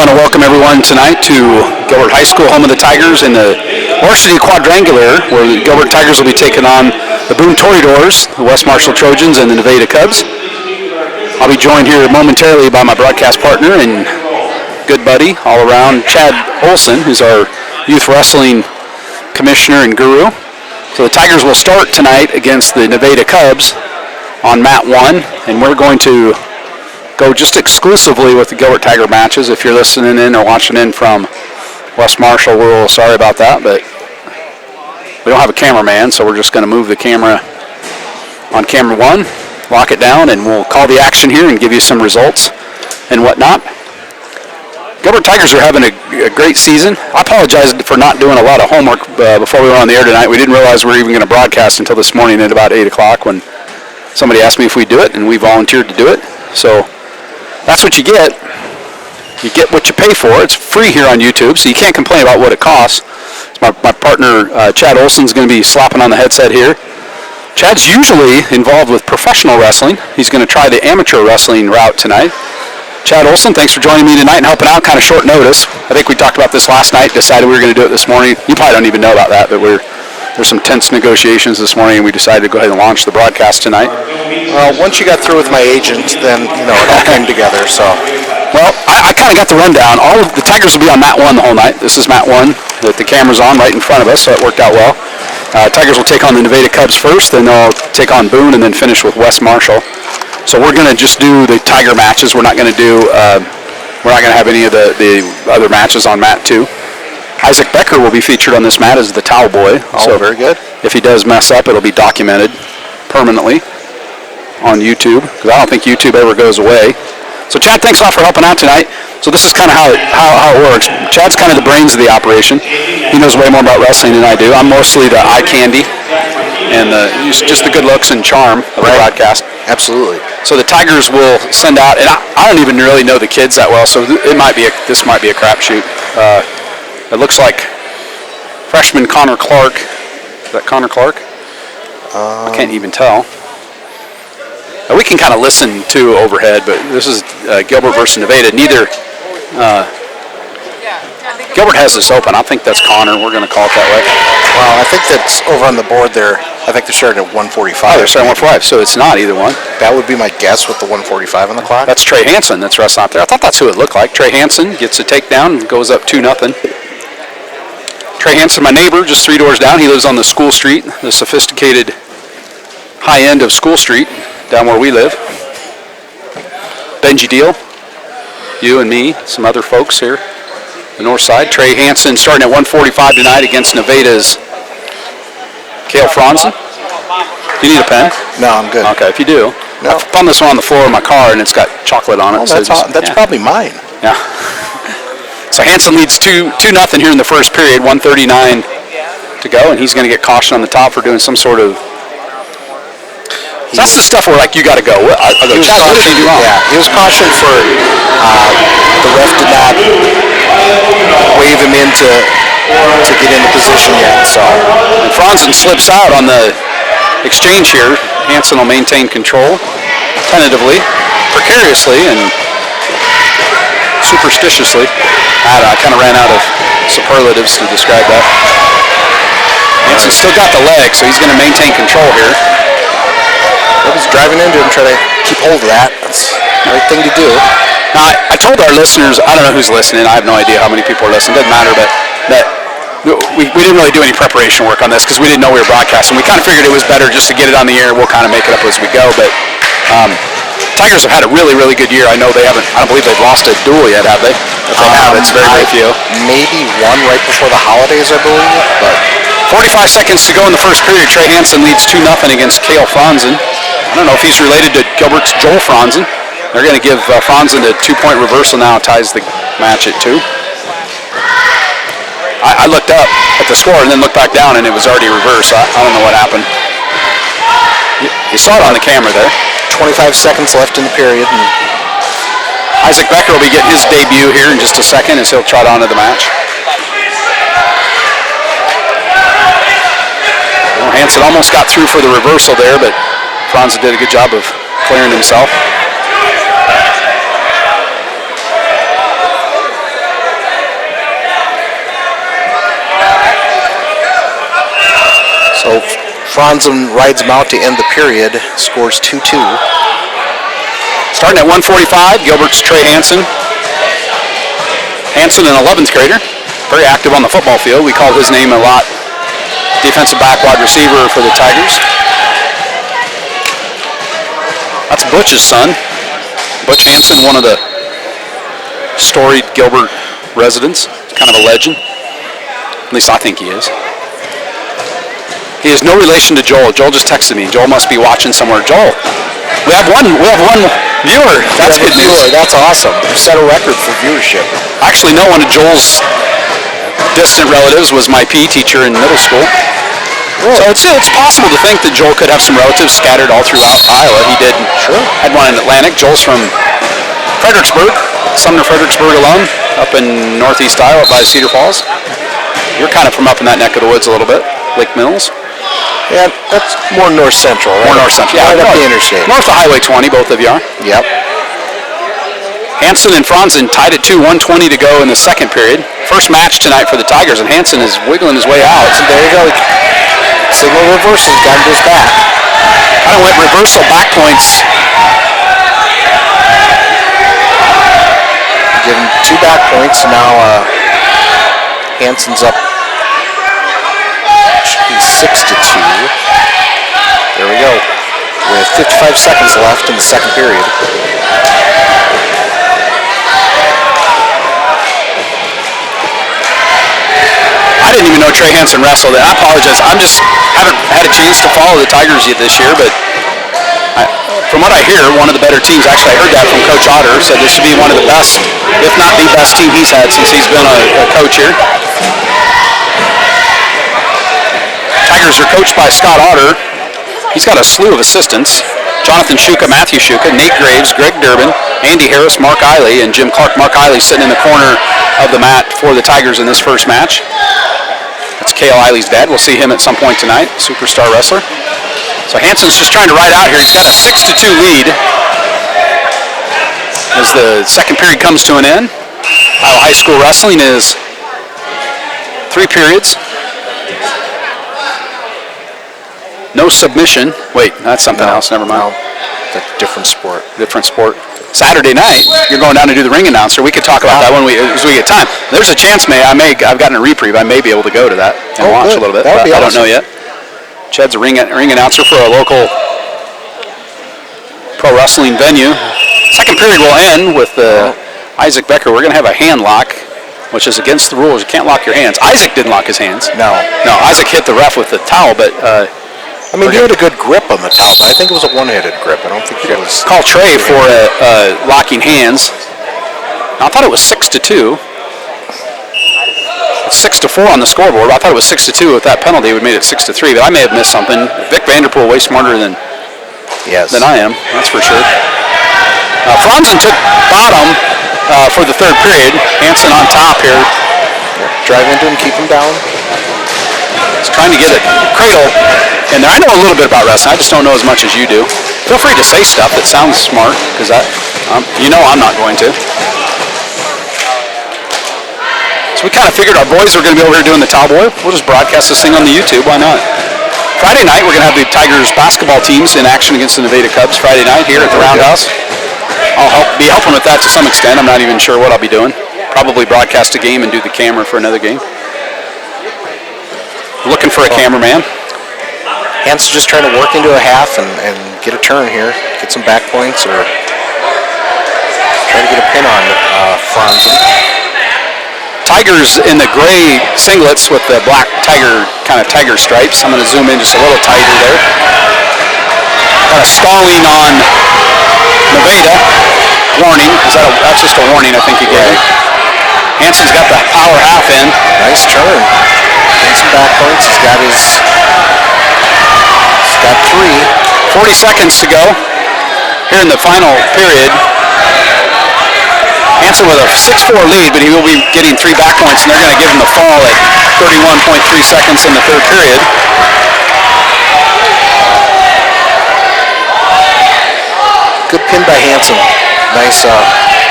want to welcome everyone tonight to Gilbert High School, home of the Tigers, in the varsity quadrangular, where the Gilbert Tigers will be taking on the Boone Toreadors, the West Marshall Trojans, and the Nevada Cubs. I'll be joined here momentarily by my broadcast partner and good buddy all around, Chad Olson, who's our youth wrestling commissioner and guru. So the Tigers will start tonight against the Nevada Cubs on mat 1, and we're going to go just exclusively with the Gilbert Tiger matches. If you're listening in or watching in from West Marshall, we're a little sorry about that, but we don't have a cameraman, so we're just going to move the camera on camera 1, lock it down, and we'll call the action here and give you some results and whatnot. Gilbert Tigers are having a great season. I apologize for not doing a lot of homework before we were on the air tonight. We didn't realize we were even going to broadcast until this morning at about 8 o'clock when somebody asked me if we'd do it, and we volunteered to do it. So that's what you get. You get what you pay for. It's free here on YouTube, so you can't complain about what it costs. My partner, Chad Olson's going to be slapping on the headset here. Chad's usually involved with professional wrestling. He's going to try the amateur wrestling route tonight. Chad Olson, thanks for joining me tonight and helping out, kind of short notice. I think we talked about this last night, decided we were going to do it this morning. You probably don't even know about that, but there's some tense negotiations this morning, and we decided to go ahead and launch the broadcast tonight. Well, once you got through with my agent, then, it all came together, so. Well, I kind of got the rundown. All of the Tigers will be on mat 1 the whole night. This is mat 1 that the camera's on right in front of us, so it worked out well. Tigers will take on the Nevada Cubs first, then they'll take on Boone, and then finish with West Marshall. So we're going to just do the Tiger matches. We're not going to have any of the other matches on mat 2. Isaac Becker will be featured on this mat as the towel boy. Oh, so very good. If he does mess up, it'll be documented permanently on YouTube, because I don't think YouTube ever goes away. So Chad, thanks a lot for helping out tonight. So this is kind of how it works. Chad's kind of the brains of the operation. He knows way more about wrestling than I do. I'm mostly the eye candy and just the good looks and charm of the broadcast. Absolutely. So the Tigers will send out, and I don't even really know the kids that well, so this might be a crapshoot. It looks like freshman Connor Clark. Is that Connor Clark? I can't even tell. We can kind of listen to overhead, but this is Gilbert versus Nevada. Gilbert has this open. I think that's Connor. We're going to call it that way. Well, I think that's over on the board there. I think they're starting at 145. Oh, they're starting at 145, so it's not either one. That would be my guess with the 145 on the clock. That's Trey Hansen that's wrestling out there. I thought that's who it looked like. Trey Hansen gets a takedown and goes up 2-0. Trey Hansen, my neighbor, just 3 doors down. He lives on the School Street, the sophisticated high end of School Street, down where we live. Benji Deal, you and me, some other folks here, the north side. Trey Hansen starting at 145 tonight against Nevada's Cale Franzen. Do you need a pen? No, I'm good. Okay, if you do. No. I found this one on the floor of my car, and it's got chocolate on it. Oh, that's probably mine. Yeah. So Hansen leads 2-0 here in the first period, 1:39 to go, and he's going to get cautioned on the top for doing some sort of. So that's the stuff where you got to go. Chad, what did he do wrong? Yeah, he was cautioned for the ref did not wave him in to get into position yet. So and Franzen slips out on the exchange here. Hansen will maintain control tentatively, precariously, and superstitiously. I kind of ran out of superlatives to describe that. Hansen still got the leg, so he's going to maintain control here. He's driving into him, trying to keep hold of that. That's the right thing to do. Now, I told our listeners, I don't know who's listening. I have no idea how many people are listening. Doesn't matter, but that we didn't really do any preparation work on this because we didn't know we were broadcasting. We kind of figured it was better just to get it on the air. We'll kind of make it up as we go. But Tigers have had a really, really good year. I know they haven't. I don't believe they've lost a duel yet, have they? If they have, it's very, very few. Maybe one right before the holidays, I believe. But 45 seconds to go in the first period. Trey Hansen leads 2-0 against Cale Franzen. I don't know if he's related to Gilbert's Joel Franzen. They're going to give Franzen a 2-point reversal now. Ties the match at 2. I looked up at the score and then looked back down, and it was already reversed. I don't know what happened. You saw it on the camera there. 25 seconds left in the period. And Isaac Becker will be getting his debut here in just a second as he'll trot onto the match. Well, Hansen almost got through for the reversal there, but Franzen did a good job of clearing himself. Franzen rides him out to end the period, scores 2-2. Starting at 1:45, Gilbert's Trey Hansen. Hansen, an 11th grader, very active on the football field. We call his name a lot. Defensive back, wide receiver for the Tigers. That's Butch's son. Butch Hansen, one of the storied Gilbert residents. Kind of a legend. At least I think he is. He is no relation to Joel. Joel just texted me. Joel must be watching somewhere. Joel, we have one viewer. That's good news. That's awesome. You set a record for viewership. Actually, no, one of Joel's distant relatives was my PE teacher in middle school. Really? So it's possible to think that Joel could have some relatives scattered all throughout Iowa. He did. Sure. Had one in Atlantic. Joel's from Fredericksburg, Sumner Fredericksburg alum, up in northeast Iowa by Cedar Falls. You're kind of from up in that neck of the woods a little bit, Lake Mills. Yeah, that's more north central, right? More north central. Yeah, right up the interstate. North of Highway 20, both of you are. Yep. Hansen and Franzen tied at 2, 1:20 to go in the second period. First match tonight for the Tigers, and Hansen is wiggling his way out. So there you go. Signal reversal, got him to his back. Kind of went reversal back points. Give him 2 back points, and now Hansen's up. Should be 6-2. There we go. With 55 seconds left in the second period. I didn't even know Trey Hansen wrestled. I apologize. I just haven't had a chance to follow the Tigers yet this year, but from what I hear, one of the better teams. Actually, I heard that from Coach Otter. Said this would be one of the best, if not the best team he's had since he's been a coach here. Tigers are coached by Scott Otter. He's got a slew of assistants. Jonathan Shuka, Matthew Shuka, Nate Graves, Greg Durbin, Andy Harris, Mark Eiley, and Jim Clark. Mark Eiley sitting in the corner of the mat for the Tigers in this first match. That's Cale Eiley's dad. We'll see him at some point tonight, superstar wrestler. So Hansen's just trying to ride out here. He's got a 6-2 lead as the second period comes to an end. Iowa High School wrestling is 3 periods. No submission. Wait, that's something else. Never mind. That's a different sport. Different sport. Saturday night, you're going down to do the ring announcer. We could talk about that as we get time. There's a chance I've gotten a reprieve. I may be able to go to that and watch a little bit. That would be awesome. I don't know yet. Chad's a ring announcer for a local pro wrestling venue. Second period will end with Isaac Becker. We're going to have a hand lock, which is against the rules. You can't lock your hands. Isaac didn't lock his hands. No, Isaac hit the ref with the towel, but he had a good grip on the towel, but I think it was a one-handed grip. I don't think it was. Call Trey for locking hands. I thought it was 6-2. It's 6-4 on the scoreboard. I thought it was 6-2. With that penalty, it would have made it 6-3. But I may have missed something. Vic Vanderpool way smarter than I am. That's for sure. Franzen took bottom for the third period. Hansen on top here. Drive into him, keep him down. He's trying to get a cradle in there. I know a little bit about wrestling. I just don't know as much as you do. Feel free to say stuff that sounds smart, because I'm not going to. So we kind of figured our boys were going to be over here doing the towel boy. We'll just broadcast this thing on the YouTube. Why not? Friday night, we're going to have the Tigers basketball teams in action against the Nevada Cubs Friday night here at the Roundhouse. I'll be helping with that to some extent. I'm not even sure what I'll be doing. Probably broadcast a game and do the camera for another game. Looking for a cameraman. Hansen's just trying to work into a half and get a turn here. Get some back points or try to get a pin on Franzen. Tigers in the gray singlets with the black tiger stripes. I'm going to zoom in just a little tighter there. Kind of stalling on Nevada. Warning. That's just a warning I think he gave him. Hansen's got the power half in. Nice turn. Getting some back points. He's got 3. 40 seconds to go here in the final period. Hansen with a 6-4 lead, but he will be getting 3 back points, and they're going to give him the fall at 31.3 seconds in the third period. Good pin by Hansen. Nice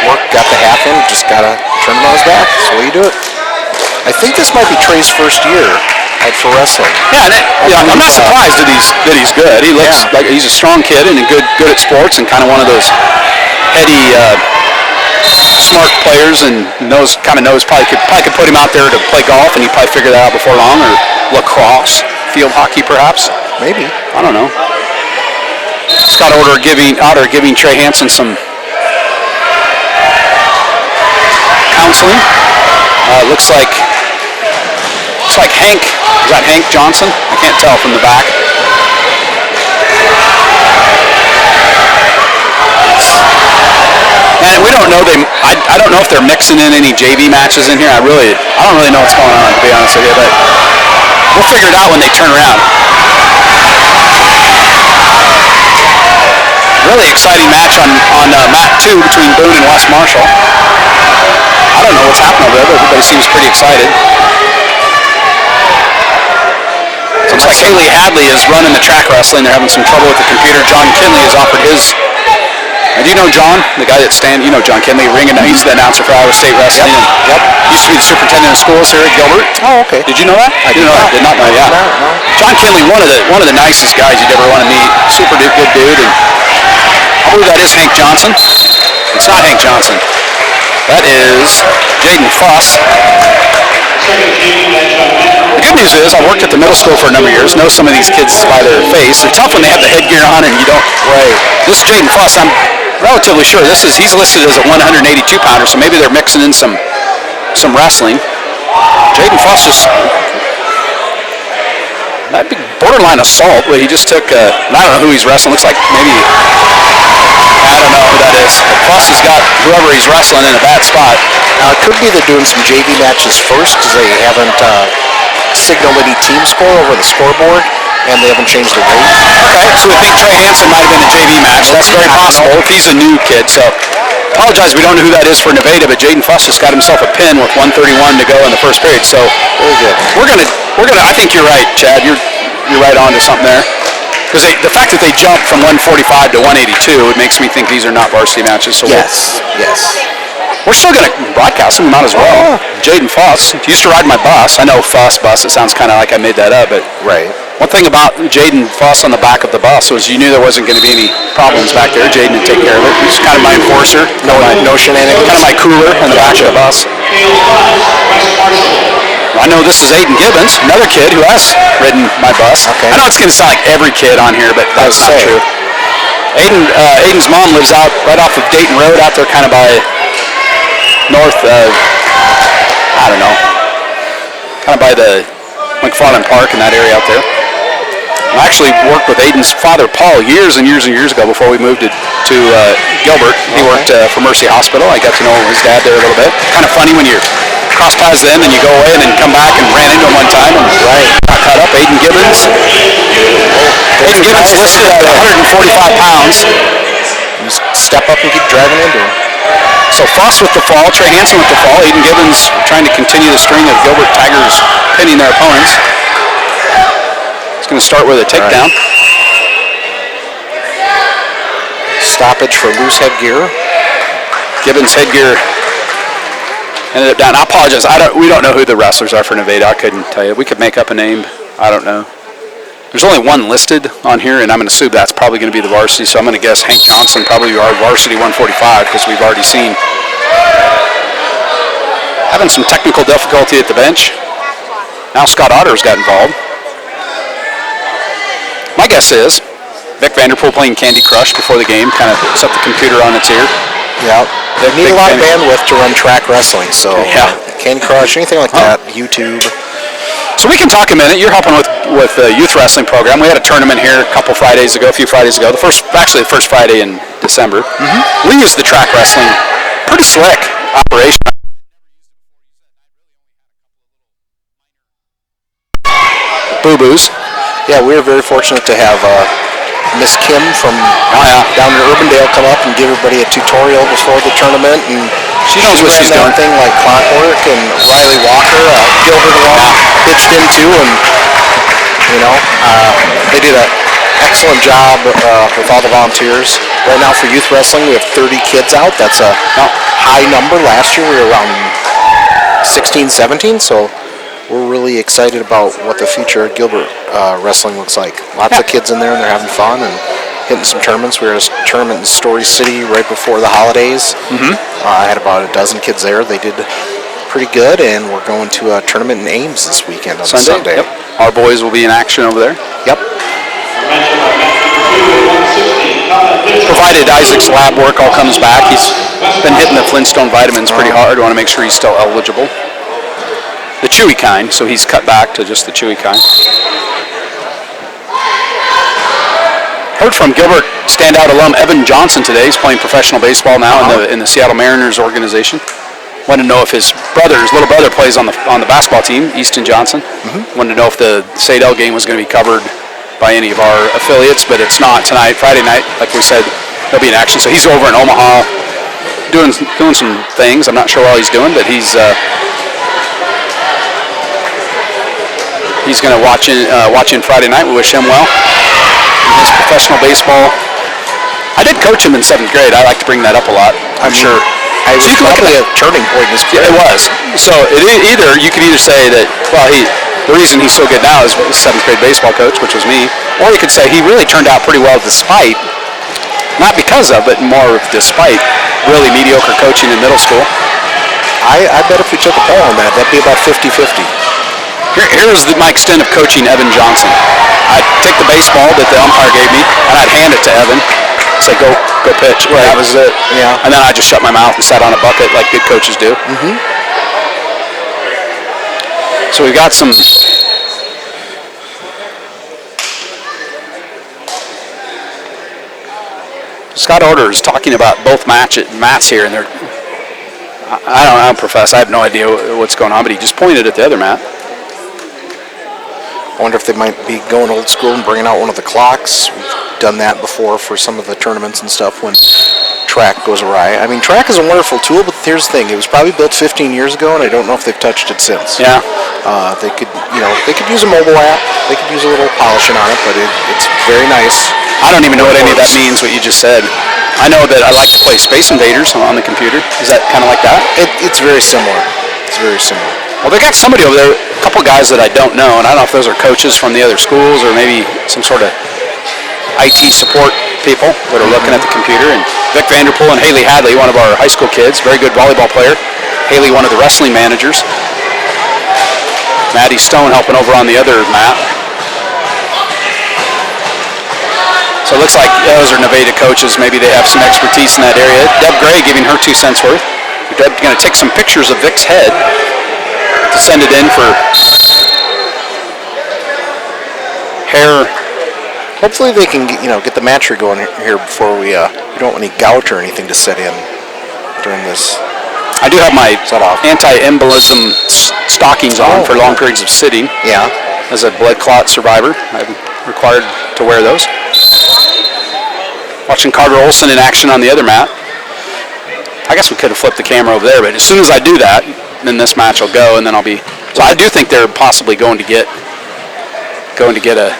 work, got the half in, just got to turn him on his back. That's the way you do it. I think this might be Trey's first year for wrestling. Yeah, I'm not surprised that he's good. He looks like he's a strong kid and good at sports and kind of one of those heady, smart players and knows probably could put him out there to play golf and he'd probably figure that out before long, or lacrosse, field hockey perhaps. Maybe. I don't know. Scott Otter giving Trey Hansen some counseling. Looks like Hank. Is that Hank Johnson? I can't tell from the back. And we don't know I don't know if they're mixing in any JV matches in here. I don't really know what's going on, to be honest with you, but we'll figure it out when they turn around. Really exciting match on mat 2 between Boone and West Marshall. I don't know what's happening over there, but everybody seems pretty excited. Looks like Haley Hadley is running the track wrestling. They're having some trouble with the computer. John Kinley has offered his. Do you know John, the guy that you know John Kinley, he's the announcer for Iowa State Wrestling. Yep. Used to be the superintendent of schools here at Gilbert. Oh, okay. Did you know that? I did not know. Yeah. No. John Kinley, one of the nicest guys you'd ever want to meet. Super good dude. And I believe that is Hank Johnson. It's not Hank Johnson. That is Jaden Foss. The good news is I worked at the middle school for a number of years, know some of these kids by their face. They're tough when they have the headgear on and you don't. Right. This is Jaden Foss. I'm relatively sure he's listed as a 182 pounder, so maybe they're mixing in some wrestling. Jaden Foss that'd be borderline assault, but he just took I don't know who he's wrestling. Looks like maybe I don't know who that is. Foss has got whoever he's wrestling in a bad spot. Now it could be they're doing some JV matches first because they haven't signaled any team score over the scoreboard and they haven't changed the weight. Okay, so we think Trey Hansen might have been a JV match. That's very possible if he's a new kid. So apologize, we don't know who that is for Nevada, but Jaden Foss just got himself a pin with 1:31 to go in the first period. So very good. We're gonna. I think you're right, Chad. You're right on to something there. Because the fact that they jumped from 145 to 182, it makes me think these are not varsity matches. So yes. We're still going to broadcast them, might as well. Jaden Foss used to ride my bus. I know Foss bus. It sounds kind of like I made that up, but right. One thing about Jaden Foss on the back of the bus was you knew there wasn't going to be any problems back there. Jaden would take care of it. He was kind of my enforcer, no shenanigans, kind of my cooler in the back of the bus. I know this is Aiden Gibbons, another kid who has ridden my bus. Okay. I know it's going to sound like every kid on here, but that's not true. Aiden's mom lives out right off of Dayton Road, out there kind of by north of, I don't know, kind of by the McFarland Park in that area out there. I actually worked with Aiden's father, Paul, years and years ago before we moved to Gilbert. He worked for Mercy Hospital. I got to know his dad there a little bit. Kind of funny when you cross paths them and you go away and then come back and ran into him one time and got caught up. Aiden Gibbons. Aiden Gibbons listed at 145 pounds. Just step up and keep driving into him. So Foss with the fall, Trey Hansen with the fall. Aiden Gibbons trying to continue the string of Gilbert Tigers pinning their opponents. It's going to start with a takedown. Stoppage for loose headgear. Gibbons' headgear ended up down. I apologize. We don't know who the wrestlers are for Nevada. I couldn't tell you. We could make up a name. I don't know. There's only one listed on here, and I'm going to assume that's probably going to be the varsity, so I'm going to guess Hank Johnson, probably our varsity 145, because we've already seen having some technical difficulty at the bench. Now Scott Otter's got involved. My guess is Vic Vanderpool playing Candy Crush before the game, kind of set the computer on its ear. Yeah, they need a lot of bandwidth to run track wrestling, so Candy Crush, anything like that, YouTube. So we can talk a minute. You're helping with the youth wrestling program. We had a tournament here a few Fridays ago. The first Friday in December. Mm-hmm. We used the track wrestling. Pretty slick operation. Boo-boos. Yeah, we were very fortunate to have Miss Kim from down in Urbandale come up and give everybody a tutorial before the tournament, and she knows what she's doing. Thing like clockwork, and Riley Walker, Gilbert pitched into, and they did an excellent job with all the volunteers. Right now for youth wrestling, we have 30 kids out. That's a high number. Last year we were around 16, 17, so we're really excited about what the future of Gilbert wrestling looks like. Lots of kids in there, and they're having fun and hitting some tournaments. We were at a tournament in Story City right before the holidays. I had about a dozen kids there. They did pretty good, and we're going to a tournament in Ames this weekend on Sunday. Yep. Our boys will be in action over there. Yep. Provided Isaac's lab work all comes back. He's been hitting the Flintstone vitamins pretty hard. We want to make sure he's still eligible. The chewy kind, so he's cut back to just the chewy kind. Heard from Gilbert standout alum Evan Johnson today. He's playing professional baseball now in the Seattle Mariners organization. Wanted to know if his little brother plays on the basketball team, Easton Johnson. Wanted to know if the Sadell game was going to be covered by any of our affiliates, but it's not tonight. Friday night, like we said, he'll be in action. So he's over in Omaha doing some things. I'm not sure what he's doing, but he's going to watch in Friday night. We wish him well in his professional baseball. I did coach him in 7th grade. I like to bring that up a lot. I'm sure. It was probably a turning point in his career. It was. So you could either say that, well, the reason he's so good now is his 7th grade baseball coach, which was me, or you could say he really turned out pretty well despite, not because of, but more despite really mediocre coaching in middle school. I bet if we took a poll on that, that'd be about 50-50. Here's my extent of coaching Evan Johnson. I'd take the baseball that the umpire gave me, and I'd hand it to Evan. Say, go pitch. Right. That was it. Yeah. And then I just shut my mouth and sat on a bucket like good coaches do. So we've got some Scott Order is talking about both mats here, and they're I don't profess. I have no idea what's going on, but he just pointed at the other mat. I wonder if they might be going old school and bringing out one of the clocks. We've done that before for some of the tournaments and stuff when track goes awry. I mean, track is a wonderful tool, but here's the thing. It was probably built 15 years ago, and I don't know if they've touched it since. Yeah. They could use a mobile app. They could use a little polishing on it, but it's very nice. I don't even know what any of that means, what you just said. I know that I like to play Space Invaders on the computer. Is that kind of like that? It's very similar. It's very similar. Well, they got somebody over there, a couple guys that I don't know, and I don't know if those are coaches from the other schools or maybe some sort of IT support people that are looking at the computer. And Vic Vanderpool and Haley Hadley, one of our high school kids, very good volleyball player. Haley, one of the wrestling managers. Maddie Stone helping over on the other mat. So it looks like those are Nevada coaches. Maybe they have some expertise in that area. Deb Gray giving her 2 cents worth. Deb's going to take some pictures of Vic's head to send it in for hair. Hopefully they can get the matcher going here before we don't want any gout or anything to set in during this. I do have my anti-embolism stockings on for long periods of sitting. Yeah. As a blood clot survivor, I'm required to wear those. Watching Carter Olson in action on the other mat. I guess we could have flipped the camera over there, but as soon as I do that, then this match will go, and then I'll be. So I do think they're possibly going to get a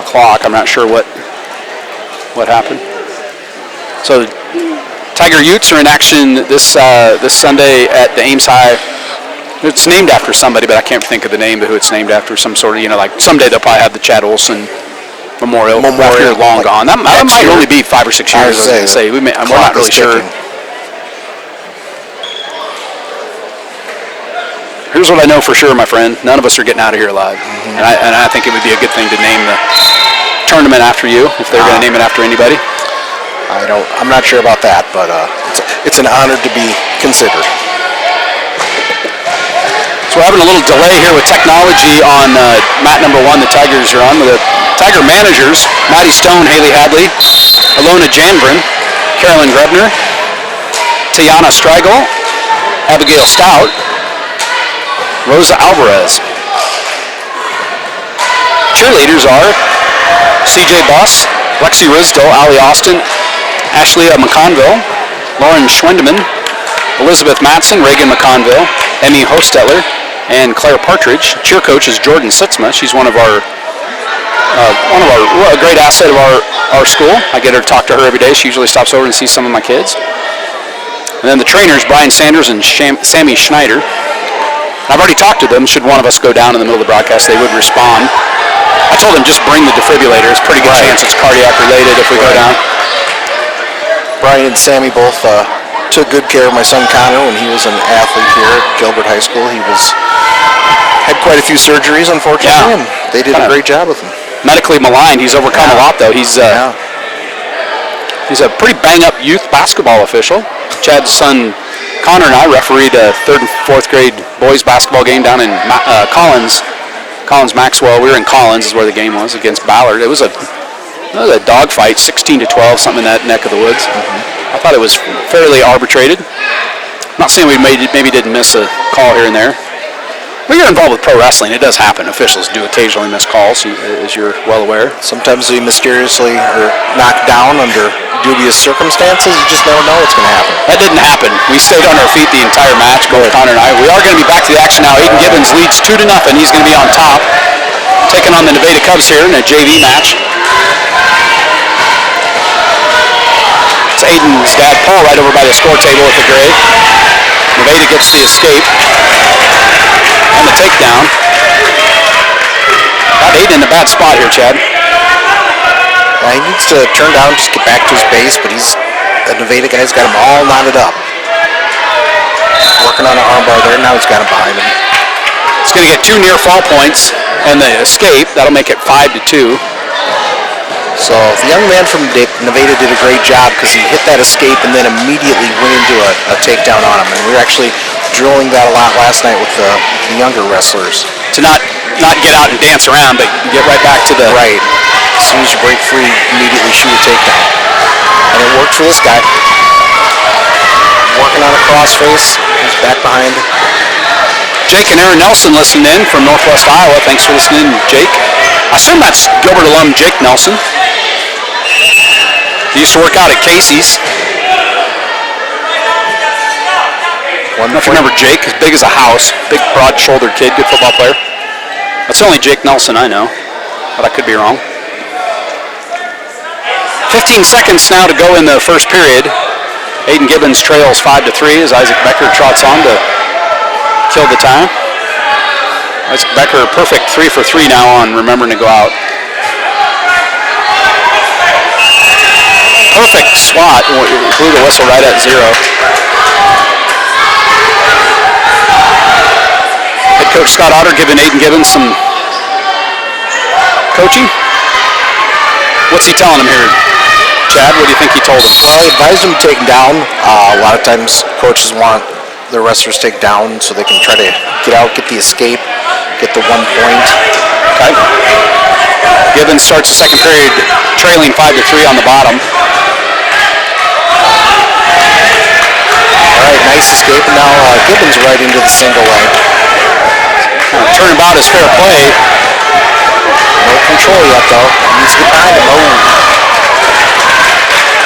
clock. I'm not sure what happened. So Tiger Utes are in action this Sunday at the Ames High. It's named after somebody, but I can't think of the name of who it's named after. Some sort of, like someday they'll probably have the Chad Olson Memorial after long gone. That might only be 5 or 6 years. I was going to say we're not really sure. Here's what I know for sure, my friend. None of us are getting out of here alive, and I think it would be a good thing to name the tournament after you if they're going to name it after anybody. I'm not sure about that, but it's an honor to be considered. So we're having a little delay here with technology on mat number 1. The Tigers are on with the Tiger managers: Maddie Stone, Haley Hadley, Alona Janbrin, Carolyn Grebner, Tiana Striegel, Abigail Stout, Rosa Alvarez. Cheerleaders are CJ Buss, Lexi Risdell, Allie Austin, Ashley McConville, Lauren Schwindeman, Elizabeth Matson, Reagan McConville, Emmy Hostetler, and Claire Partridge. Cheer coach is Jordan Sitzma. She's one of a great asset of our school. I get her to talk to her every day. She usually stops over and sees some of my kids. And then the trainers, Brian Sanders and Sammy Schneider. I've already talked to them. Should one of us go down in the middle of the broadcast, they would respond. I told them just bring the defibrillator. It's a pretty good chance it's cardiac related if we go down. Brian and Sammy both took good care of my son Connor when he was an athlete here at Gilbert High School. He had quite a few surgeries, unfortunately, and they did a great job with him. Medically maligned. He's overcome a lot, though. He's a pretty bang-up youth basketball official. Chad's son Connor and I refereed a 3rd and 4th grade boys basketball game down in Collins Maxwell. We were in Collins is where the game was against Ballard. It was a dogfight, 16-12, something in that neck of the woods. I thought it was fairly arbitrated. I'm not saying we maybe didn't miss a call here and there. When you're involved with pro wrestling, it does happen. Officials do occasionally miss calls, as you're well aware. Sometimes we mysteriously are knocked down under dubious circumstances. You just never know what's going to happen. That didn't happen. We stayed on our feet the entire match, both Connor and I. We are going to be back to the action now. Aiden Gibbons leads 2-0. He's going to be on top, taking on the Nevada Cubs here in a JV match. It's Aiden's dad, Paul, right over by the score table at the grave. Nevada gets the escape and the takedown. Got Aiden in a bad spot here, Chad. He needs to turn down, just get back to his base, but the Nevada guy's got him all knotted up. Working on an armbar there, now he's got him behind him. He's going to get 2 near fall points and the escape. That'll make it 5-2. So the young man from Nevada did a great job because he hit that escape and then immediately went into a takedown on him. And we were actually drilling that a lot last night with the younger wrestlers. To not get out and dance around, but get right back to the... Right. As soon as you break free, immediately shoot a takedown. And it worked for this guy. Working on a crossface. He's back behind. Jake and Aaron Nelson listening in from Northwest Iowa. Thanks for listening, Jake. I assume that's Gilbert alum Jake Nelson. He used to work out at Casey's. I don't know if you remember Jake, as big as a house, big broad-shouldered kid, good football player. That's the only Jake Nelson I know, but I could be wrong. 15 seconds now to go in the first period. Aiden Gibbons trails 5-3 as Isaac Becker trots on to kill the time. Isaac Becker, perfect 3 for 3 now on remembering to go out. Perfect swat, blew the whistle right at 0. Head coach Scott Otter giving Aiden Gibbons some coaching. What's he telling him here, Chad? What do you think he told him? Well, he advised him to take down. A lot of times coaches want their wrestlers to take down so they can try to get out, get the escape, get the 1 point. Okay. Gibbons starts the second period trailing 5-3 on the bottom. All right, nice escape, and now Gibbons right into the single leg. Turnabout is fair play. No control yet, though. Needs to get behind him.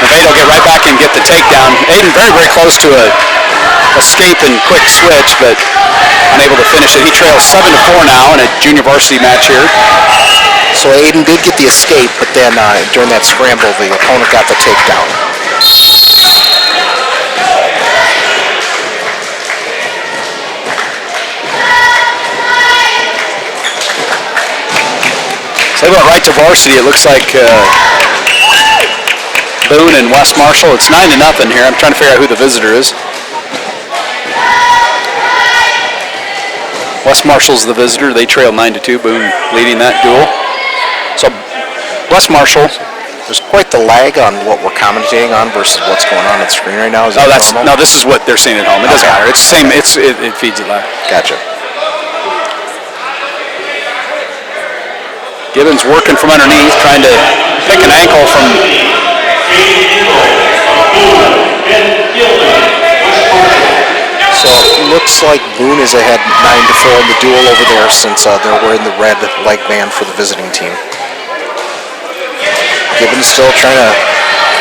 Nevada will get right back and get the takedown. Aiden very, very close to a escape and quick switch, but unable to finish it. He trails 7-4 now in a junior varsity match here. So Aiden did get the escape, but then during that scramble, the opponent got the takedown. So they went right to varsity. It looks like Boone and West Marshall. It's 9-0 here. I'm trying to figure out who the visitor is. West Marshall's the visitor. They trail 9-2. Boone leading that duel. So West Marshall. There's quite the lag on what we're commentating on versus what's going on the screen right now. Is that normal? No, this is what they're seeing at home. It doesn't matter. It's the same. It feeds it live. Gotcha. Gibbons working from underneath, trying to pick an ankle from... So it looks like Boone is ahead 9-4 in the duel over there since they're wearing the red leg band for the visiting team. Gibbons still trying to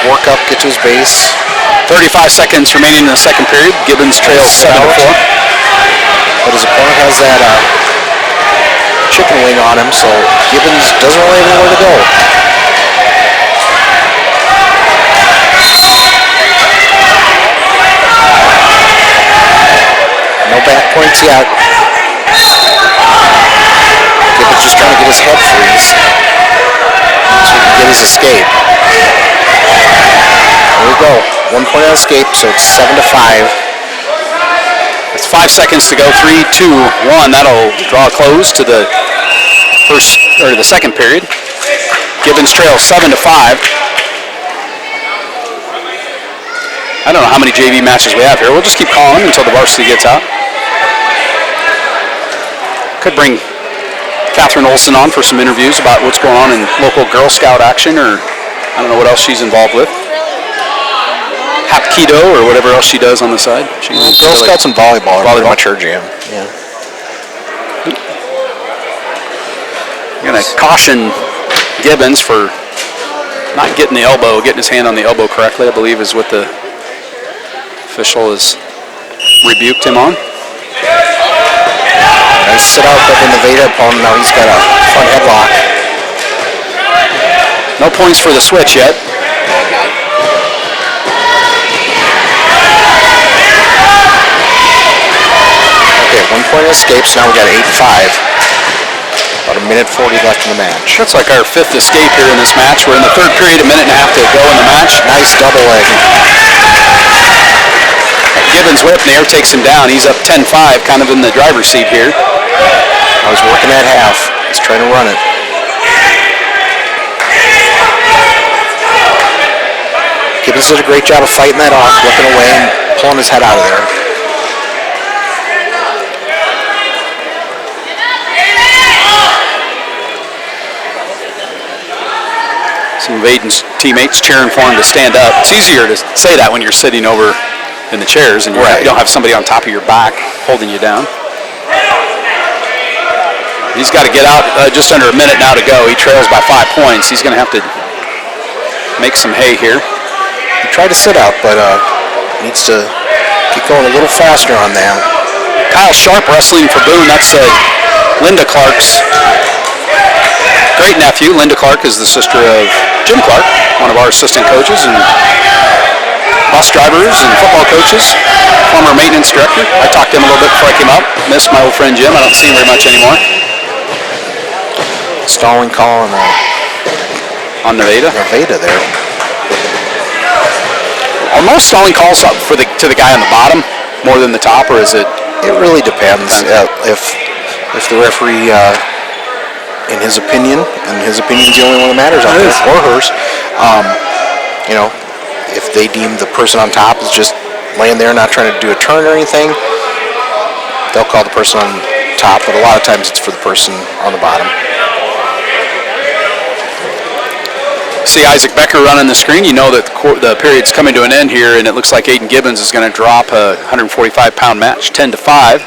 work up, get to his base. 35 seconds remaining in the second period. Gibbons trails 7-4. But his opponent has that chicken wing on him, so Gibbons doesn't really have anywhere to go. No back points yet. Gilbert's just trying to get his head freeze so he can get his escape. There we go. 1 point on escape, so it's 7-5. It's 5 seconds to go. 3, 2, 1. That'll draw a close to the second period. Gibbons trails 7-5. I don't know how many JV matches we have here. We'll just keep calling them until the varsity gets out. Could bring Catherine Olson on for some interviews about what's going on in local Girl Scout action, or I don't know what else she's involved with. Hapkido or whatever else she does on the side. Girl Scouts and volleyball are pretty much her jam. Yeah. I'm going to caution Gibbons for not getting his hand on the elbow correctly, I believe is what the official has rebuked him on. Nice sit out by the Nevada opponent. Now he's got a front headlock. No points for the switch yet. Okay, 1 point escapes. Now we got 8-5. About a minute 40 left in the match. That's like our 5th escape here in this match. We're in the 3rd period, a minute and a half to go in the match. Nice double leg. Gibbons whip, Nair takes him down. He's up 10-5, kind of in the driver's seat here. I was working that half. He's trying to run it. Gibbons did a great job of fighting that off, looking away and pulling his head out of there. Some of Aiden's teammates cheering for him to stand up. It's easier to say that when you're sitting over in the chairs and you don't have somebody on top of your back holding you down. He's got to get out just under a minute now to go. He trails by 5 points. He's going to have to make some hay here. He tried to sit out, but needs to keep going a little faster on that. Kyle Sharp wrestling for Boone. That's Linda Clark's great nephew. Linda Clark is the sister of Jim Clark, one of our assistant coaches and bus drivers and football coaches, former maintenance director. I talked to him a little bit before I came up. Missed my old friend Jim. I don't see him very much anymore. Stalling call on Nevada. Nevada there. Are most stalling calls up to the guy on the bottom more than the top, or is it? It really depends. If the referee, in his opinion, and his opinion is the only one that matters out there, or hers, if they deem the person on top is just laying there not trying to do a turn or anything, they'll call the person on top, but a lot of times it's for the person on the bottom. See Isaac Becker running the screen. You know that the period's coming to an end here, and it looks like Aiden Gibbons is going to drop a 145-pound match, 10-5.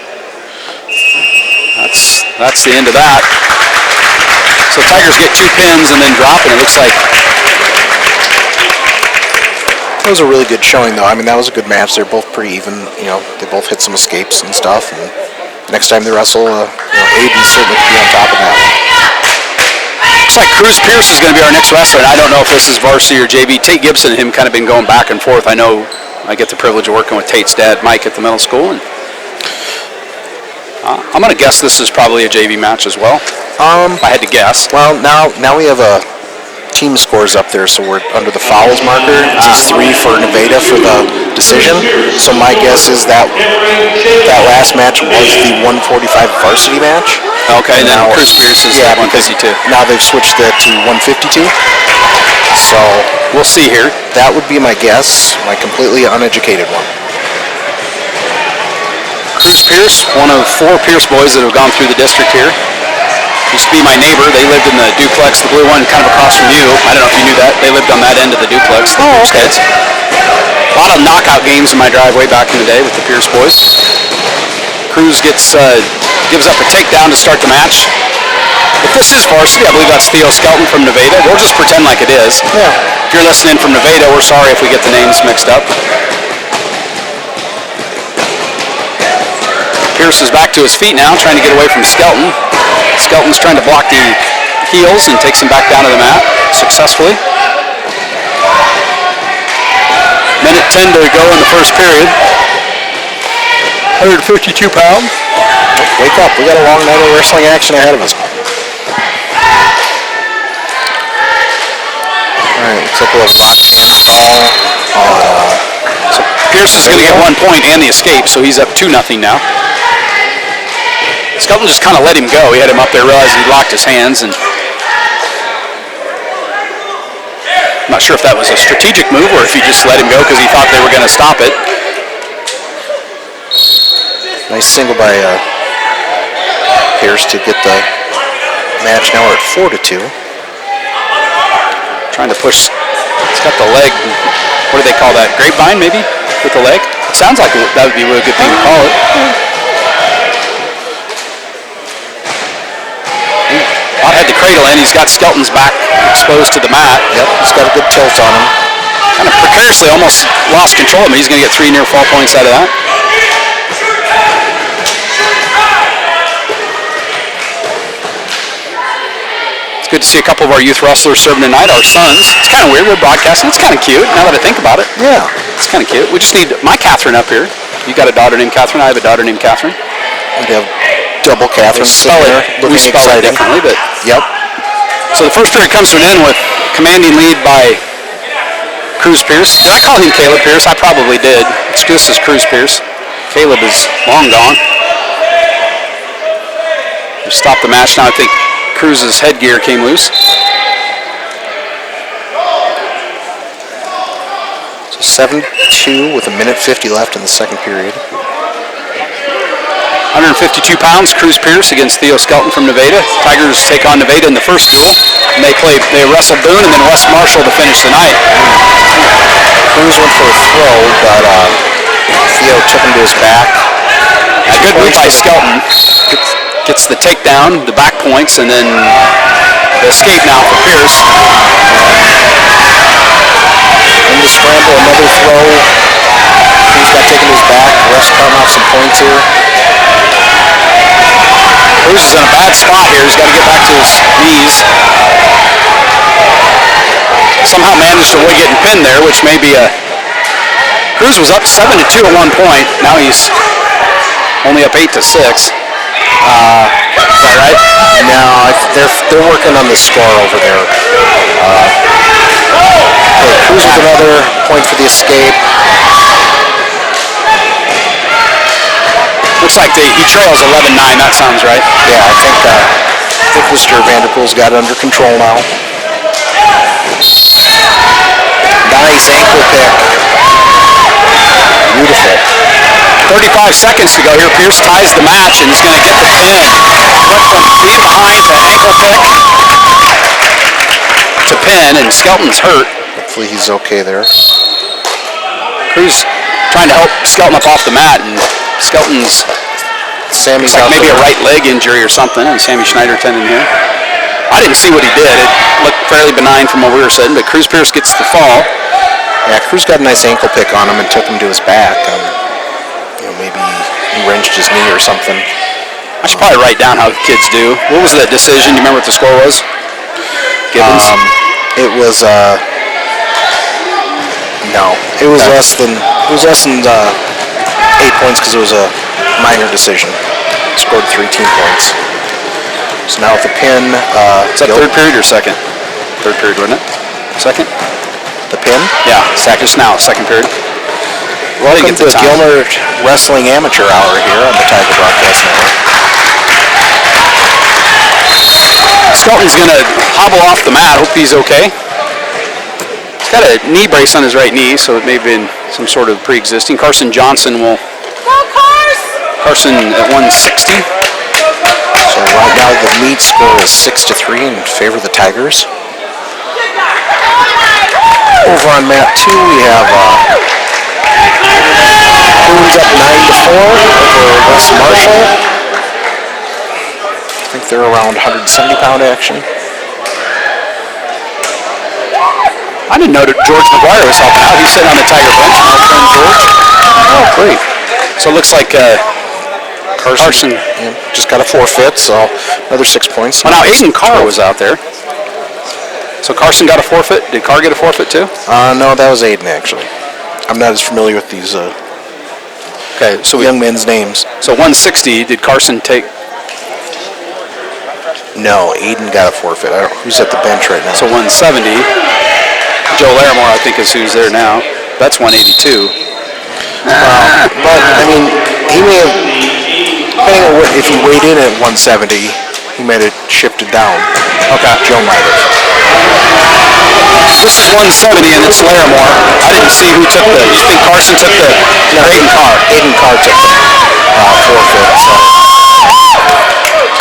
That's the end of that. So Tigers get 2 pins and then drop, and it looks like that was a really good showing, though. I mean, that was a good match. They're both pretty even. They both hit some escapes and stuff. And next time they wrestle, Aiden certainly could be on top of that one. Looks like Cruz Pierce is going to be our next wrestler. And I don't know if this is varsity or JV. Tate Gibson and him kind of been going back and forth. I know I get the privilege of working with Tate's dad, Mike, at the middle school. And I'm going to guess this is probably a JV match as well. If I had to guess. Well, now we have a team scores up there, so we're under the fouls marker. It says 3 for Nevada for the decision. So my guess is that last match was the 145 varsity match. Okay, and now Cruz Pierce is 152. Now they've switched that to 152. So we'll see here. That would be my guess, my completely uneducated one. Cruz Pierce, one of 4 Pierce boys that have gone through the district here. Used to be my neighbor. They lived in the duplex, the blue one, kind of across from you. I don't know if you knew that. They lived on that end of the duplex. The Pierce kids. A lot of knockout games in my driveway back in the day with the Pierce boys. Cruz gives up a takedown to start the match. If this is varsity, I believe that's Theo Skelton from Nevada. We'll just pretend like it is. Yeah. If you're listening from Nevada, we're sorry if we get the names mixed up. Pierce is back to his feet now, trying to get away from Skelton. Skelton's trying to block the heels and takes him back down to the mat successfully. Minute 10 to go in the first period. 152 pounds. Wake up, we got a long night of wrestling action ahead of us. right, looks like we'll have locked hand call on. So Pierce is going to get 1 point and the escape, so he's up 2-0 now. Skelton just kind of let him go. He had him up there, realized he locked his hands, and I'm not sure if that was a strategic move or if he just let him go because he thought they were going to stop it. Nice single by Pierce to get the match now at 4-2. Trying to push. It's got the leg. What do they call that? Grapevine, maybe, with the leg? It sounds like that would be a really good thing to call it. Bob had the cradle in. He's got Skelton's back exposed to the mat. Yep, he's got a good tilt on him. Kind of precariously almost lost control of him. He's going to get 3 near fall points out of that. It's good to see a couple of our youth wrestlers serving tonight, our sons. It's kind of weird, we're broadcasting. It's kind of cute, now that I think about it. Yeah. It's kind of cute. We just need my Catherine up here. You got a daughter named Catherine, I have a daughter named Catherine. We'd have double Catherine sitting there we looking spell it exciting. differently, but... Yep. So the first period comes to an end with commanding lead by Cruz Pierce. Did I call him Caleb Pierce? I probably did. This is Cruz Pierce. Caleb is long gone. We stopped the match now. I think Cruz's headgear came loose. So 7-2 with 1:50 left in the second period. 152 pounds, Cruz Pierce against Theo Skelton from Nevada. Tigers take on Nevada in the first duel. And they wrestle Boone and then West Marshall to finish the night. Cruz went for a throw, but Theo took him to his back. A good move by Skelton. Gets the takedown, the back points, and then the escape now for Pierce. In the scramble, another throw. Cruz got taken to his back. Ref's cutting off some points here. Cruz is in a bad spot here. He's got to get back to his knees. Somehow managed to avoid getting pinned there, which may be a... Cruz was up 7-2 at one point. Now he's only up 8-6. Is that right? No, they're working on the score over there. Cruz with another point for the escape. Looks like he trails 11-9. That sounds right. Yeah, I think Mr. Vanderpool's got it under control now. Nice ankle pick. Beautiful. 35 seconds to go here. Pierce ties the match and is going to get the pin. Went from being behind to ankle pick to pin, and Skelton's hurt. Hopefully he's okay there. Cruz trying to help Skelton up off the mat, and Skelton's Sammy's like out maybe there. a right leg injury or something, and Sammy Schneider tendon here. I didn't see what he did. It looked fairly benign from what we were saying, but Cruz Pierce gets the fall. Yeah, Cruz got a nice ankle pick on him and took him to his back. Maybe he wrenched his knee or something. I should probably write down how kids do. What was that decision? You remember what the score was? Gibbons? It was no. It was less than 8 points because it was a minor decision. Scored 3 team points. So now with the pin. Is that third period or second? Third period, wasn't it? Second? The pin? Yeah, just now, second period. Welcome to the Gilbert Wrestling Amateur Hour here on the Tiger Broadcast Network. Skelton's going to hobble off the mat. Hope he's okay. He's got a knee brace on his right knee, so it may have been some sort of pre-existing. Carson Johnson will... Carson at 160. So right now the meet score is 6-3 in favor of the Tigers. Over on mat 2 we have Boone's up 9-4 over West Marshall. I think they're around 170-pound action. I didn't know that George McGuire was helping out. He's sitting on the Tiger bench, my friend George. Oh, great. So it looks like Carson just got a forfeit, so another 6 points. Oh, now Aiden Carr was out there. So Carson got a forfeit. Did Carr get a forfeit too? No, that was Aiden actually. I'm not as familiar with these so young men's names. So 160. Did Carson take? No, Aiden got a forfeit. Who's at the bench right now? So 170. Joe Larimore, I think, is who's there now. That's 182. But, I mean, he may have, depending on if he weighed in at 170, he might have shifted down. Okay. Joe might have. This is 170, and it's Larimore. I didn't see who took the. You think Carson took the? No, Aiden Carr. Aiden Carr took the forfeit. So.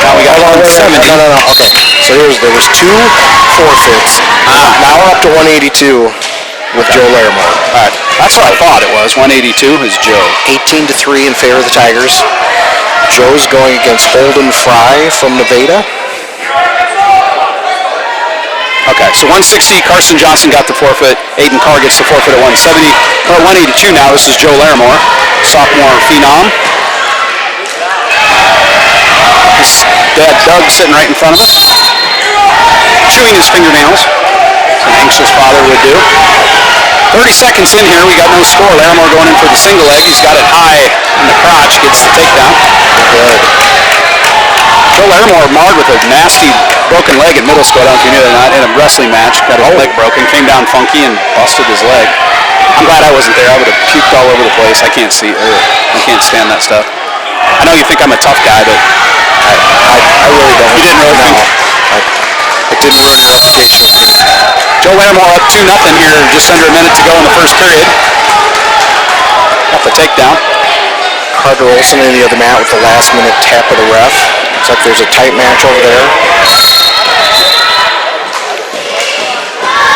Now we got 170. No. Okay. So there was 2 forfeits. Now we're up to 182 with Joe Larimore. All right. That's what I thought it was. 182 is Joe. 18-3 in favor of the Tigers. Joe's going against Holden Fry from Nevada. Okay, so 160, Carson Johnson got the forfeit. Aiden Carr gets the forfeit at 170. Or 182 now. This is Joe Larimore, sophomore phenom. His dad, Doug, sitting right in front of him, chewing his fingernails, as an anxious father would do. 30 seconds in here, we got no score. Larimore going in for the single leg. He's got it high in the crotch, gets the takedown. Good. Joe Larimore marred with a nasty broken leg in middle school. I don't know if you knew that or not. In a wrestling match, got his leg broken, came down funky and busted his leg. I'm glad I wasn't there. I would have puked all over the place. I can't stand that stuff. I know you think I'm a tough guy, but I really don't. you didn't really think. It didn't ruin the reputation of me. Joe Larimore up 2-0 here, just under a minute to go in the first period. Got the takedown. Carter Olson in the other mat with the last minute tap of the ref. Looks like there's a tight match over there.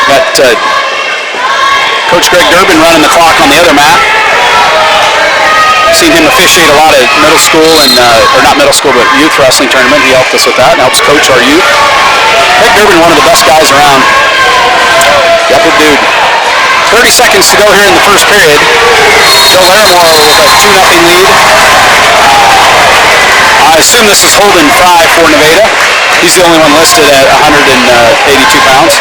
Got Coach Greg Durbin running the clock on the other mat. Seen him officiate a lot of middle school and, or not middle school, but youth wrestling tournament. He helped us with that and helps coach our youth. Greg Durbin, one of the best guys around. Yep, good dude. 30 seconds to go here in the first period. Joe Larimore with a 2-0 lead. I assume this is Holden Fry for Nevada. He's the only one listed at 182 pounds.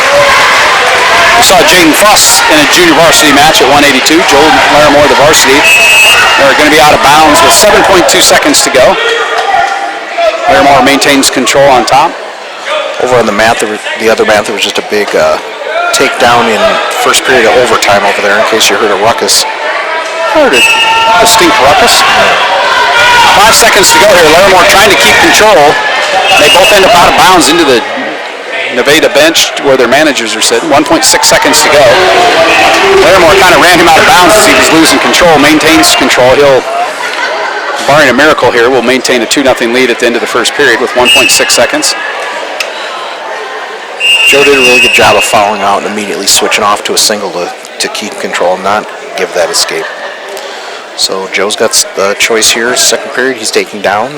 We saw Jaden Fuss in a junior varsity match at 182. Joe Larimore, the varsity. They're going to be out of bounds with 7.2 seconds to go. Larimore maintains control on top. Over on the mat, the other mat, there was just a big takedown in first period of overtime over there, in case you heard a ruckus. Heard a distinct ruckus. 5 seconds to go here. Larimore trying to keep control. They both end up out of bounds into the Nevada bench where their managers are sitting. 1.6 seconds to go. Larimore kind of ran him out of bounds as he was losing control. Maintains control. He'll, barring a miracle here, will maintain a 2-0 lead at the end of the first period with 1.6 seconds. Joe did a really good job of following out and immediately switching off to a single to keep control and not give that escape. So Joe's got the choice here. Second period, he's taking down.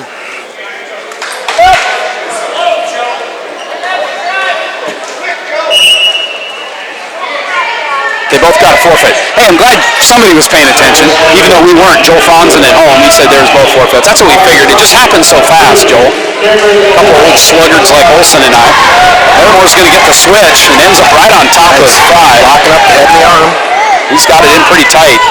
They both got a forfeit. Hey, I'm glad somebody was paying attention, even though we weren't. Joel Fonson at home, he said there's both forfeits. That's what we figured. It just happened so fast, Joel. A couple of old sluggards like Olson and I. Larimore's going to get the switch and ends up right on top of Fry. Locking up the head and the arm. He's got it in pretty tight.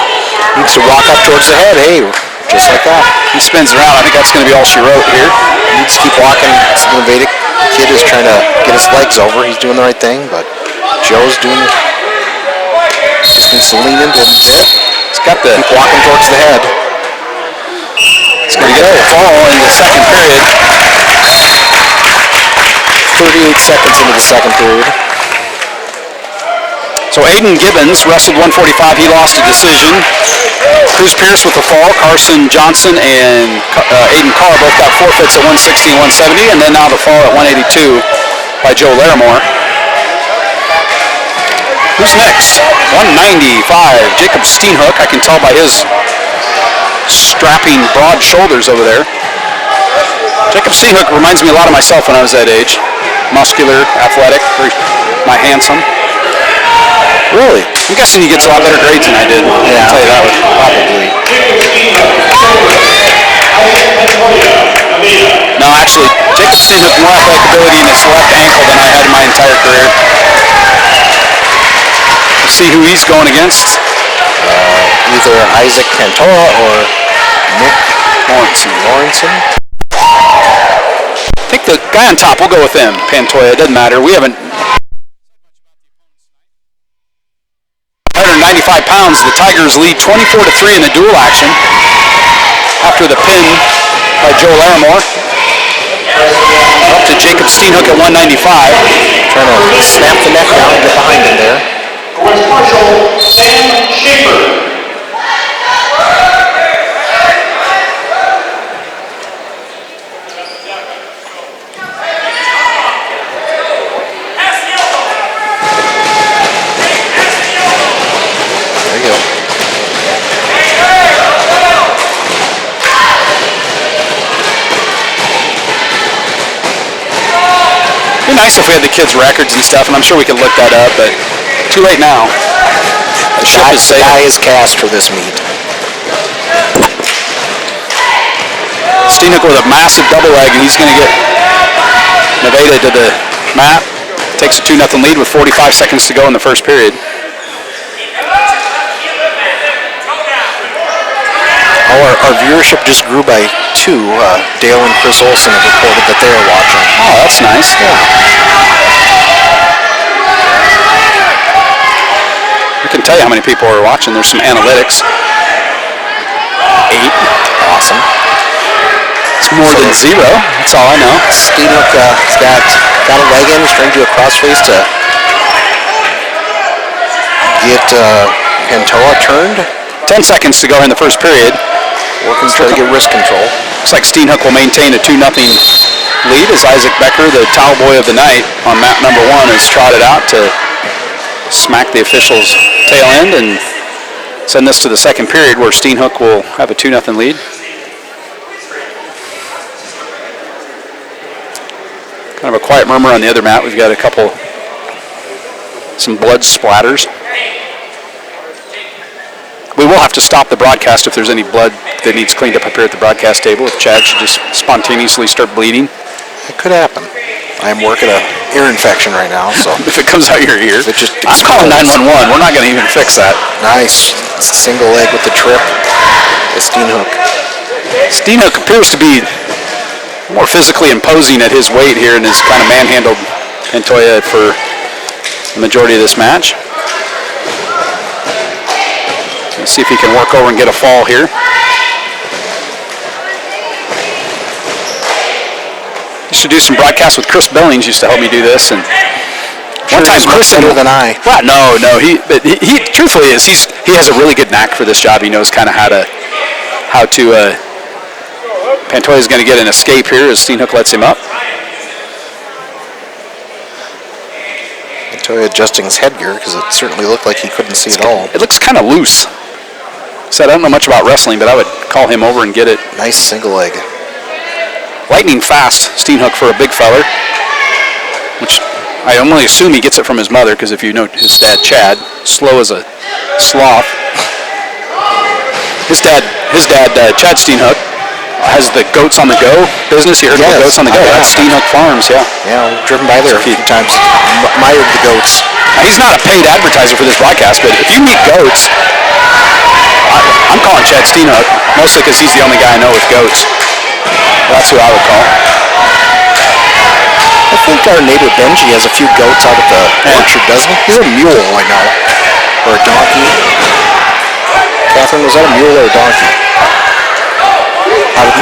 Needs to walk up towards the head. Hey, just like that. He spins around. I think that's going to be all she wrote here. Needs to keep walking. The Nevada kid is trying to get his legs over. He's doing the right thing, but Joe's doing it. Just needs to lean into him. He's got the... Keep walking towards the head. He's going to get the fall in the second period. 38 seconds into the second period. So Aiden Gibbons wrestled 145. He lost a decision. Cruz Pierce with the fall. Carson Johnson and Aiden Carr both got forfeits at 160 and 170. And then now the fall at 182 by Joe Larimore. Who's next? 195. Jacob Steenhook. I can tell by his strapping broad shoulders over there. Jacob Steenhook reminds me a lot of myself when I was that age. Muscular, athletic, my handsome. Really? I'm guessing he gets a lot better grades than I did. Yeah. I'll tell you that one. Probably. No, actually, Jacob Steenhook more athletic ability in his left ankle than I had in my entire career. Let's see who he's going against. Either Isaac Pantoja or Nick Lawrenson. I think the guy on top, we'll go with him. Pantoja, it doesn't matter. We haven't... 195 pounds. The Tigers lead 24-3 in the dual action after the pin by Joe Larimore. Up to Jacob Steenhook at 195. Trying to snap the neck down and get behind him there. West Marshall, Sam Schaefer. There you go. It'd be nice if we had the kids' records and stuff, and I'm sure we could look that up, but too late now. The ship is sailed. Die is cast for this meet. Steenhook with a massive double leg, and he's going to get Nevada to the mat. Takes a 2-0 lead with 45 seconds to go in the first period. Our viewership just grew by 2. Dale and Chris Olson have reported that they are watching. Oh, that's nice. Yeah. We can tell you how many people are watching. There's some analytics. 8. Awesome. It's more than 0. That's all I know. Steenhook has got a leg in. He's trying to do a crossface to get Pantoja turned. 10 seconds to go in the first period. Working to try to get wrist control. Looks like Steenhook will maintain a 2-0 lead as Isaac Becker, the towel boy of the night on map number 1, is trotted out to smack the official's tail end and send this to the second period where Steenhook will have a 2-0 lead. Kind of a quiet murmur on the other mat. We've got some blood splatters. We will have to stop the broadcast if there's any blood that needs cleaned up here at the broadcast table. If Chad should just spontaneously start bleeding. It could happen. I am working an ear infection right now, so If it comes out your ear. if it just I'm calling 911. We're not going to even fix that. nice single leg with the trip. The Steenhook. Steenhook appears to be more physically imposing at his weight here and has kind of manhandled Pantoja for the majority of this match. Let's see if he can work over and get a fall here. Used to do some broadcasts with Chris Billings. Used to help me do this, and one time Chris better than I. Well, no. He truthfully is. He has a really good knack for this job. He knows kind of how to. Pantoja is going to get an escape here as Steenhook lets him up. Pantoja adjusting his headgear because it certainly looked like he couldn't see at all. It looks kind of loose. So I don't know much about wrestling, but I would call him over and get it. Nice single leg. Lightning fast Steenhook for a big feller, which I only assume he gets it from his mother, because if you know his dad, Chad, slow as a sloth. His dad, Chad Steenhook, has the goats on the go business. You heard about goats on the go? That's Steenhook Farms, yeah. Yeah, I've driven by there a few times. Admired the goats. Now, he's not a paid advertiser for this broadcast, but if you meet goats, I'm calling Chad Steenhook, mostly because he's the only guy I know with goats. That's who I would call. I think our neighbor Benji has a few goats out at the orchard, doesn't he? He's a mule, I know. Or a donkey. Catherine, was that a mule or a donkey?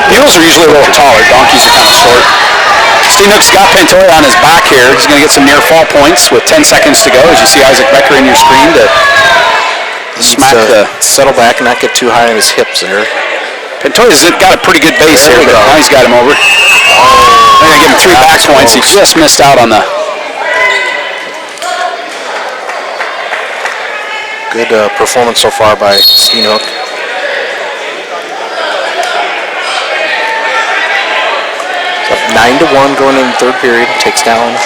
Mules are usually a little taller. Donkeys are kind of short. Steenhook's got Pantoja on his back here. He's going to get some near fall points with 10 seconds to go, as you see Isaac Becker in your screen to smack the... Settle back and not get too high on his hips there. Pantoja's got a pretty good base here, but now he's got him over. They're going to give him 3 back points. He just missed out on the... Good performance so far by Steenhook. So 9-1 going in the third period. Takes down.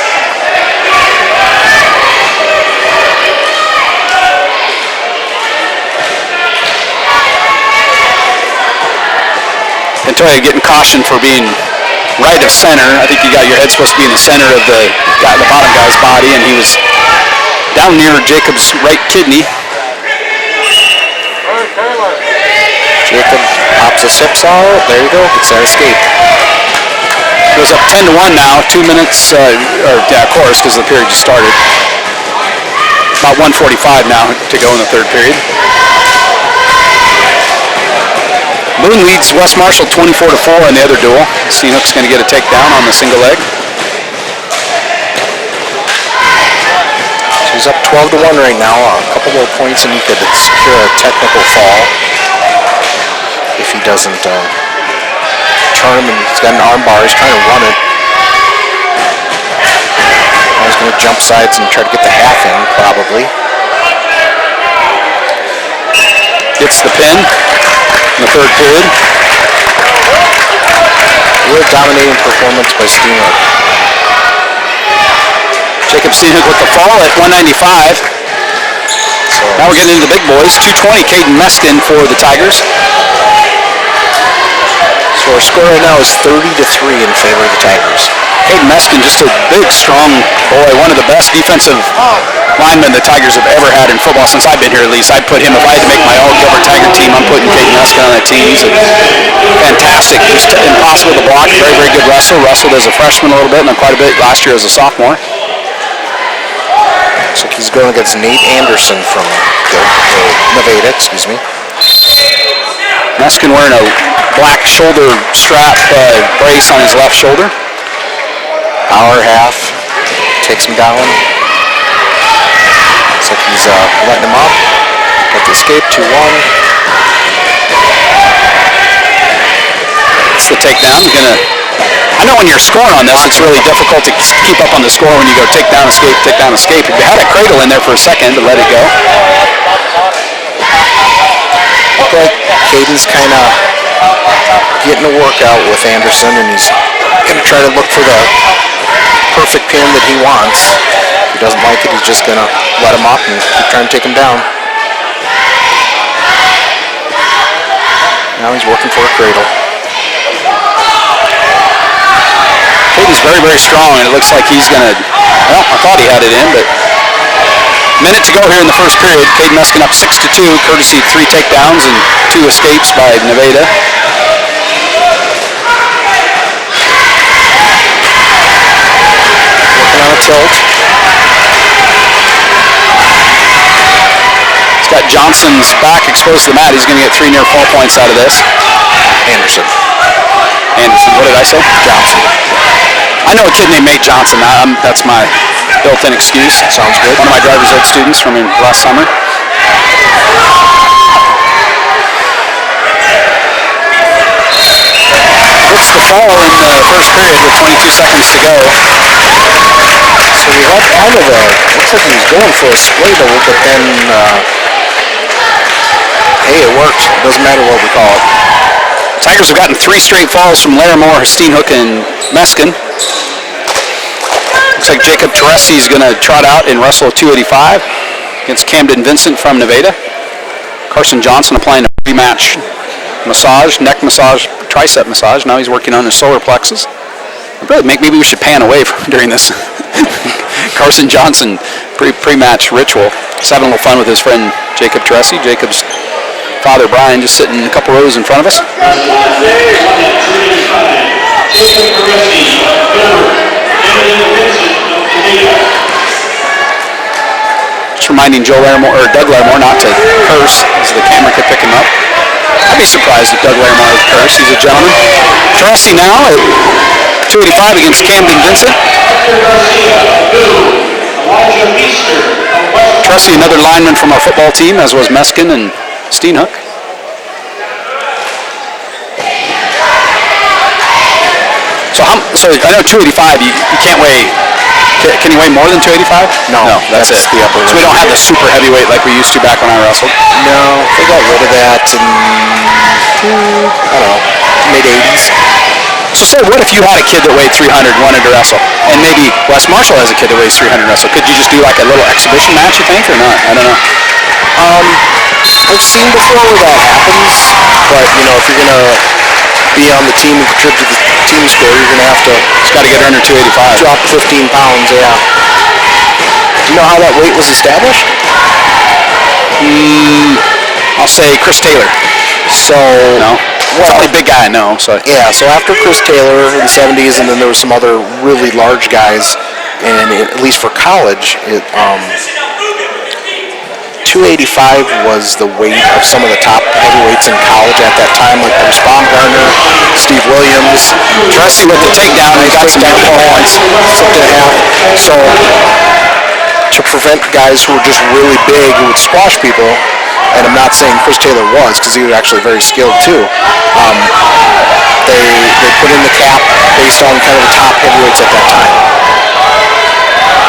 Pantoja getting cautioned for being right of center. I think you got your head supposed to be in the center of the bottom guy's body, and he was down near Jacob's right kidney. Jacob pops his hips out. There you go. Gets that escape. Goes up 10-1 now. 2 minutes, of course, because the period just started. About 1:45 now to go in the third period. Boone leads West Marshall 24-4 in the other duel. Seahawks going to get a takedown on the single leg. So he's up 12-1 right now. A couple more points and he could secure a technical fall if he doesn't turn him. And he's got an arm bar. He's trying to run it. Now he's going to jump sides and try to get the half in, probably. Gets the pin in the third period. Real dominating performance by Steenhook. Jacob Steenhook with the fall at 195. So Now we're getting into the big boys. 220, Caden Meskin for the Tigers. our score right now is 30-3 in favor of the Tigers. Caden Meskin, just a big, strong boy, one of the best defensive linemen the Tigers have ever had in football since I've been here, at least. I'd put him, if I had to make my own Gilbert Tiger team, I'm putting Caden Meskin on that team. He's fantastic, just impossible to block, very, very good wrestler. Wrestled as a freshman a little bit and then quite a bit last year as a sophomore. So he's going against Nate Anderson from Nevada, excuse me. Meskin wearing a black shoulder strap brace on his left shoulder. Hour half, takes him down. Looks like he's letting him up. Got the escape, 2-1. It's the takedown. I know when you're scoring on this, it's really difficult to keep up on the score when you go take down, escape, take down, escape. If you had a cradle in there for a second to let it go. Okay, Caden's kind of getting a workout with Anderson, and he's going to try to look for the perfect pin that he wants. If he doesn't like it, he's just going to let him up and keep trying to take him down. Now he's working for a cradle. Caden's very, very strong, and it looks like he's going to, well, I thought he had it in, but minute to go here in the first period. Caden Meskin up 6-2, courtesy of 3 takedowns and 2 escapes by Nevada. Working on a tilt. He's got Johnson's back exposed to the mat. He's going to get 3 near fall points out of this. Anderson, what did I say? Johnson. I know a kid named Nate Johnson. That's my built-in excuse. Sounds good. One of my driver's ed students from last summer. It's the fall in the first period with 22 seconds to go. So we had kind of looks like he was going for a split double, but then, hey, it worked. Doesn't matter what we call it. Tigers have gotten 3 straight falls from Larimore, Steenhook, and Meskin. Looks like Jacob Teresi is going to trot out and wrestle a 285 against Camden Vincent from Nevada. Carson Johnson applying a pre-match massage, neck massage, tricep massage. Now he's working on his solar plexus. Maybe we should pan away during this Carson Johnson pre-match ritual. He's having a little fun with his friend Jacob Teresi. Jacob's father Brian just sitting a couple rows in front of us. Just reminding Doug Larimore not to curse as the camera could pick him up. I'd be surprised if Doug Larimore would curse. He's a gentleman. Teresi now at 285 against Camden Vincent. Teresi, another lineman from our football team, as was Meskin and Steenhook. So I know 285, you can't weigh. Can you weigh more than 285? No, that's it. The upper limit. So we don't have the super heavyweight like we used to back when I wrestled. No, they got rid of that in, I don't know, mid-80s. So what if you had a kid that weighed 300 and wanted to wrestle? And maybe West Marshall has a kid that weighs 300 and wrestle. Could you just do like a little exhibition match, you think, or not? I don't know. I've seen before where that happens, but, you know, if you're going to be on the team and contribute to the team score, you're going to have to... It's got to get under 285. Drop 15 pounds, yeah. Do you know how that weight was established? I'll say Chris Taylor. So... No? Well, probably a big guy, I know. So. Yeah, so after Chris Taylor in the 70s, and then there were some other really large guys, and at least for college, 285 was the weight of some of the top heavyweights in college at that time, like Bruce Baumgartner, Steve Williams. Teressi with the takedown, he got some beautiful points. Flipped it in half. So to prevent guys who were just really big who would squash people, and I'm not saying Chris Taylor was, because he was actually very skilled too, they put in the cap based on kind of the top heavyweights at that time.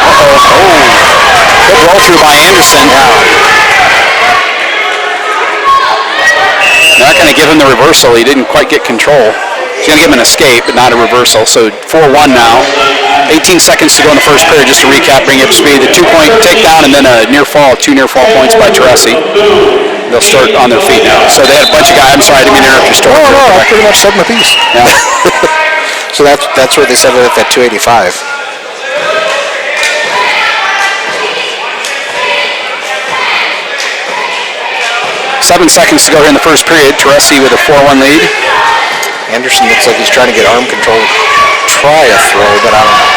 Uh-oh. Oh, good roll through by Anderson. Not going to give him the reversal. He didn't quite get control. He's going to give him an escape, but not a reversal. So 4-1 now. 18 seconds to go in the first period. Just to recap, bring you up to speed. The 2-point takedown and then a near fall, 2 near fall points by Teressi. They'll start on their feet now. So they had a bunch of guys. I'm sorry, I didn't mean to interrupt your story. No, I pretty much said my piece. Yeah. So that's where they set it at that 285. 7 seconds to go here in the first period. Teressi with a 4-1 lead. Anderson looks like he's trying to get arm control. Try a throw, but I don't know.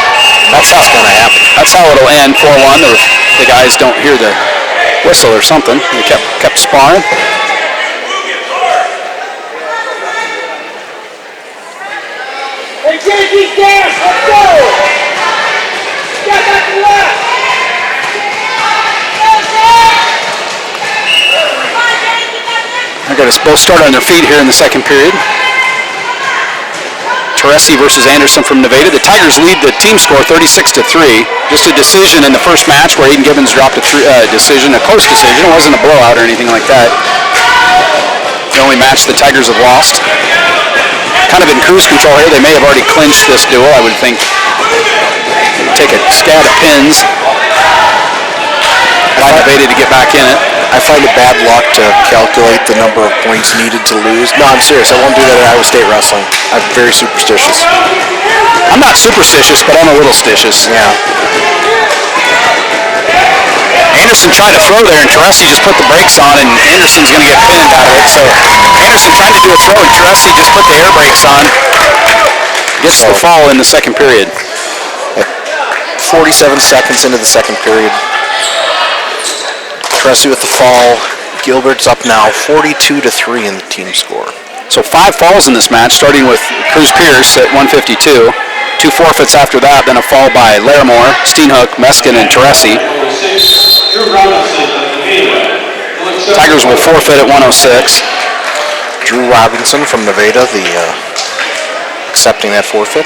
That's how it's going to happen. That's how it'll end, 4-1. Or if the guys don't hear the whistle or something. They kept sparring. Hey, JG, gas! Let's go! Get back to left! They're going to both start on their feet here in the second period. Teressi versus Anderson from Nevada. The Tigers lead the team score 36-3. Just a decision in the first match where Aiden Gibbons dropped a decision, a close decision. It wasn't a blowout or anything like that. The only match the Tigers have lost. Kind of in cruise control here. They may have already clinched this duel, I would think. Take a scat at pins. Allow Nevada to get back in it. I find it bad luck to calculate the number of points needed to lose. No, I'm serious. I won't do that at Iowa State wrestling. I'm very superstitious. I'm not superstitious, but I'm a little stitious. Yeah. Anderson tried to throw there, and Teressi just put the brakes on, and Anderson's going to get pinned out of it. So Anderson tried to do a throw, and Teressi just put the air brakes on. Gets the fall in the second period. 47 seconds into the second period. Teressi with the fall. Gilbert's up now 42-3 in the team score. So 5 falls in this match, starting with Cruz Pierce at 152. 2 forfeits after that, then a fall by Larimore, Steenhook, Meskin, and Teressi. Tigers will forfeit at 106. Drew Robinson from Nevada, accepting that forfeit.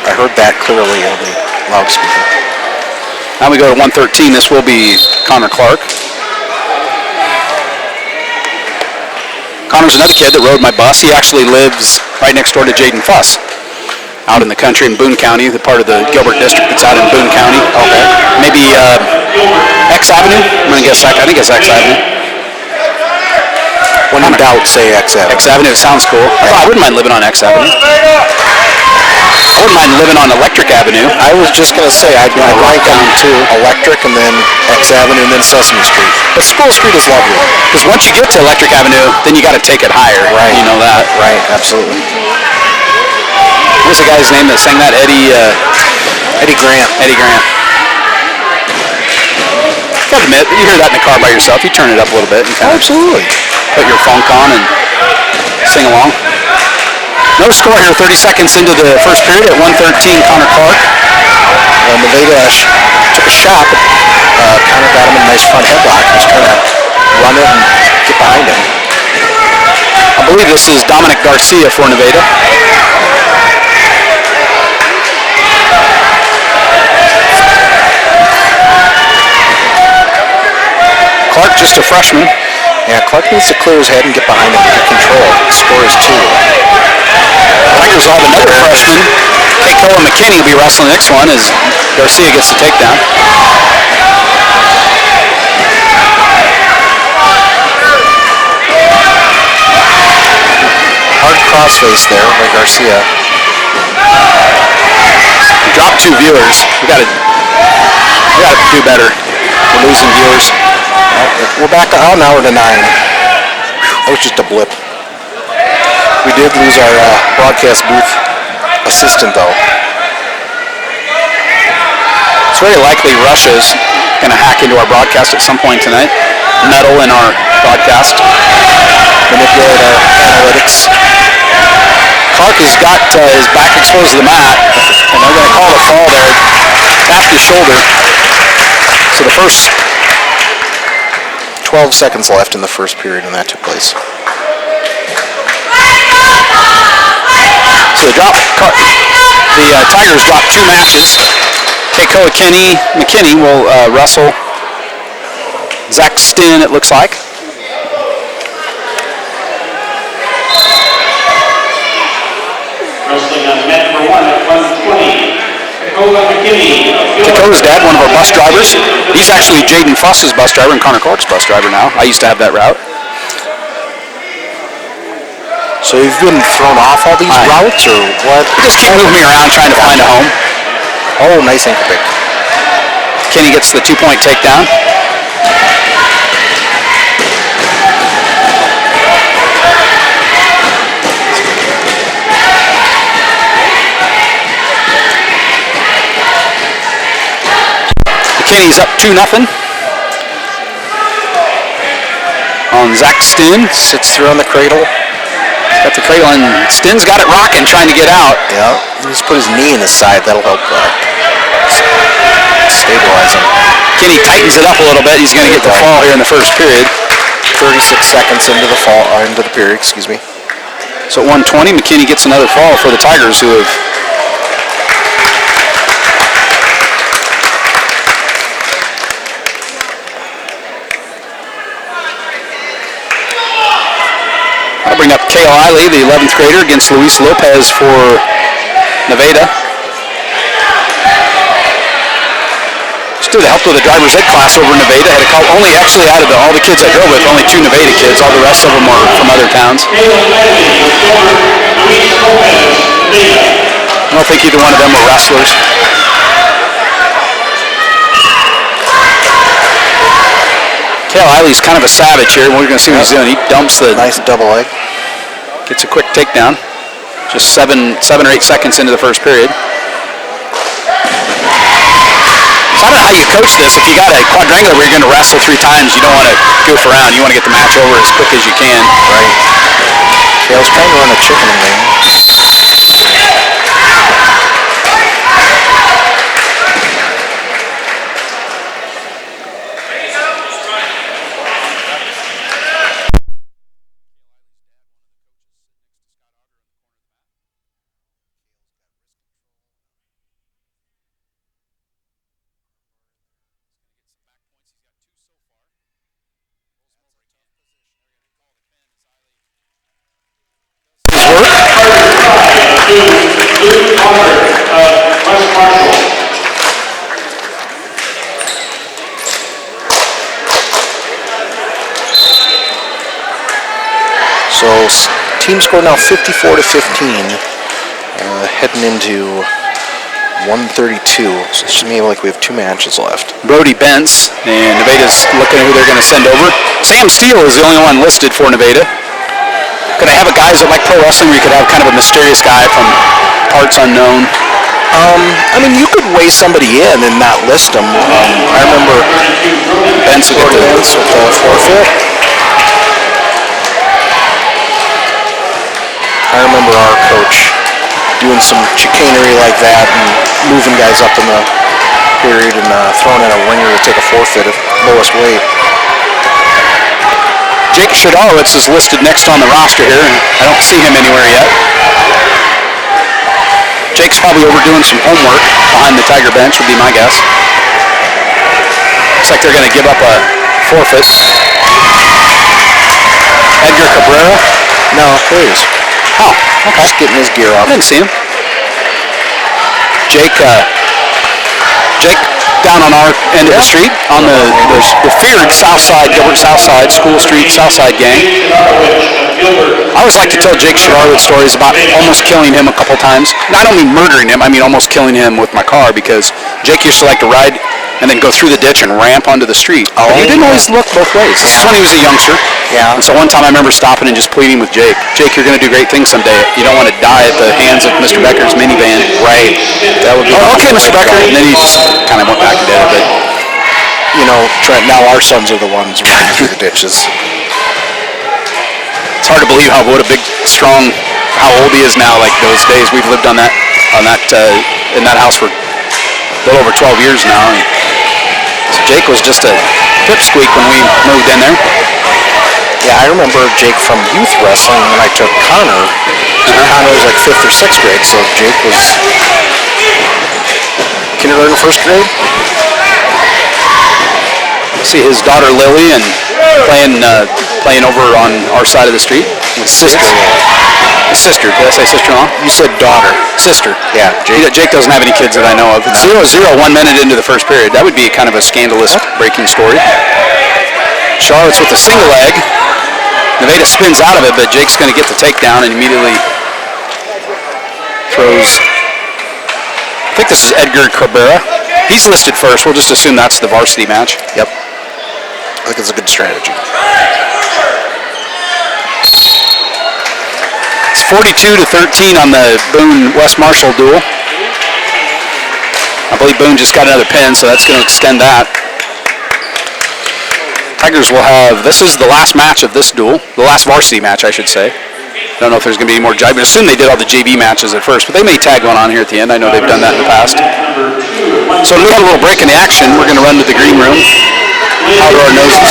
I heard that clearly on the loudspeaker. Now we go to 113. This will be Connor Clark. Connor's another kid that rode my bus. He actually lives right next door to Jaden Fuss, out in the country in Boone County, the part of the Gilbert district that's out in Boone County. Okay. Maybe X Avenue? I'm going to guess I think it's X Avenue. When in doubt, say X Avenue. X Avenue sounds cool. I wouldn't mind living on X Avenue. I wouldn't mind living on Electric Avenue. I was just going to say, I'd like on Electric and then X Avenue and then Sesame Street. But School Street is lovely. Because once you get to Electric Avenue, then you got to take it higher. Right. You know that. Right, absolutely. What was the guy's name that sang that? Eddie Grant. Eddie Grant. Gotta admit, you hear that in the car by yourself, you turn it up a little bit and kind of absolutely put your funk on and sing along. No score here, 30 seconds into the first period at 113, Connor Clark. Well, Nevada took a shot, but Connor got him in a nice front headlock. He's trying to run it and get behind him. I believe this is Dominic Garcia for Nevada. Clark, just a freshman. Yeah, Clark needs to clear his head and get behind him and get control. The score is 2. Tigers will have another freshman. Keikoa McKinney will be wrestling the next one as Garcia gets the takedown. Hard crossface there by Garcia. We dropped 2 viewers. We got to do better. We're losing viewers. We're back on hour to 9. That was just a blip. We did lose our broadcast booth assistant, though. It's very likely Russia's going to hack into our broadcast at some point tonight. metal in our broadcast. Manipulate our analytics. Clark has got his back exposed to the mat, and they're going to call a fall there. Tapped his shoulder. So the first 12 seconds left in the first period when that took place. So the Tigers dropped 2 matches. Keikoa McKinney will wrestle Zach Stinn, it looks like. Wrestling on mat number 1 at 120. Keikoa's dad, one of our bus drivers. He's actually Jaden Fuss's bus driver and Connor Clark's bus driver now. I used to have that route. So you've been thrown off all these routes, or what? Just keep moving me around trying to find a home. Oh, nice ankle pick. Kenny gets the 2-point takedown. McKinney's up 2-0 on Zach Stinn. Sits through on the cradle. Got the cradle, and Stinn's got it rocking, trying to get out. Yeah, he's put his knee in his side. That'll help stabilize him. Kenny tightens it up a little bit. He's going to get the fall here in the first period. 36 seconds into the period, excuse me. So at 120, McKinney gets another fall for the Tigers, who have I'll bring up Kale Eiley, the 11th grader, against Luis Lopez for Nevada. Just did help with the driver's ed class over in Nevada. Had a couple, only actually out of all the kids I drove with, only 2 Nevada kids. All the rest of them were from other towns. I don't think either one of them were wrestlers. Kale Eiley's kind of a savage here. We're going to see what he's doing. He dumps the... Nice double leg. Gets a quick takedown. Just 7 or 8 seconds into the first period. So I don't know how you coach this. If you got a quadrangular where you're going to wrestle 3 times, you don't want to goof around. You want to get the match over as quick as you can. Right. Kale's trying to run a chicken wing. So team score now 54-15, heading into 132. So it should mean like we have 2 matches left. Brody Bentz, and Nevada's looking at who they're going to send over. Sam Steele is the only one listed for Nevada. Could I have a guys that like pro wrestling where you could have kind of a mysterious guy from parts unknown? I mean, you could weigh somebody in and not list them. I remember Bentz will get with the forfeit. I remember our coach doing some chicanery like that and moving guys up in the period and throwing in a ringer to take a forfeit at lowest weight. Jake Shadowitz is listed next on the roster here. I don't see him anywhere yet. Jake's probably overdoing some homework behind the Tiger bench, would be my guess. Looks like they're going to give up a forfeit. Edgar Cabrera? No, there he is. Oh, okay. Just getting his gear off. I didn't see him. Jake down on our end of the street, on the feared South Side, Gilbert South Side, School Street South Side gang. I always like to tell Jake Sherrod stories about almost killing him a couple times. Not only murdering him, I mean almost killing him with my car, because Jake used to like to ride and then go through the ditch and ramp onto the street. Oh, but he didn't always look both ways. This is when he was a youngster. Yeah. And so one time I remember stopping and just pleading with Jake. Jake, you're going to do great things someday. You don't want to die at the hands of Mr. Becker's minivan. Right. That would be okay, Mr. Becker. And then he just kind of went back and did it. But Trent, now our sons are the ones running through the ditches. It's hard to believe what a big, strong, how old he is now. Like those days, we've lived in that house for a little over 12 years now. And so Jake was just a pipsqueak when we moved in there. Yeah, I remember Jake from youth wrestling when I took Connor. So Connor was like 5th or 6th grade, so Jake was kindergarten, 1st grade. See his daughter Lily and playing over on our side of the street. His sister. His sister. Did I say sister-in-law? You said daughter. Sister. Yeah, Jake doesn't have any kids that I know of. It's 0-0, 1 minute into the first period. That would be kind of a scandalous breaking story. Charlotte's with a single leg. Nevada spins out of it, but Jake's going to get the takedown and immediately throws. I think this is Edgar Cabrera. He's listed first. We'll just assume that's the varsity match. Yep. I think it's a good strategy. It's 42-13 on the Boone-West Marshall duel. I believe Boone just got another pin, so that's going to extend that. Tigers will have, this is the last match of this duel, the last varsity match, I should say. I don't know if there's going to be any more jive, but assume they did all the JV matches at first, but they may tag one on here at the end. I know they've done that in the past. So we have a little break in the action. We're going to run to the green room, powder our noses.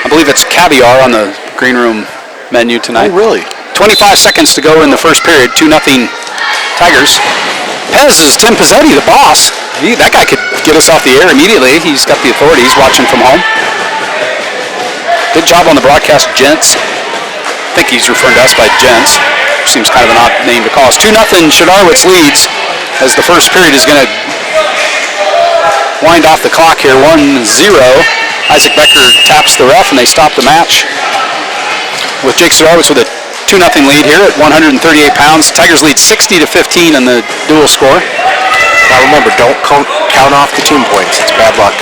I believe it's caviar on the green room menu tonight. Oh, really? 25 seconds to go in the first period, 2-0 Tigers. Pez is Tim Pizzetti, the boss. That guy could get us off the air immediately. He's got the authority. He's watching from home. Good job on the broadcast, gents. I think he's referring to us by gents. Seems kind of an odd name to call us. 2-0 Shadarwitz leads as the first period is going to wind off the clock here. 1-0. Isaac Becker taps the ref and they stop the match with Jake Shadarwitz with a 2-0 lead here at 138 pounds. Tigers lead 60-15 in the dual score. Now remember, don't count off the team points. It's bad luck.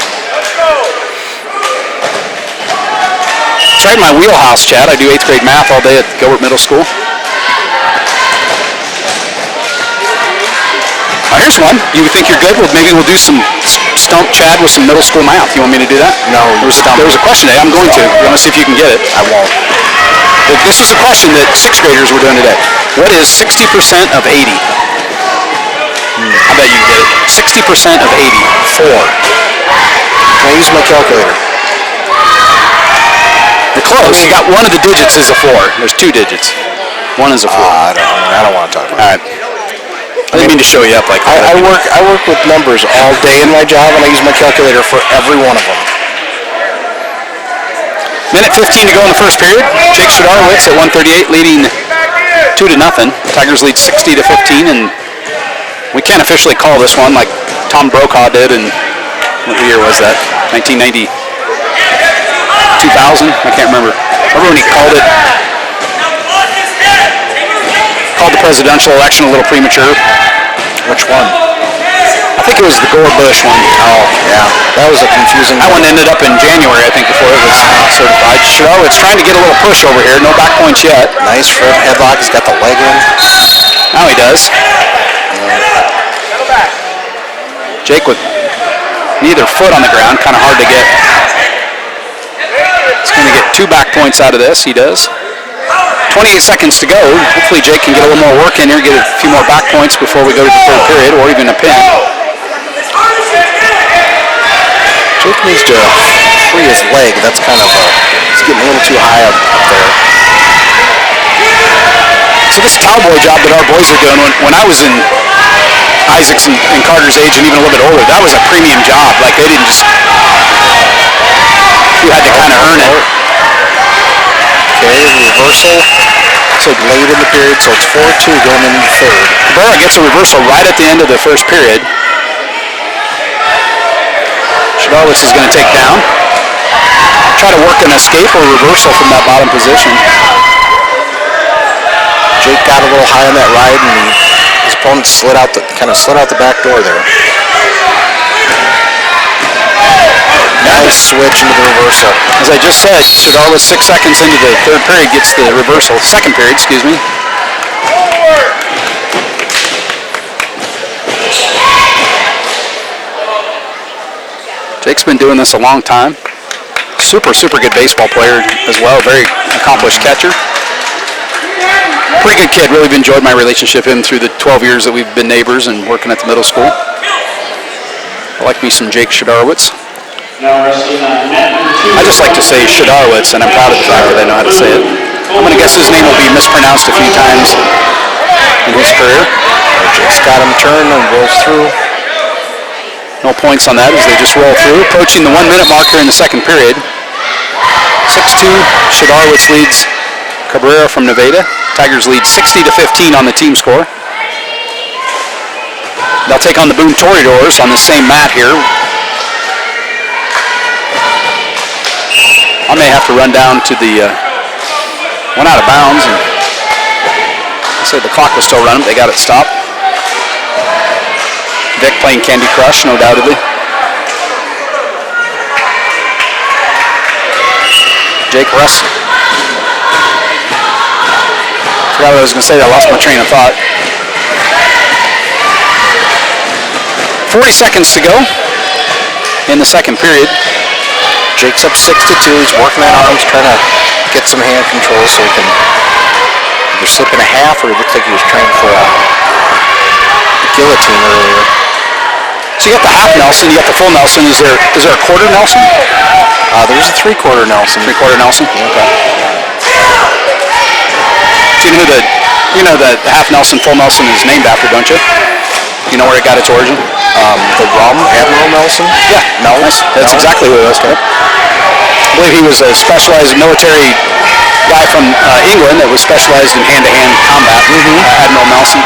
It's right in my wheelhouse, Chad. I do 8th grade math all day at Gilbert Middle School. Here's one. You think you're good? Well, maybe we'll do some stump Chad with some middle school math. You want me to do that? No. There was a question today. I'm going to. You want to see if you can get it? I won't. This was a question that 6th graders were doing today. What is 60% of 80? I bet you can get it. 60% of 80. 4. Can I use my calculator? You're close. You got one of the digits is a 4. There's 2 digits. One is a 4. I don't want to talk about it. All right. I didn't mean to show you up like that. I work with numbers all day in my job, and I use my calculator for every one of them. Minute 15 to go in the first period. Jake Shadarwitz at 138 leading 2-0. Tigers lead 60-15, and we can't officially call this one like Tom Brokaw did in, what year was that? 1990? 2000? I can't remember. Remember when he called the presidential election a little premature? Which one? I think it was the Gore-Bush one. Oh, yeah. That was a confusing That one ended up in January, I think, before it was certified. Shadarwitz trying to get a little push over here. No back points yet. Nice front headlock. He's got the leg in. Now he does. Jake with neither foot on the ground. Kind of hard to get. He's going to get 2 back points out of this. He does. 28 seconds to go. Hopefully Jake can get a little more work in here, get a few more back points before we go to the third period, or even a pin. Jake needs to free his leg. That's kind of he's getting a little too high up there. So this cowboy job that our boys are doing, when I was in Isaac's and Carter's age and even a little bit older, that was a premium job. Like they didn't just, you had to kind of earn it. Okay, reversal. So late in the period, so it's 4-2 going into the third. Cabrera gets a reversal right at the end of the first period. Shadarwitz is going to take down. Try to work an escape or reversal from that bottom position. Jake got a little high on that ride, and his opponent slid out the back door there. Nice switch into the reversal. As I just said, Shadarwitz 6 seconds into the third period gets the reversal. Second period, excuse me. Jake's been doing this a long time. Super good baseball player as well. Very accomplished catcher. Pretty good kid. Really enjoyed my relationship with him through the 12 years that we've been neighbors and working at the middle school. I like me some Jake Shadarowitz. I just like to say Shadarowitz, and I'm proud of the fact that I know how to say it. I'm going to guess his name will be mispronounced a few times in his career. Jake's got him turned and rolls through. No points on that as they just roll through. Approaching the 1 minute marker in the second period. 6-2, Shadarowitz leads Cabrera from Nevada. Tigers lead 60-15 on the team score. They'll take on the Boone Toreadors on the same mat here. I may have to run down to the one out of bounds. And I said the clock was still running. They got it stopped. Vic playing Candy Crush, no doubtedly. Jake Russ. Forgot what I was going to say. I lost my train of thought. 40 seconds to go in the second period. Jake's up 6-2. He's working that arms, trying to get some hand control so he can either slip in a half, or it looked like he was trying for a guillotine earlier. So you got the half Nelson, you got the full Nelson. Is there a quarter Nelson? There's a three-quarter Nelson. Three-quarter Nelson? Okay. Do you know the half Nelson, full Nelson is named after, don't you? You know where it got its origin? The rum, Admiral Nelson? Yeah, Nelson. That's exactly who it was. I believe he was a specialized military guy from England that was specialized in hand-to-hand combat. Admiral Nelson.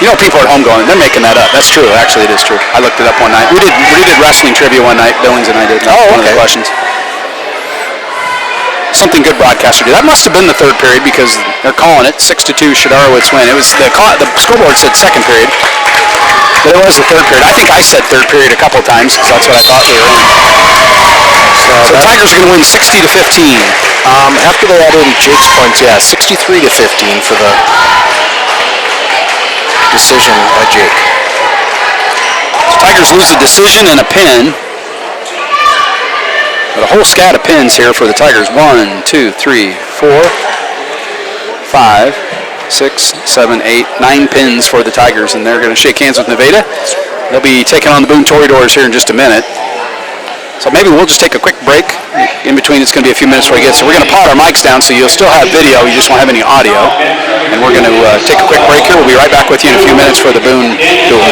You know, people at home going, they're making that up. That's true. Actually, it is true. I looked it up one night. We did wrestling trivia one night. Billings and I did. One of the questions. Something good broadcaster did. That must have been the third period because they're calling it 6-2 Shadarowitz win. It was the scoreboard said second period, but it was the third period. I think I said third period a couple of times because that's what I thought they were in. So the Tigers are going to win 60-15. After they add in Jake's points, 63-15 for the decision by Jake. So Tigers lose a decision and a pin. But a whole scat of pins here for the Tigers. 1, 2, 3, 4, 5, 6, 7, 8, 9 pins for the Tigers, and they're going to shake hands with Nevada. They'll be taking on the Boone Toreadors here in just a minute. So maybe we'll just take a quick break. In between, it's going to be a few minutes before we get. So we're going to pot our mics down, so you'll still have video. You just won't have any audio. And we're going to take a quick break here. We'll be right back with you in a few minutes for the Boone duel.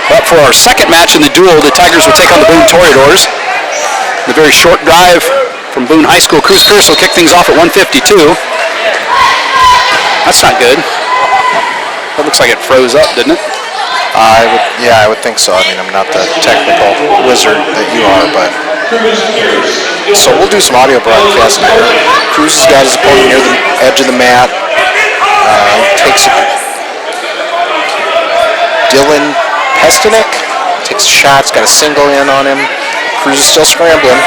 But for our second match in the duel, the Tigers will take on the Boone Toreadors. The very short drive from Boone High School. Cruz Pierce will kick things off at 1:52. That's not good. That looks like it froze up, didn't it? I would think so. I mean, I'm not the technical wizard that you are, but so we'll do some audio broadcasting here. Cruz has got his opponent near the edge of the mat. Takes a Dylan Pestanek takes a shot. He's got a single in on him. Cruz is still scrambling.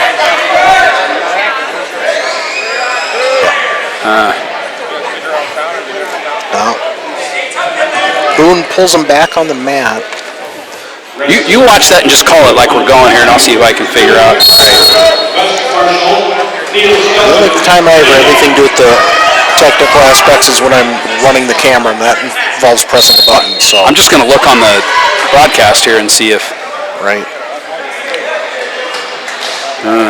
Boone pulls him back on the mat. You watch that and just call it like we're going here, and I'll see if I can figure out. The only time I ever have anything to do with the technical aspects is when I'm running the camera, and that involves pressing a button. So I'm just going to look on the broadcast here and see if. Right.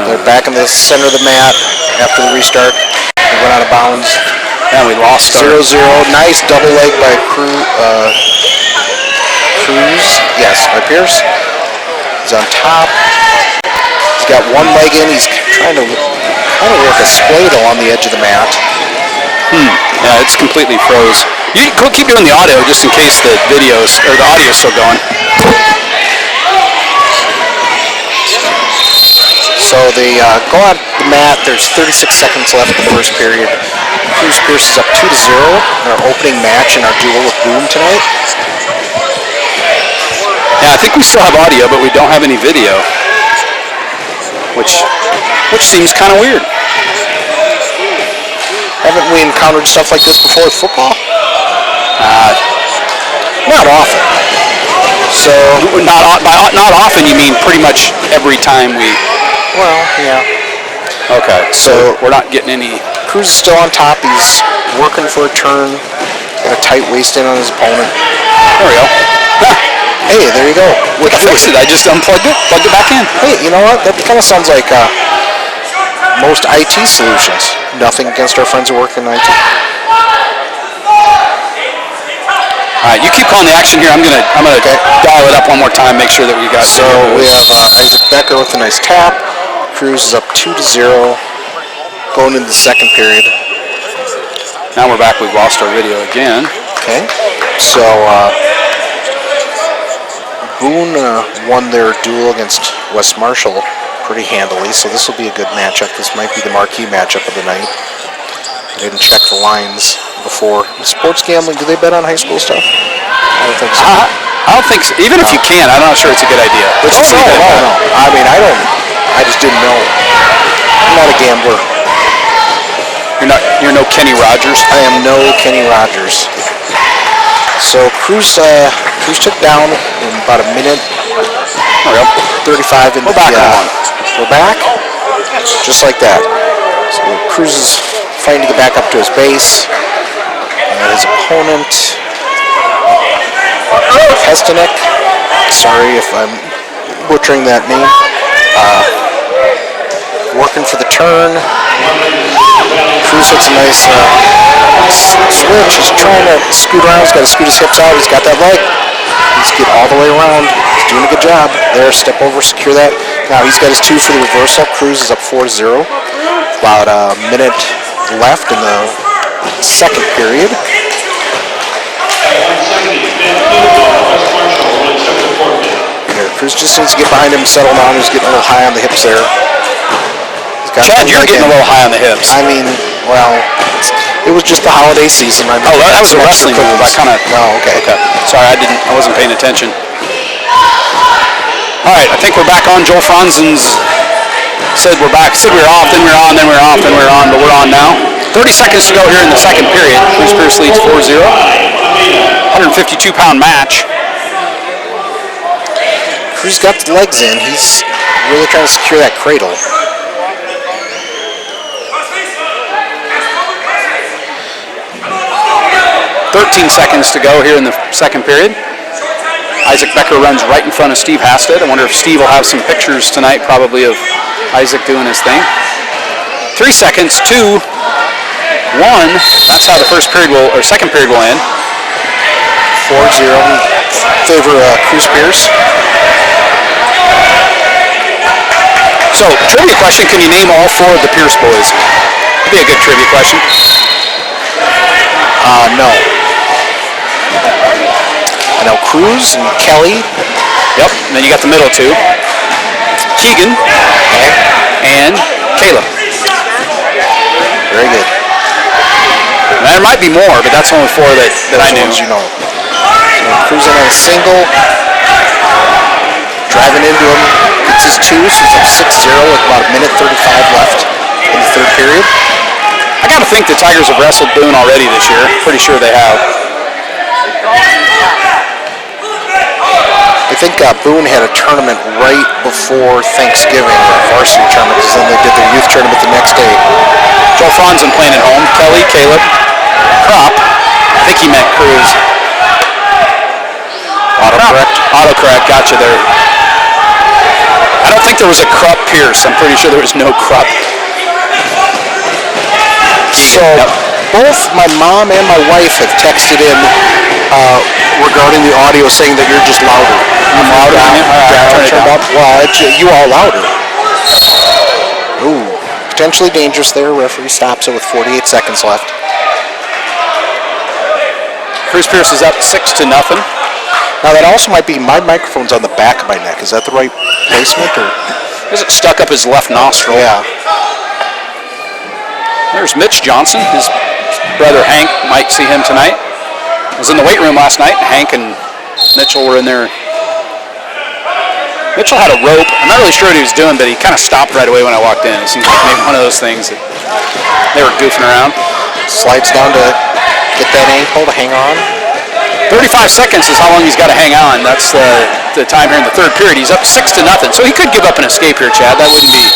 They're back in the center of the mat after the restart. They went out of bounds. Yeah, we lost 0-0. Nice double leg by Cruz. Yes, by Pierce. He's on top. He's got one leg in. He's trying to work a spladle on the edge of the mat. Yeah, it's completely froze. You keep doing the audio just in case the videos or the audio is still going. So they go on the mat. There's 36 seconds left in the first period. Cruz Pierce is up 2-0 in our opening match in our duel with Boone tonight. Yeah, I think we still have audio, but we don't have any video, which seems kind of weird. Haven't we encountered stuff like this before with football? Not often. So not often. You mean pretty much every time we? Well, yeah. Okay, so we're not getting any. Cruz is still on top. He's working for a turn. Got a tight waist in on his opponent. There we go. Hey, there you go. I fixed it. I just unplugged it, plugged it back in. Hey, you know what? That kind of sounds like most IT solutions. Nothing against our friends who work in IT. All right, you keep calling the action here. I'm gonna dial it up one more time, make sure that we got. So we have Isaac Becker with a nice tap. Cruz is up 2-0. Going into the second period. Now we're back. We've lost our video again. Okay. So Boone won their duel against West Marshall pretty handily, so this will be a good matchup. This might be the marquee matchup of the night. I didn't check the lines before. Sports gambling, do they bet on high school stuff? I don't think so. I don't think so. Even if you can, I'm not sure it's a good idea. No. I mean, I just didn't know. I'm not a gambler. You're no Kenny Rogers? I am no Kenny Rogers. So Cruz took down in about a minute. 35 in We're back on. We're back? Just like that. So Cruz is fighting to get back up to his base. And his opponent, Pestanek, sorry if I'm butchering that name, working for the turn. Cruz hits a nice switch. He's trying to scoot around. He's got to scoot his hips out. He's got that leg. He's getting all the way around. He's doing a good job. There, step over, secure that. Now he's got his 2 for the reversal. Cruz is up 4-0. About a minute left in the second period. Here, Cruz just needs to get behind him, settle down. He's getting a little high on the hips there. Chad, you're getting a little high on the hips. I mean, well, it was just the holiday season. That was a wrestling move. I kind of. No, okay. Sorry, I wasn't paying attention. All right, I think we're back on. Joel Franzen's said we're back. Said we were off, then we were on, then we were off, then we were on, but we're on now. 30 seconds to go here in the second period. Cruz Pierce leads 4-0. 152-pound match. Cruz got the legs in. He's really trying to secure that cradle. 13 seconds to go here in the second period. Isaac Becker runs right in front of Steve Hasted. I wonder if Steve will have some pictures tonight, probably of Isaac doing his thing. 3 seconds, 2, 1. That's how the second period will end. 4-0 in favor of Cruz Pierce. So, trivia question, can you name all 4 of the Pierce boys? That'd be a good trivia question. No. I know Cruz and Kelly. Yep, and then you got the middle 2. Keegan and Caleb. Very good. And there might be more, but that's only 4 that I knew. Ones you know. So Cruz in a single. Driving into him. Gets his 2, so he's up 6-0 with about a minute 35 left in the third period. I got to think the Tigers have wrestled Boone already this year. Pretty sure they have. I think Boone had a tournament right before Thanksgiving, a varsity tournament, because then they did their youth tournament the next day. Joe Franzen playing at home. Kelly, Caleb, Crop. I think he meant Cruz. Autocorrect. Autocorrect, gotcha there. I don't think there was a Krupp Pierce. I'm pretty sure there was no Krupp. So both my mom and my wife have texted in regarding the audio saying that you're just louder. I'm louder? Turn it up. Well, you all louder. Ooh, potentially dangerous there. Referee stops it with 48 seconds left. Cruz Pierce is up 6-0. Now that also might be my microphone's on the back of my neck. Is that the right placement or? Is it stuck up his left nostril? Yeah. There's Mitch Johnson. His brother Hank might see him tonight. I was in the weight room last night. Hank and Mitchell were in there. Mitchell had a rope. I'm not really sure what he was doing, but he kind of stopped right away when I walked in. It seems like maybe one of those things that they were goofing around. Slides down to get that ankle to hang on. 35 seconds is how long he's got to hang on. That's the time here in the third period. He's up 6-0. So he could give up an escape here, Chad. That wouldn't be.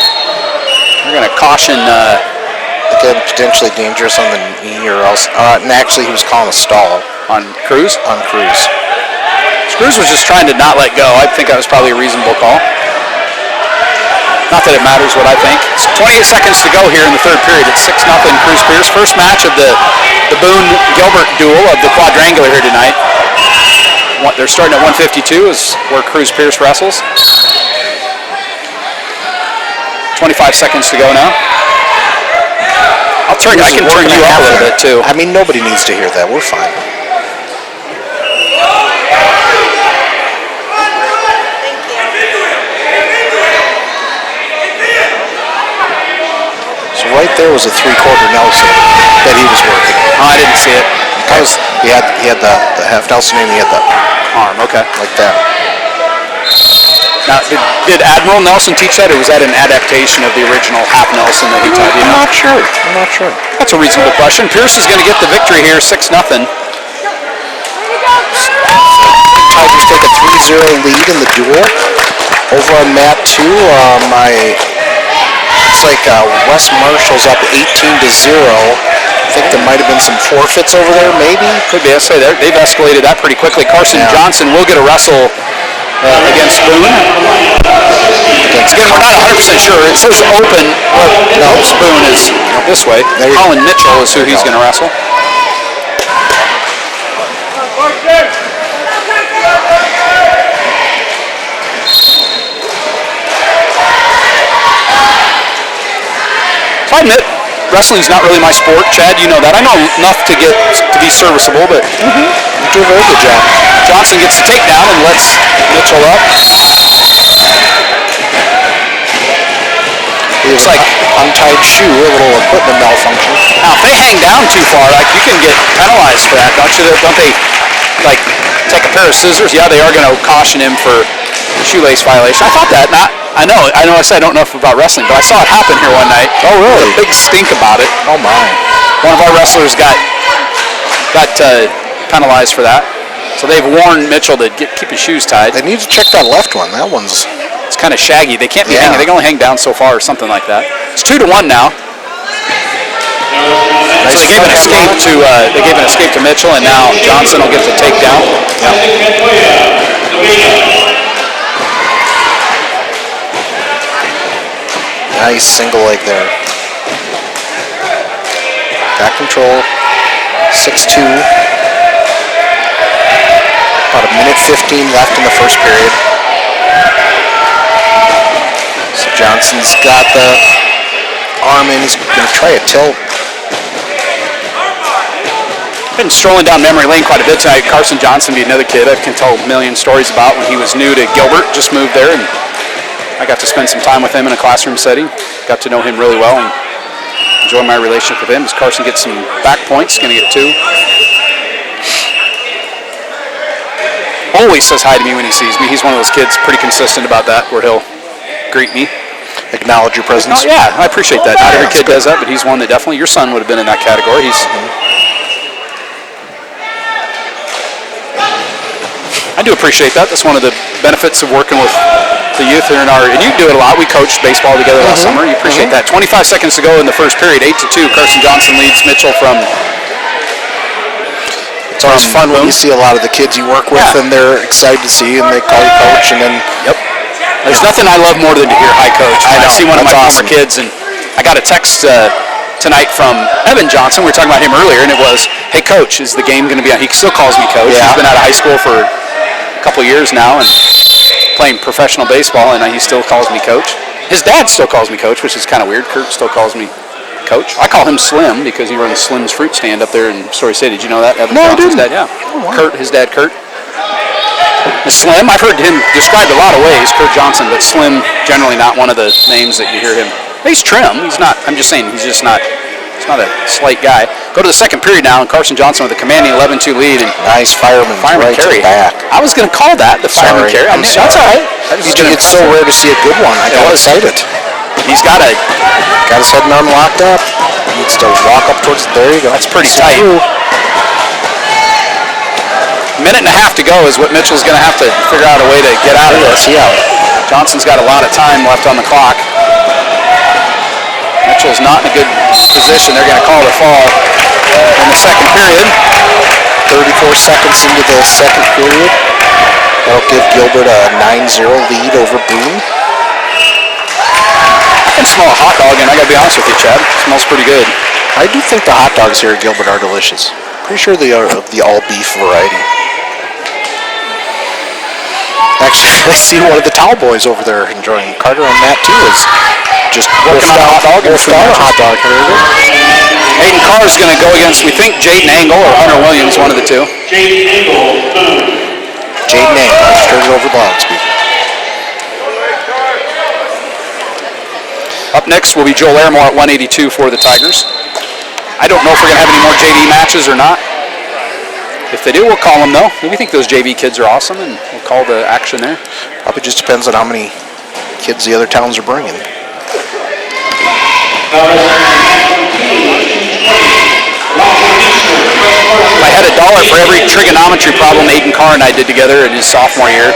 We're going to caution. Again, potentially dangerous on the knee or else. And actually, he was calling a stall. On Cruz? On Cruz. Cruz was just trying to not let go. I think that was probably a reasonable call. Not that it matters what I think. It's 28 seconds to go here in the third period. It's 6-0 Cruz Pierce. First match of the Boone-Gilbert duel of the quadrangular here tonight. They're starting at 152 is where Cruz Pierce wrestles. 25 seconds to go now. I can turn you up a little bit too. I mean, nobody needs to hear that. We're fine. So right there was a 3/4 Nelson that he was working. Oh, I didn't see it. Because he had the half Nelson and he had the arm. Okay. Like that. Now, did Admiral Nelson teach that, or was that an adaptation of the original half Nelson that he taught? I'm not sure. That's a reasonable question. Pierce is going to get the victory here, 6-0. Tigers take a 3-0 lead in the duel. Over on mat 2, it's like West Marshall's up 18-0. I think there might have been some forfeits over there, maybe. Could be. I say they've escalated that pretty quickly. Carson Johnson will get a wrestle against Boone. Again, we're not 100% sure. It says open. No, Boone is this way. Colin Mitchell is who he's going to wrestle. So I admit, wrestling's not really my sport. Chad, you know that. I know enough to be serviceable, but you do a very good job. Johnson gets the takedown and lets Mitchell up. It's like untied shoe, a little equipment malfunction. Now, if they hang down too far, you can get penalized for that, don't you? Don't they, take a pair of scissors? Yeah, they are going to caution him for shoelace violation. I thought that. I know I said I don't know about wrestling, but I saw it happen here one night. Oh, really? A big stink about it. Oh, my. One of our wrestlers got penalized for that. So they've warned Mitchell to keep his shoes tied. They need to check that left one. That one's... It's kind of shaggy. They can't be hanging. They can only hang down so far or something like that. It's 2-1 now. So they gave an escape to Mitchell, and now Johnson will get the takedown. Nice single leg there. Back control. 6-2. About a minute 15 left in the first period. So Johnson's got the arm in. He's going to try a tilt. Been strolling down memory lane quite a bit tonight. Carson Johnson be another kid I can tell a million stories about when he was new to Gilbert, just moved there, and I got to spend some time with him in a classroom setting. Got to know him really well and enjoy my relationship with him. As Carson gets some back points, going to get 2. Always says hi to me when he sees me. He's one of those kids, pretty consistent about that, where he'll greet me. Acknowledge your presence. Oh, yeah, I appreciate that. Not every kid does that, but he's one that definitely, your son would have been in that category. He's. I do appreciate that. That's one of the benefits of working with the youth here in and you do it a lot. We coached baseball together last summer. You appreciate that. 25 seconds to go in the first period, 8-2. Carson Johnson leads Mitchell from. It's always fun when you see a lot of the kids you work with and they're excited to see you and they call you coach and then. Yep. There's nothing I love more than to hear hi coach. I see one of my former kids and I got a text tonight from Evan Johnson. We were talking about him earlier and it was, hey coach, is the game going to be on? He still calls me coach. Yeah. He's been out of high school for a couple years now and playing professional baseball, and he still calls me coach. His dad still calls me coach, which is kind of weird. Kurt still calls me coach. I call him Slim because he runs Slim's Fruit Stand up there in Story City. Did you know that? Evan Johnson's dad, yeah. Oh, wow. Kurt, his dad, Kurt. Slim, I've heard him described a lot of ways, Kurt Johnson, but Slim generally not one of the names that you hear him. He's trim. He's not. I'm just saying he's just not. He's not a slight guy. Go to the second period now, and Carson Johnson with a commanding 11-2 lead. And nice fireman right carry. Back. I was going to call that the fireman carry. I'm sorry. That's all right. It's so rare to see a good one. I got excited. He's got his head and arm locked up. Needs to walk up towards. There you go. That's pretty tight. Minute and a half to go is what Mitchell's going to have to figure out a way to get out of this. Yeah. Johnson's got a lot of time left on the clock. Mitchell's not in a good position. They're going to call the fall in the second period. 34 seconds into the second period. That'll give Gilbert a 9-0 lead over Boone. I can smell a hot dog, and I got to be honest with you, Chad. It smells pretty good. I do think the hot dogs here at Gilbert are delicious. Pretty sure they are of the all-beef variety. Actually, I see one of the towel boys over there enjoying. Carter and Matt, too, is just working on a hot dog. Aiden Carr is going to go against, we think, Jaden Angle or Hunter Williams, one of the two. Jaden Angle. Jaden Angle, I just heard it over the loudspeaker. Up next will be Joel Airmore at 182 for the Tigers. I don't know if we're going to have any more JV matches or not. If they do, we'll call them, though. We think those JV kids are awesome, and we'll call the action there. Probably just depends on how many kids the other towns are bringing. I had $1 for every trigonometry problem Aiden Carr and I did together in his sophomore year.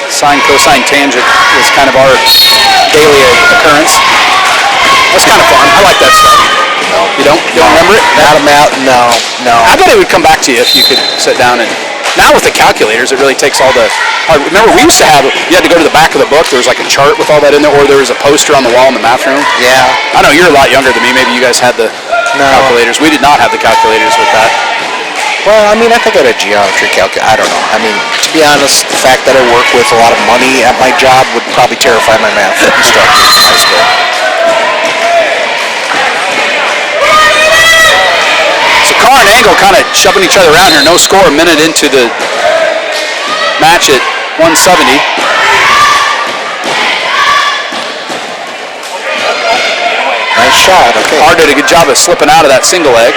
Sine, cosine, tangent was kind of our daily occurrence. That's kind of fun. I like that stuff. No. You don't remember it? No. I bet it would come back to you if you could sit down and. Now with the calculators, it really takes all the. Remember, we used to have. You had to go to the back of the book. There was like a chart with all that in there, or there was a poster on the wall in the math room. Yeah. I know you're a lot younger than me. Maybe you guys had the calculators. We did not have the calculators with that. Well, I mean, I think I had a geometry calculator. I don't know. I mean, to be honest, the fact that I work with a lot of money at my job would probably terrify my math instructors in high school. So Carr and Angle kind of shoving each other around here. No score a minute into the match at 170. Nice shot. Okay. Carr did a good job of slipping out of that single leg.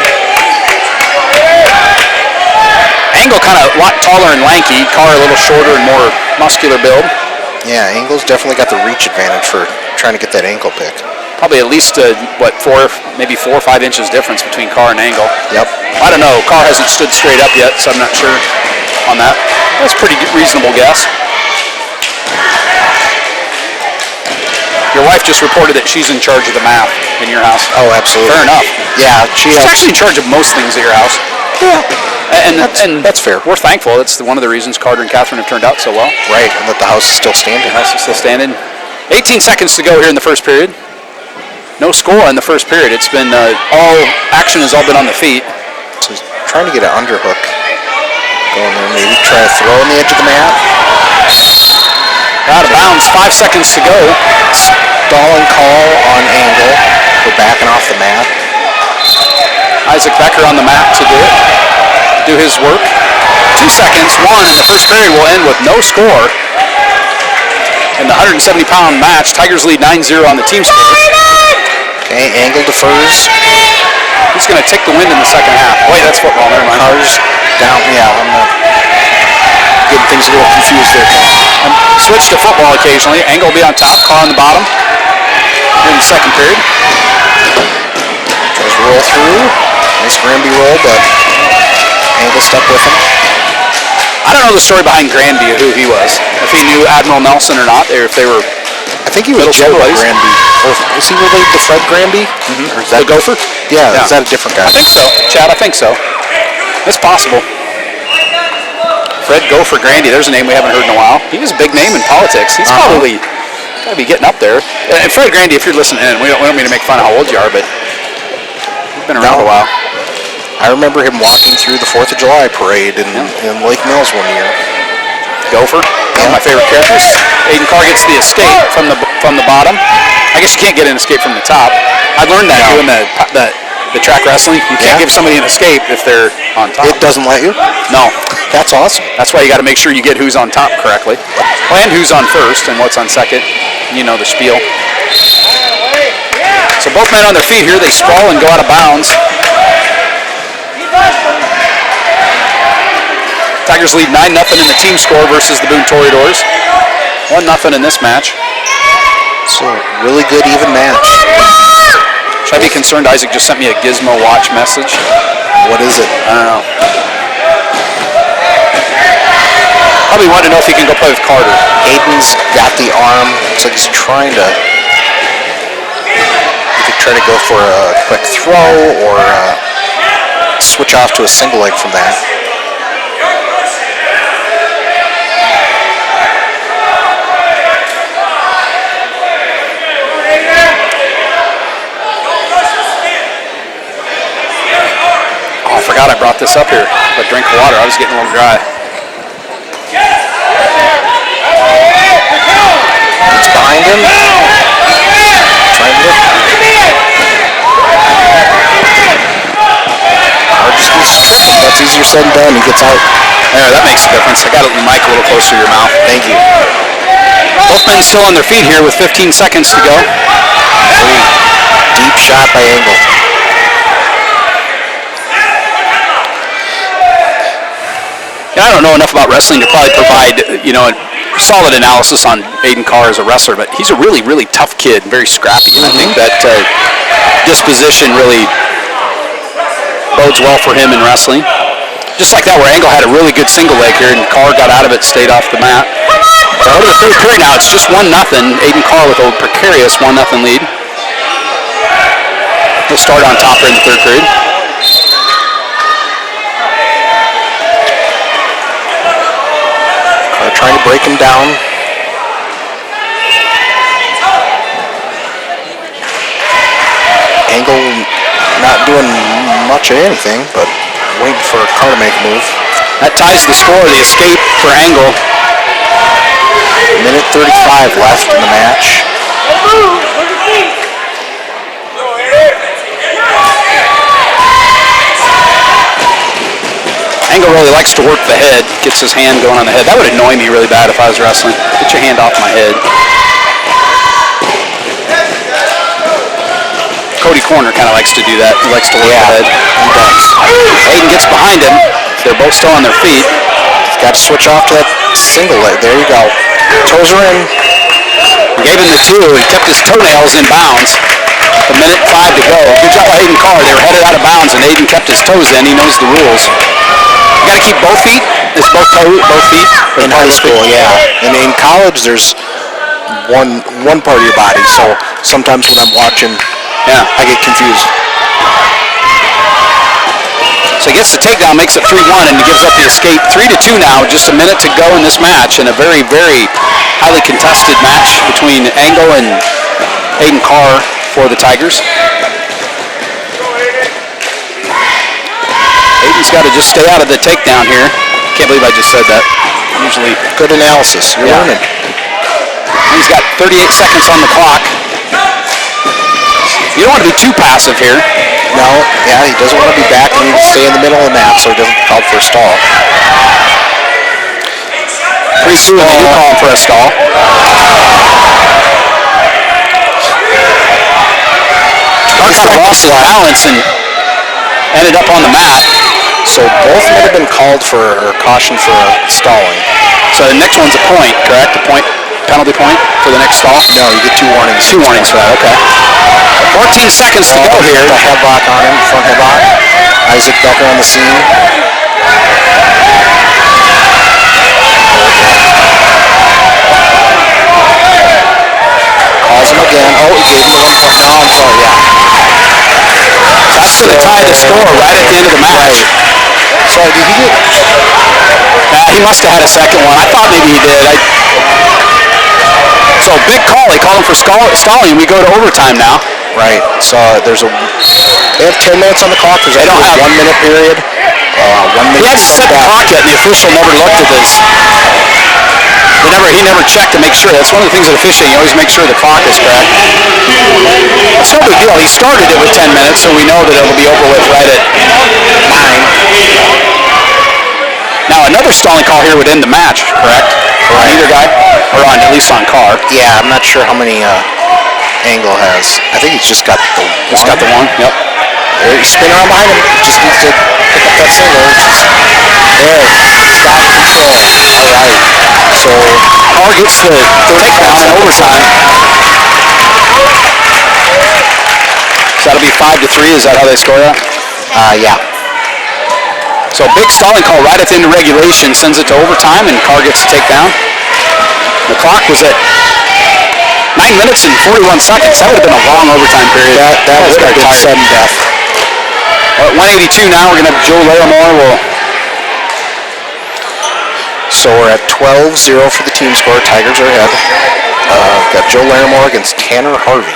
Angle kind of a lot taller and lanky. Carr a little shorter and more muscular build. Yeah, Angle's definitely got the reach advantage for trying to get that ankle pick. Probably at least, maybe 4 or 5 inches difference between Carr and Angle. Yep. I don't know. Carr hasn't stood straight up yet, so I'm not sure on that. That's a pretty reasonable guess. Your wife just reported that she's in charge of the math in your house. Oh, absolutely. Fair enough. Yeah, she's actually in charge of most things at your house. Yeah. And that's fair. We're thankful. That's one of the reasons Carter and Catherine have turned out so well. Right, and that the house is still standing. The house is still standing. 18 seconds to go here in the first period. No score in the first period. It's been all action has all been on the feet. So he's trying to get an underhook. Going there, maybe try to throw on the edge of the mat. Out of bounds, 5 seconds to go. Stalling call on Angle for backing off the mat. Isaac Becker on the mat to do his work. 2 seconds, 1, and the first period will end with no score. In the 170-pound match, Tigers lead 9-0 on the team score. Okay, Angle defers. He's going to take the wind in the second half. Wait, that's football, never mind. Cars down, yeah, I'm not getting things a little confused there. Switch to football occasionally. Angle will be on top, Carr on the bottom in the second period. Tries to roll through. Nice Granby roll, but Angle stuck with him. I don't know the story behind Granby, who he was. If he knew Admiral Nelson or not, or if they were I think he was middle school General buddies. Granby. Or is he related to Fred Granby? Or is that The Gopher? Yeah, Yeah. is that a different guy? I think so. Chad, I think so. It's possible. Fred Gopher Grandy, there's a name we haven't heard in a while. He was a big name in politics. He's probably got to be getting up there. And Fred Grandy, if you're listening in, we don't mean to make fun of how old you are, but you've been around a while. I remember him walking through the 4th of July parade in Lake Mills one year. Gopher, one of my favorite characters. Aiden Carr gets the escape from the bottom. I guess you can't get an escape from the top. I learned that doing the track wrestling. You can't give somebody an escape if they're on top. It doesn't let you? No. That's awesome. That's why you got to make sure you get who's on top correctly. And who's on first and what's on second. You know the spiel. So both men on their feet here. They sprawl and go out of bounds. Tigers lead 9-0 in the team score versus the Boone Toreadors. 1-0 in this match. So, really good, even match. Should I be concerned Isaac just sent me a Gizmo Watch message? What is it? I don't know. Probably wanted to know if he can go play with Carter. Aiden's got the arm. Looks like he's trying to... He could try to go for a quick throw or switch off to a single leg from that. Oh, I forgot I brought this up here. A drink of water. I was getting a little dry. It's behind him. Trying to look. That's easier said than done. He gets out. Yeah, that makes a difference. I got the mic a little closer to your mouth. Thank you. Both men still on their feet here with 15 seconds to go. Deep shot by Angle. Yeah, I don't know enough about wrestling to probably provide, a solid analysis on Aiden Carr as a wrestler, but he's a really, really tough kid, very scrappy, and I think that disposition really bodes well for him in wrestling. Just like that, where Angle had a really good single leg here, and Carr got out of it, stayed off the mat. So over the third period now, it's just 1-0. Aiden Carr with a precarious 1-0 lead. He'll start on top here in the third period. Trying to break him down. Angle not doing much of anything, but waiting for Carr to make a move. That ties the score, the escape for Angle. Minute 35 left in the match. Angle really likes to work the head, gets his hand going on the head. That would annoy me really bad if I was wrestling. Get your hand off my head. Cody Corner kind of likes to do that. He likes to work the head. He does. Aiden gets behind him. They're both still on their feet. He's got to switch off to that single leg. There you go. Toes are in. He gave him the two. He kept his toenails in bounds. A minute 5 to go. Good job by Aiden Carr. They were headed out of bounds, and Aiden kept his toes in. He knows the rules. You got to keep both feet. It's both feet In high school, yeah. And in college, there's one part of your body. So sometimes when I'm watching, I get confused. So he gets the takedown, makes it 3-1, and he gives up the escape. 3-2 now, just a minute to go in this match, and a very, very highly contested match between Angle and Aiden Carr for the Tigers. Aiden's got to just stay out of the takedown here. Can't believe I just said that. Usually, Good analysis. You're learning. he's got 38 seconds on the clock. You don't want to be too passive here. No, yeah, he doesn't want to be back. He needs to stay in the middle of the map so he doesn't call for a stall. Pretty soon they do call him for a stall. Clark kind of lost his balance and ended up on the mat. So both might have been called for or cautioned for stalling. So the next one's a point, correct? A point, penalty point for the next stall? No, you get 2 warnings. 2 warnings for that, okay. 14 seconds to go here. The headlock on him, front headlock. Isaac Becker on the scene. Calls him again. Oh, he gave him the 1 point. No, I'm sorry, yeah. That's going to tie the score right at the end of the match. Sorry, did he get... He must have had a second one. I thought maybe he did. So big call. They call him for stalling. We go to overtime now. Right. So there's a... They have 10 minutes on the clock. There's a 1 minute period. 1 minute. He hasn't set the clock yet, and the official never looked at this. He never checked to make sure. That's one of the things of officiating. You always make sure the clock is correct. It's no big deal. He started it with 10 minutes, so we know that it'll be over with right at 9. Now another stalling call here would end the match, correct? On either guy, or on at least on Carr. Yeah, I'm not sure how many Angle has. I think he's just got the one. He's got the one. Yep. There, he's spinning around behind him. Just needs to pick up that single. There. He's got control. All right. So Carr gets the takedown in overtime. So that'll be 5-3. Is that how they score that? yeah. So big stalling call right at the end of regulation, sends it to overtime, and Carr gets a takedown. The clock was at 9 minutes and 41 seconds. That would have been a long overtime period. That was a good sudden death. At 182 now, we're going to have Joe Larimore. So we're at 12-0 for the team score. Tigers are ahead. Got Joe Larimore against Tanner Harvey.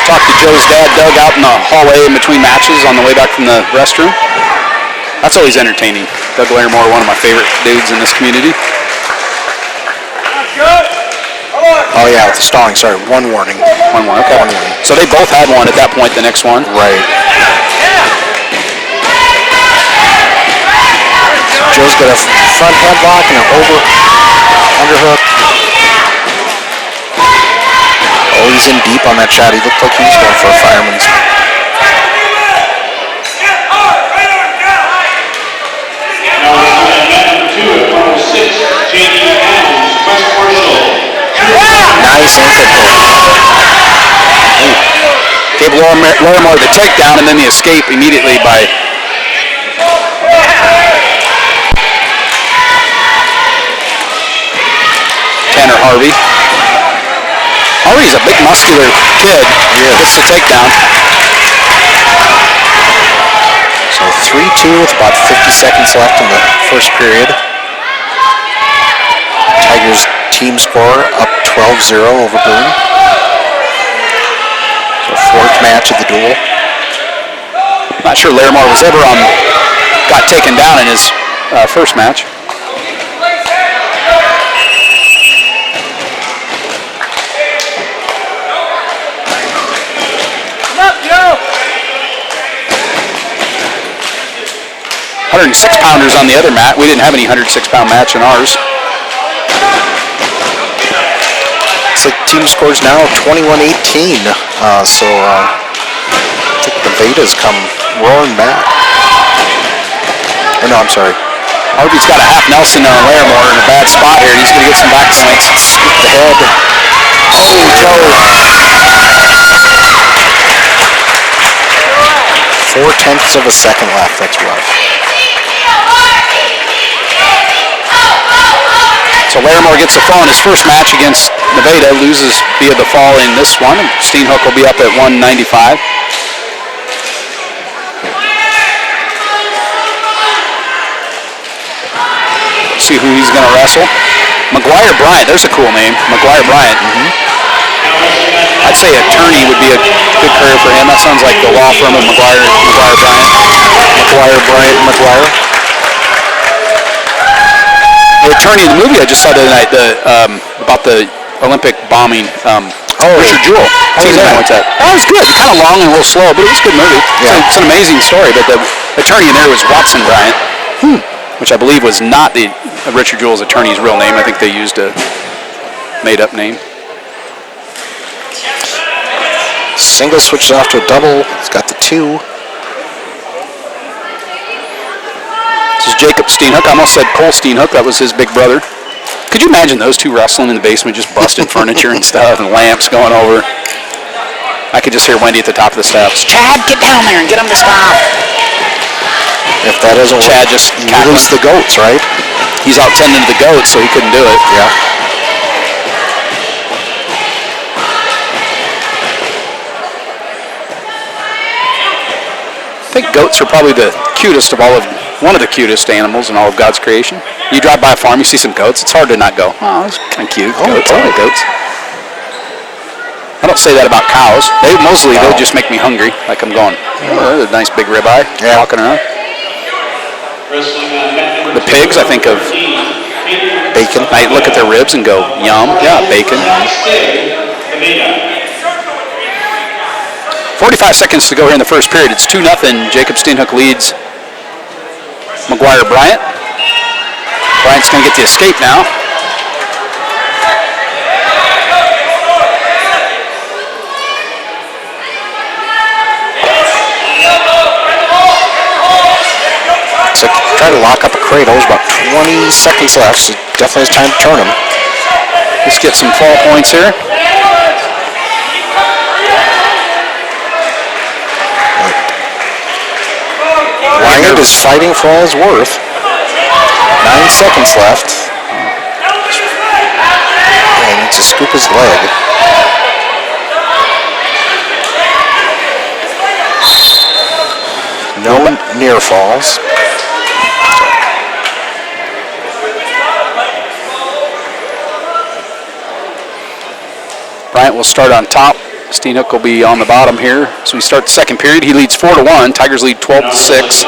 Talked to Joe's dad, Doug, out in the hallway in between matches on the way back from the restroom. That's always entertaining. Doug Larimore, one of my favorite dudes in this community. Oh yeah, with the stalling, sorry, 1 warning. 1 warning, okay. 1 warning. So they both had one at that point, the next one. Right. So Joe's got a front headlock and an underhook. Oh, he's in deep on that shot. He looked like he was going for a fireman's. Nice ankle pull. Gave Larimore the takedown and then the escape immediately by Tanner Harvey. Harvey's a big muscular kid. He is. Gets the takedown. So 3-2 with about 50 seconds left in the first period. Tigers team score up 12-0 over Boone. So 4th match of the duel. Not sure Larimore was ever got taken down in his first match. Come up, Joe! 106-pounders on the other mat. We didn't have any 106-pound match in ours. Looks like team scores now 21-18. So I think the Vedas come roaring back. Oh no, I'm sorry. Harvey's got a half Nelson on Larimore in a bad spot here. He's going to get some back points. Scoop the head. Oh, Joe. 4/10 of a second left. That's rough. So Larimore gets the fall in his first match against Nevada, loses via the fall in this one. Steenhook will be up at 195. see who he's going to wrestle. McGuire Bryant, there's a cool name. McGuire Bryant. I'd say attorney would be a good career for him. That sounds like the law firm of McGuire Bryant. McGuire Bryant McGuire. The attorney in the movie I just saw the other night, about the Olympic bombing. Richard Jewell. How was that? That was good. Kind of long and a little slow, but it was a good movie. Yeah. It's an amazing story. But the attorney in there was Watson Bryant, which I believe was not the Richard Jewell's attorney's real name. I think they used a made-up name. Single switches off to a double. It's got the 2. This is Jacob Steenhook. I almost said Cole Steenhook. That was his big brother. Could you imagine those two wrestling in the basement, just busting furniture and stuff, and lamps going over? I could just hear Wendy at the top of the steps. Chad, get down there and get him to stop. If that doesn't work, Chad just release the goats, right? He's out tending to the goats, so he couldn't do it. Yeah. I think goats are probably the cutest of one of the cutest animals in all of God's creation. You drive by a farm, you see some goats, it's hard to not go, oh, that's kind of cute. Goats, I like goats. I don't say that about cows. They'll just make me hungry. Like I'm going, oh, that's a nice big ribeye walking around. The pigs, I think of bacon. I look at their ribs and go, yum. Yeah, bacon. 45 seconds to go here in the first period. It's 2-0. Jacob Steenhook leads McGuire Bryant. Bryant's going to get the escape now. So try to lock up a cradle. There's about 20 seconds left, so definitely has time to turn him. Let's get some fall points here. Wingard is fighting for all his worth. 9 seconds left. He needs to scoop his leg. No near falls. Bryant will start on top. Steenhook will be on the bottom here. So we start the second period. He leads 4-1. Tigers lead 12-6.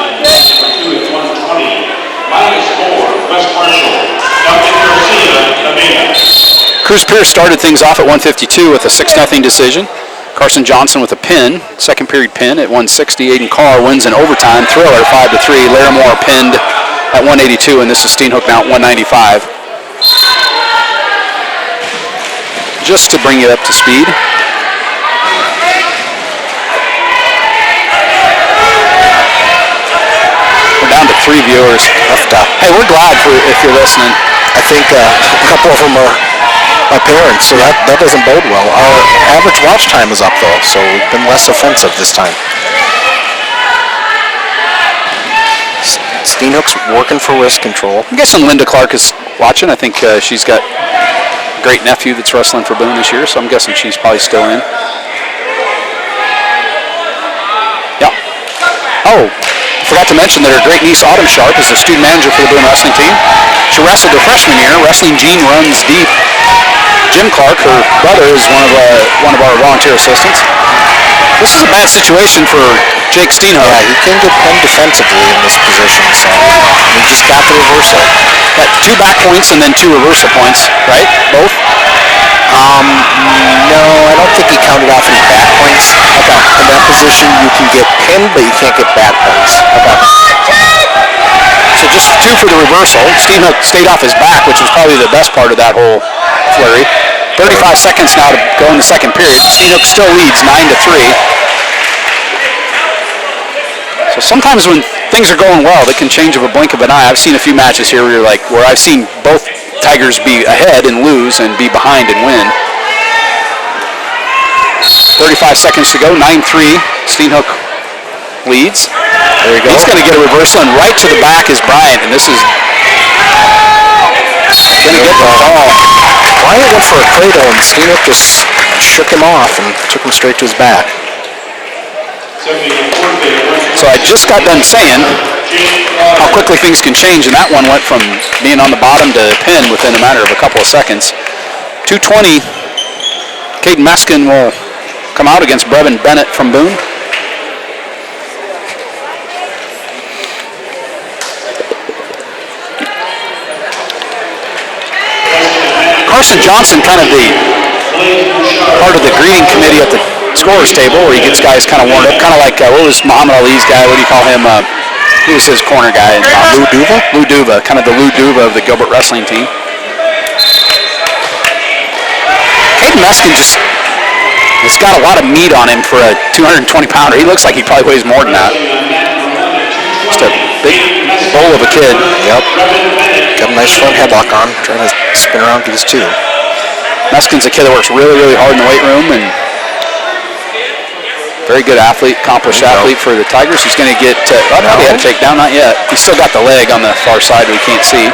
Cruz Pierce started things off at 152 with a 6-0 decision. Carson Johnson with a pin, second period pin at 160. Aiden Carr wins in overtime thriller 5-3. Larimore pinned at 182, and this is Steenhook now at 195. Just to bring you up to speed. We're down to 3 viewers. Hey, we're glad if you're listening. I think a couple of them are my parents, so that doesn't bode well. Our average watch time is up, though, so we've been less offensive this time. Steenhook's working for wrist control. I'm guessing Linda Clark is watching. I think she's got a great nephew that's wrestling for Boone this year, so I'm guessing she's probably still in. Yeah. Oh, I forgot to mention that her great niece Autumn Sharp is the student manager for the Boone wrestling team. She wrestled her freshman year. Wrestling Gene runs deep. Jim Clark, her brother, is one of our volunteer assistants. This is a bad situation for Jake Steenhook. Yeah, he can get pinned defensively in this position, so he just got the reversal. Got 2 back points and then 2 reversal points, right? Both? No, I don't think he counted off any back points. Okay. In that position, you can get pinned, but you can't get back points. Okay. So just 2 for the reversal. Steenhook stayed off his back, which was probably the best part of that whole flurry. 35 seconds now to go in the second period. Steenhook still leads 9-3. So sometimes when things are going well, they can change of a blink of an eye. I've seen a few matches here where I've seen both Tigers be ahead and lose and be behind and win. 35 seconds to go, 9-3. Steenhook leads. There you go. He's going to get a reversal, and right to the back is Bryant, and this is going to get the ball. Bryant went for a cradle, and Steenhook just shook him off and took him straight to his back. So I just got done saying how quickly things can change, and that one went from being on the bottom to pin within a matter of a couple of seconds. 2:20, Caden Meskin will come out against Brevin Bennett from Boone. Carson Johnson, kind of the part of the greeting committee at the scorer's table, where he gets guys kind of warmed up, kind of like what was Muhammad Ali's guy? What do you call him? Who was his corner guy? Lou Duva? Lou Duva, kind of the Lou Duva of the Gilbert wrestling team. Caden Meskin just has got a lot of meat on him for a 220-pounder. He looks like he probably weighs more than that. Just a big bull of a kid. Yep. Got a nice front headlock on, trying to spin around, get his two. Meskin's a kid that works really, really hard in the weight room, and very good athlete, accomplished athlete for the Tigers. He's going to get, he had a takedown, not yet. He's still got the leg on the far side we can't see.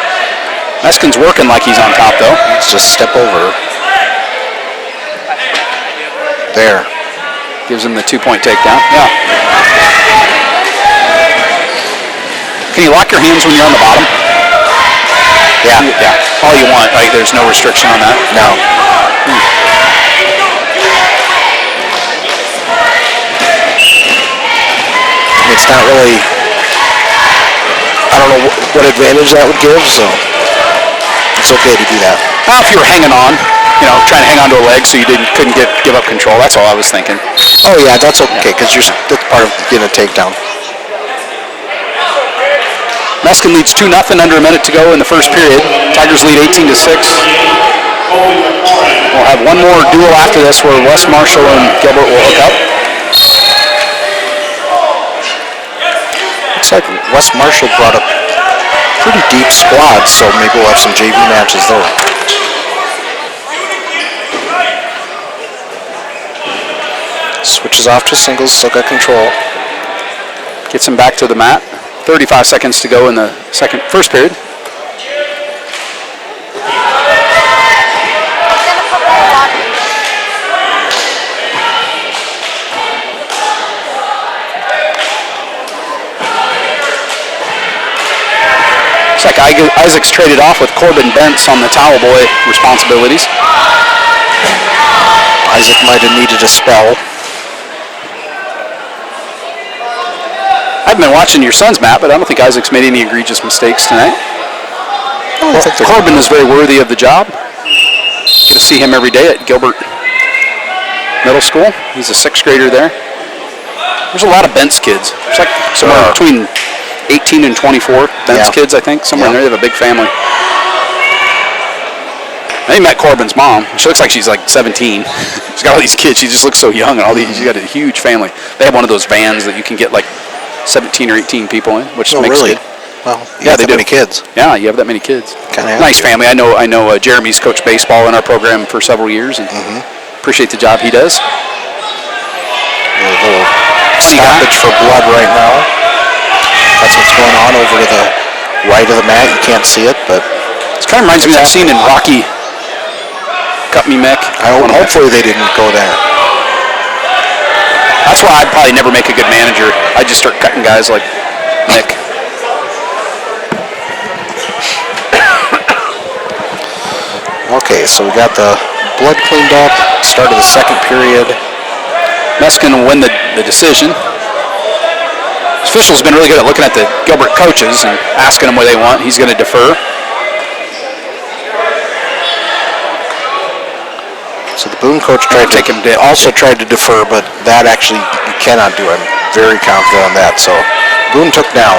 Meskin's working like he's on top, though. Let's just step over. There. Gives him the 2-point takedown. Yeah. Can you lock your hands when you're on the bottom? Yeah. Yeah. All you want. Like, there's no restriction on that? No. It's not really, I don't know what advantage that would give, so it's okay to do that. Well, if you were hanging on, trying to hang on to a leg so you couldn't give up control, that's all I was thinking. Oh yeah, that's okay, because that's part of getting a takedown. Meskin leads 2-0, under a minute to go in the first period. Tigers lead 18-6. We'll have one more duel after this where West Marshall and Gilbert will hook up. Looks like West Marshall brought a pretty deep squad, so maybe we'll have some JV matches there. Switches off to singles, still got control. Gets him back to the mat. 35 seconds to go in the first period. Looks like Isaac's traded off with Corbin Bentz on the towel boy responsibilities. Isaac might have needed a spell. I've been watching your son's Matt, but I don't think Isaac's made any egregious mistakes tonight. Corbin is very worthy of the job. Get to see him every day at Gilbert Middle School. He's a 6th grader there. There's a lot of Bentz kids. There's like somewhere between 18 and 24 Bentz kids, I think. Somewhere in there. They have a big family. I met Corbin's mom. She looks like she's like 17. She's got all these kids. She just looks so young. And she's got a huge family. They have one of those vans that you can get like 17 or 18 people in, which makes really? it. Well, you have that many kids. Yeah, you have that many kids. Kinda nice family. I know. Jeremy's coached baseball in our program for several years, and appreciate the job he does. A little stoppage for blood right now. That's what's going on over to the right of the mat. You can't see it, but it kind of reminds me of that scene in Rocky. Cut me, Mick. Hopefully they didn't go there. That's why I'd probably never make a good manager. I'd just start cutting guys like Mick. Okay, so we got the blood cleaned up. Start of the second period. Meskin will win the decision. This official's been really good at looking at the Gilbert coaches and asking them what they want. He's going to defer. So the Boone coach tried to defer, but that actually you cannot do. I'm very confident on that. So Boone took down.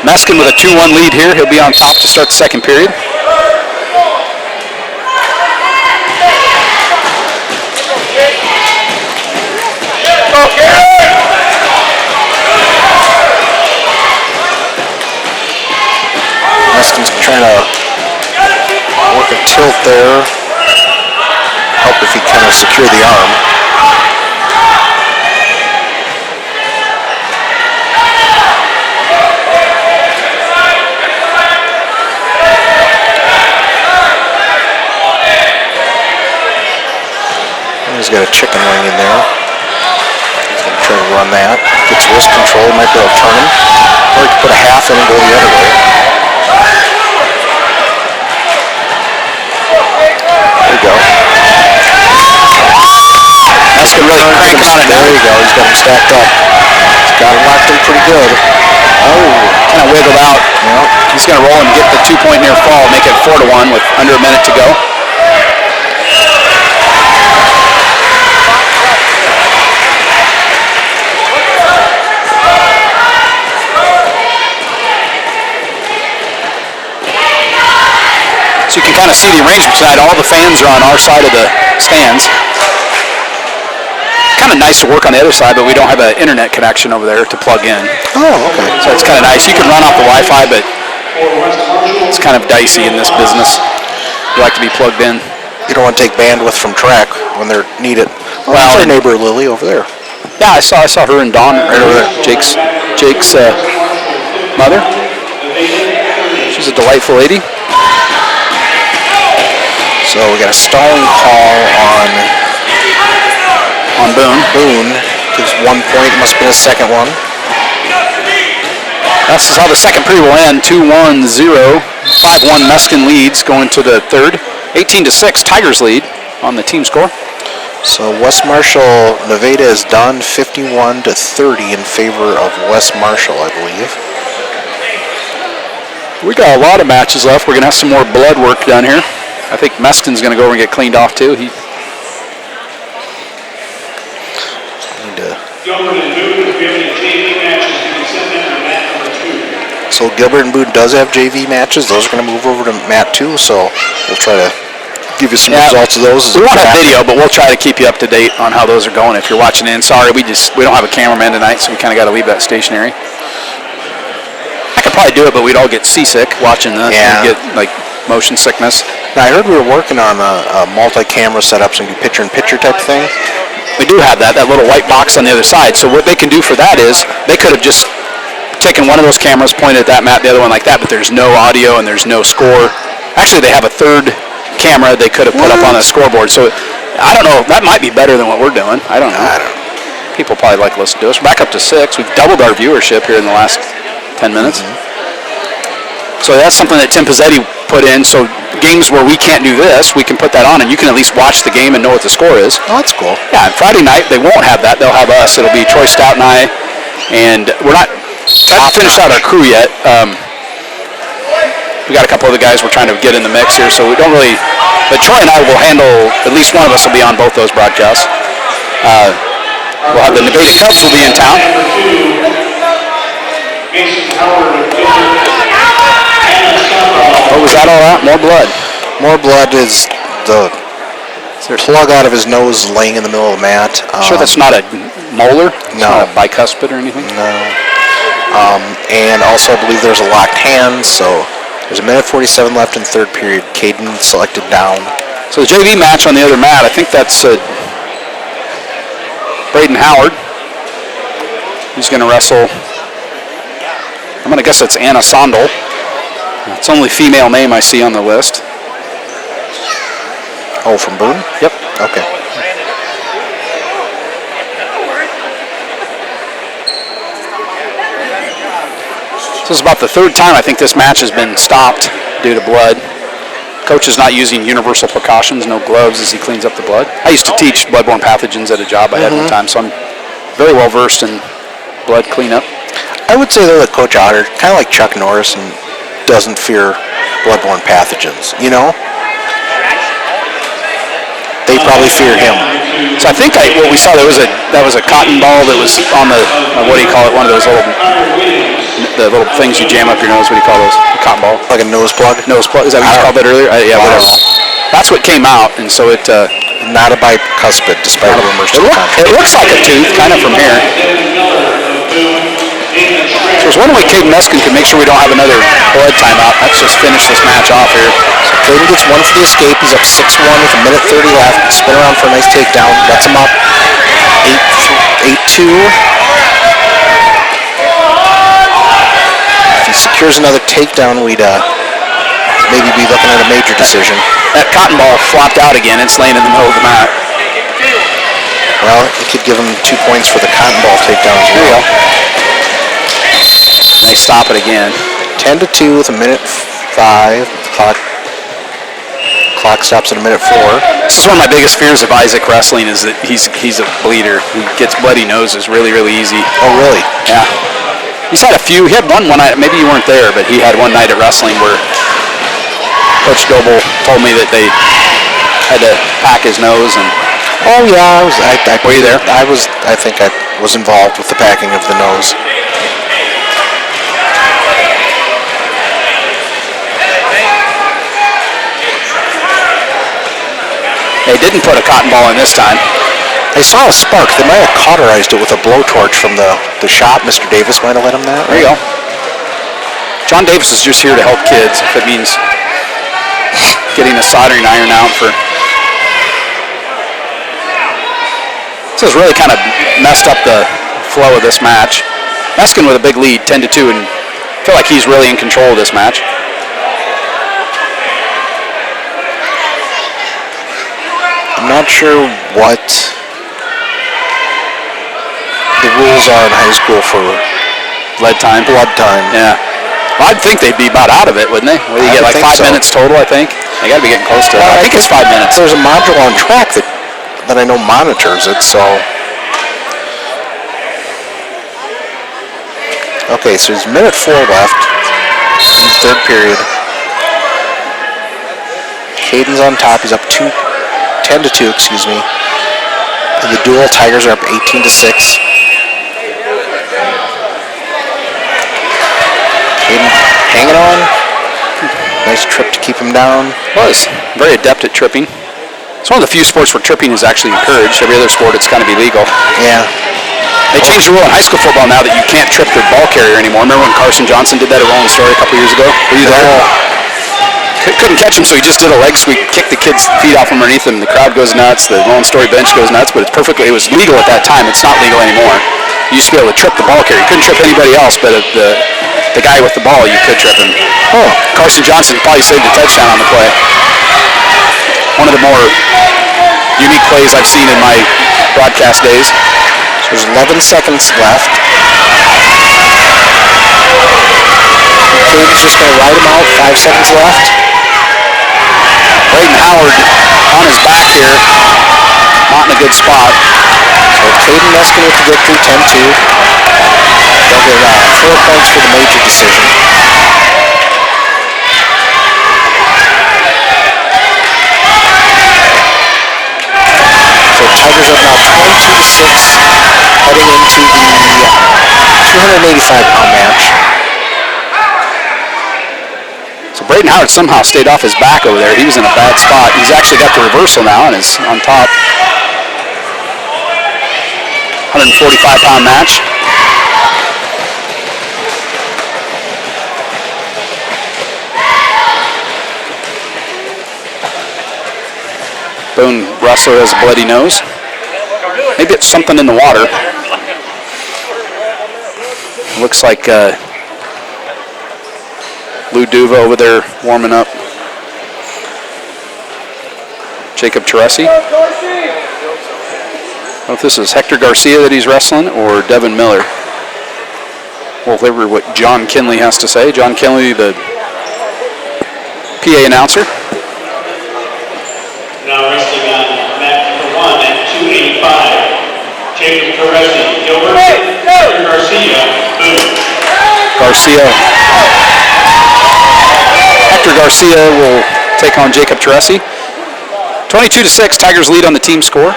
Meskin with a 2-1 lead here. He'll be on top to start the second period. Meskin's trying to work a tilt there. Help if he kind of secure the arm. And he's got a chicken wing in there. He's going to try to run that. Gets wrist control, might be able to turn him. Or he could put a half in and go the other way. There you go. That's going to really crank him out of There you go. He's got him stacked up. He's got him locked in pretty good. Oh, kind of wiggled out. Yep. He's going to roll and get the 2-point near fall, make it 4-1 with under a minute to go. So you can kind of see the arrangement tonight. All the fans are on our side of the stands. Kind of nice to work on the other side, but we don't have an internet connection over there to plug in. Oh, okay. So it's kind of nice. You can run off the Wi-Fi, but it's kind of dicey in this business. You like to be plugged in. You don't want to take bandwidth from track when they're needed. Well, Well, our neighbor Lily over there. Yeah, I saw her and Dawn right over there. Jake's mother. She's a delightful lady. So we got a stalling call On Boone. Boone. Gives 1 point. Must have been his second one. This is how the second period will end. 2-1-0. 5-1 Meskin leads going to the third. 18-6 Tigers lead on the team score. So West Marshall, Nevada is done 51-30 in favor of West Marshall, I believe. We got a lot of matches left. We're going to have some more blood work done here. I think Meston's going to go over and get cleaned off too. Need to. Gilbert and Boone, if you have any JV matches, you can send them to mat number 2. So Gilbert and Boone does have JV matches. Those are going to move over to mat 2. So we'll try to give you some results of those. We won't have video, but we'll try to keep you up to date on how those are going. If you're watching in, sorry, we don't have a cameraman tonight, so we kind of got to leave that stationary. I could probably do it, but we'd all get seasick watching this. Yeah. We'd get like motion sickness. Now, I heard we were working on a multi-camera setup, so you can picture-in-picture type thing. We do have that little white box on the other side. So what they can do for that is they could have just taken one of those cameras, pointed at that map, the other one like that, but there's no audio and there's no score. Actually, they have a third camera they could have put up on a scoreboard. So I don't know. That might be better than what we're doing. I don't know. People probably like to listen to us. We're back up to 6. We've doubled our viewership here in the last 10 minutes. So that's something that Tim Pizzetti put in. So games where we can't do this, we can put that on, and you can at least watch the game and know what the score is. Oh, that's cool. Yeah, and Friday night, they won't have that. They'll have us. It'll be Troy Stout and I. And we're not finished out our crew yet. We got a couple other guys we're trying to get in the mix here, so we don't really... But Troy and I will handle... At least one of us will be on both those broadcasts. We'll have the Nevada Cubs will be in town. What was that all at? More blood. More blood is the plug out of his nose laying in the middle of the mat. Sure that's not a molar? It's No. not a bicuspid or anything? No. And also I believe there's a locked hand, so there's a minute 47 left in third period. Caden selected down. So the JV match on the other mat, I think that's Braden Howard. He's going to wrestle. I'm going to guess it's Anna Sondel. It's the only female name I see on the list. Oh, from Boone? Yep. Okay. This is about the third time I think this match has been stopped due to blood. Coach is not using universal precautions, no gloves as he cleans up the blood. I used to teach bloodborne pathogens at a job I had one time, so I'm very well versed in blood cleanup. I would say they're like Coach Otter, kind of like Chuck Norris, and doesn't fear bloodborne pathogens, you know? They probably fear him. So I think what we saw that was a cotton ball that was on the what do you call it? One of those little things you jam up your nose. What do you call those? A cotton ball? Like a nose plug? Nose plug. Is that what you called that earlier? Yeah, whatever. That's what came out, and so it. Not a bicuspid, despite rumors to the contrary. It looks like a tooth, kind of from here. So I was wondering if Caden Meskin could make sure we don't have another blood timeout. Let's just finish this match off here. So Caden gets one for the escape. He's up 6-1 with a minute 30 left. Spin around for a nice takedown. Lets him up 8-2. If he secures another takedown, we'd maybe be looking at a major decision. That cotton ball flopped out again. It's laying in the middle of the mat. Well, it could give him 2 points for the cotton ball takedown as There you well. go. And they stop it again. 10-2 with a minute 5. Clock stops at a minute 4. This is one of my biggest fears of Isaac wrestling is that he's a bleeder. He gets bloody noses really, really easy. Oh, really? Yeah. He's had a few. He had one night. Maybe you weren't there, but he had one night at wrestling where Coach Goebel told me that they had to pack his nose. And Oh yeah, were you there? I think I was involved with the packing of the nose. They didn't put a cotton ball in this time. I saw a spark. They might have cauterized it with a blowtorch from the shop. Mr. Davis might have let him that. There you go. John Davis is just here to help kids. If it means getting a soldering iron out for. This has really kind of messed up the flow of this match. Meskin with a big lead, 10-2, and I feel like he's really in control of this match. I'm not sure what the rules are in high school for Lead time. blood time. Yeah. Well, I'd think they'd be about out of it, wouldn't they? Well, you I get would like think 5 so. minutes total, I think. They got to be getting close to it. Well, I think it's 5 minutes. There's a module on track that I know monitors it, so. Okay, so there's minute 4 left in the third period. Caden's on top. He's up 10-2, excuse me. In the duel, Tigers are up 18-6. Caden hanging on. Nice trip to keep him down. Was very adept at tripping. It's one of the few sports where tripping is actually encouraged. Every other sport, it's kind of illegal. Yeah. They changed the rule in high school football now that you can't trip the ball carrier anymore. Remember when Carson Johnson did that at Rolling Story a couple years ago? Were you there? Couldn't catch him, so he just did a leg sweep, kicked the kid's feet off from underneath him. The crowd goes nuts. The Rolling Story bench goes nuts, but it was legal at that time. It's not legal anymore. You used to be able to trip the ball carrier. You couldn't trip anybody else, but the guy with the ball, you could trip him. Oh, Carson Johnson probably saved a touchdown on the play. One of the more unique plays I've seen in my broadcast days. There's 11 seconds left. Caden's just going to ride him out. 5 seconds left. Braden Howard on his back here. Not in a good spot. So Caden Meskin with the victory, 10-2. They'll get 4 points for the major decision. So Tigers are now 22-6, heading into the 285-pound match. So Braden Howard somehow stayed off his back over there. He was in a bad spot. He's actually got the reversal now and is on top. 145-pound match. Boone wrestler has a bloody nose. Maybe it's something in the water. Looks like Lou Duva over there warming up. Jacob Teresi. I don't know if this is Hector Garcia that he's wrestling or Devin Miller. We'll hear what John Kinley has to say. John Kinley, the PA announcer. Now wrestling on mat number 1 at 285. Jacob Teresi, Gilbert, Garcia, Boone. Hector Garcia will take on Jacob Teresi. 22-6, Tigers lead on the team score.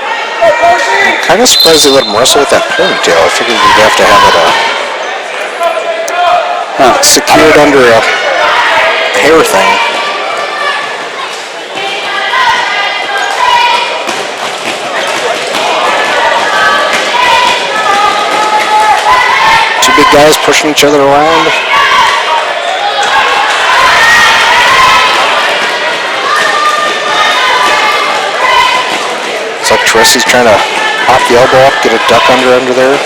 Kind of surprised they let him wrestle with that ponytail. I figured you'd have to have it secured under a hair thing. Two big guys pushing each other around. It's like Teresi's trying to pop the elbow up, get a duck under there.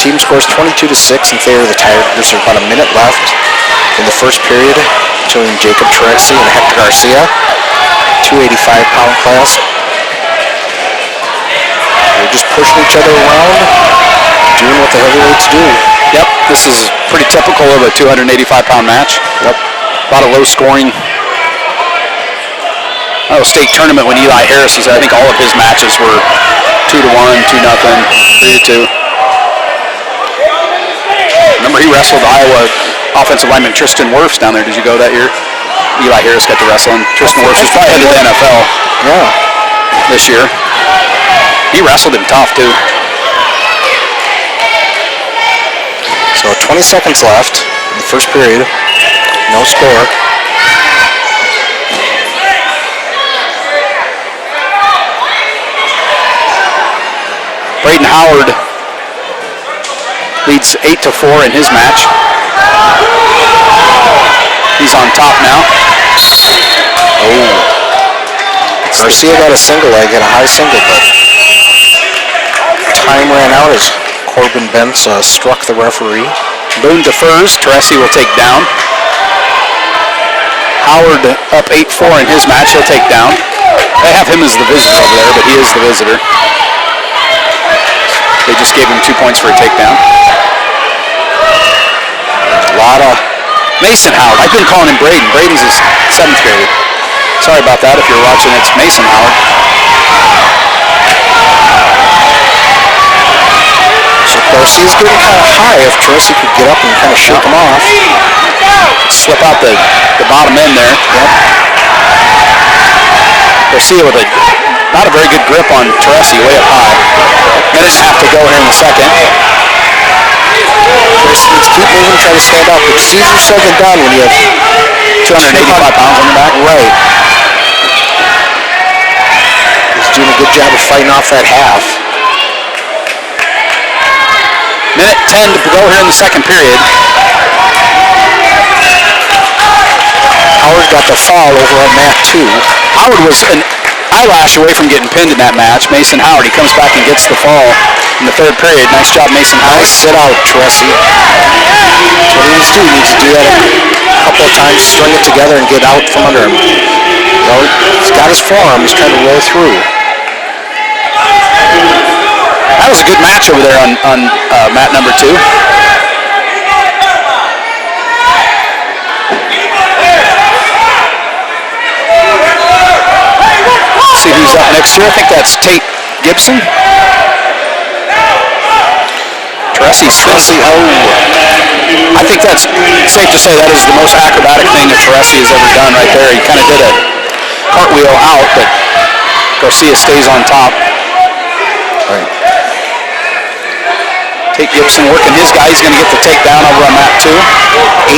team scores 22-6 in favor of the Tigers. There's about a minute left in the first period between Jacob Teresi and Hector Garcia, 285-pound class. They're just pushing each other around, doing what the heavyweights do. Yep, this is pretty typical of a 285-pound match. Yep. A lot of low scoring. State tournament when Eli Harris was, I think all of his matches were 2-1, 2-0, 3-2. Remember he wrestled Iowa offensive lineman Tristan Wirfs down there. Did you go that year? Eli Harris got to wrestle him. Tristan Wirfs was probably headed to the NFL this year. He wrestled him tough too. So 20 seconds left in the first period. No score. Braden Howard leads 8-4 in his match. He's on top now. Oh. Garcia got a single leg and a high single, but time ran out as Corbin Bentz struck the referee. Boone defers. Teresi will take down. Howard up 8-4 in his match. He'll take down. They have him as the visitor over there, but he is the visitor. They just gave him 2 points for a takedown. A lot of Mason Howard. I've been calling him Braden. Braden's his 7th grade. Sorry about that if you're watching. It's Mason Howard. So Garcia's getting kind of high. If Teresi could get up and kind of shake him off. Slip out the bottom end there. Yep. Garcia with not a very good grip on Teresi, way up high. Minute and a half to go here in the second. Teresi needs to keep moving, try to stand up. It's easier said than done when you have 285 pounds on your back. Right. He's doing a good job of fighting off that half. Minute 10 to go here in the second period. Howard got the foul over on mat 2. Howard was an eyelash away from getting pinned in that match. Mason Howard, he comes back and gets the fall in the third period. Nice job, Mason Howard. Nice sit out, Teresi. That's what he needs to do. He needs to do that a couple of times, string it together and get out from under him. You know, he's got his forearm. He's trying to roll through. That was a good match over there on mat number 2. See who's up next here. I think that's Tate Gibson. Teresi spins the I think that's safe to say that is the most acrobatic thing that Teresi has ever done right there. He kind of did a cartwheel out, but Garcia stays on top. Right. Tate Gibson working his guy. He's going to get the takedown over on mat 2.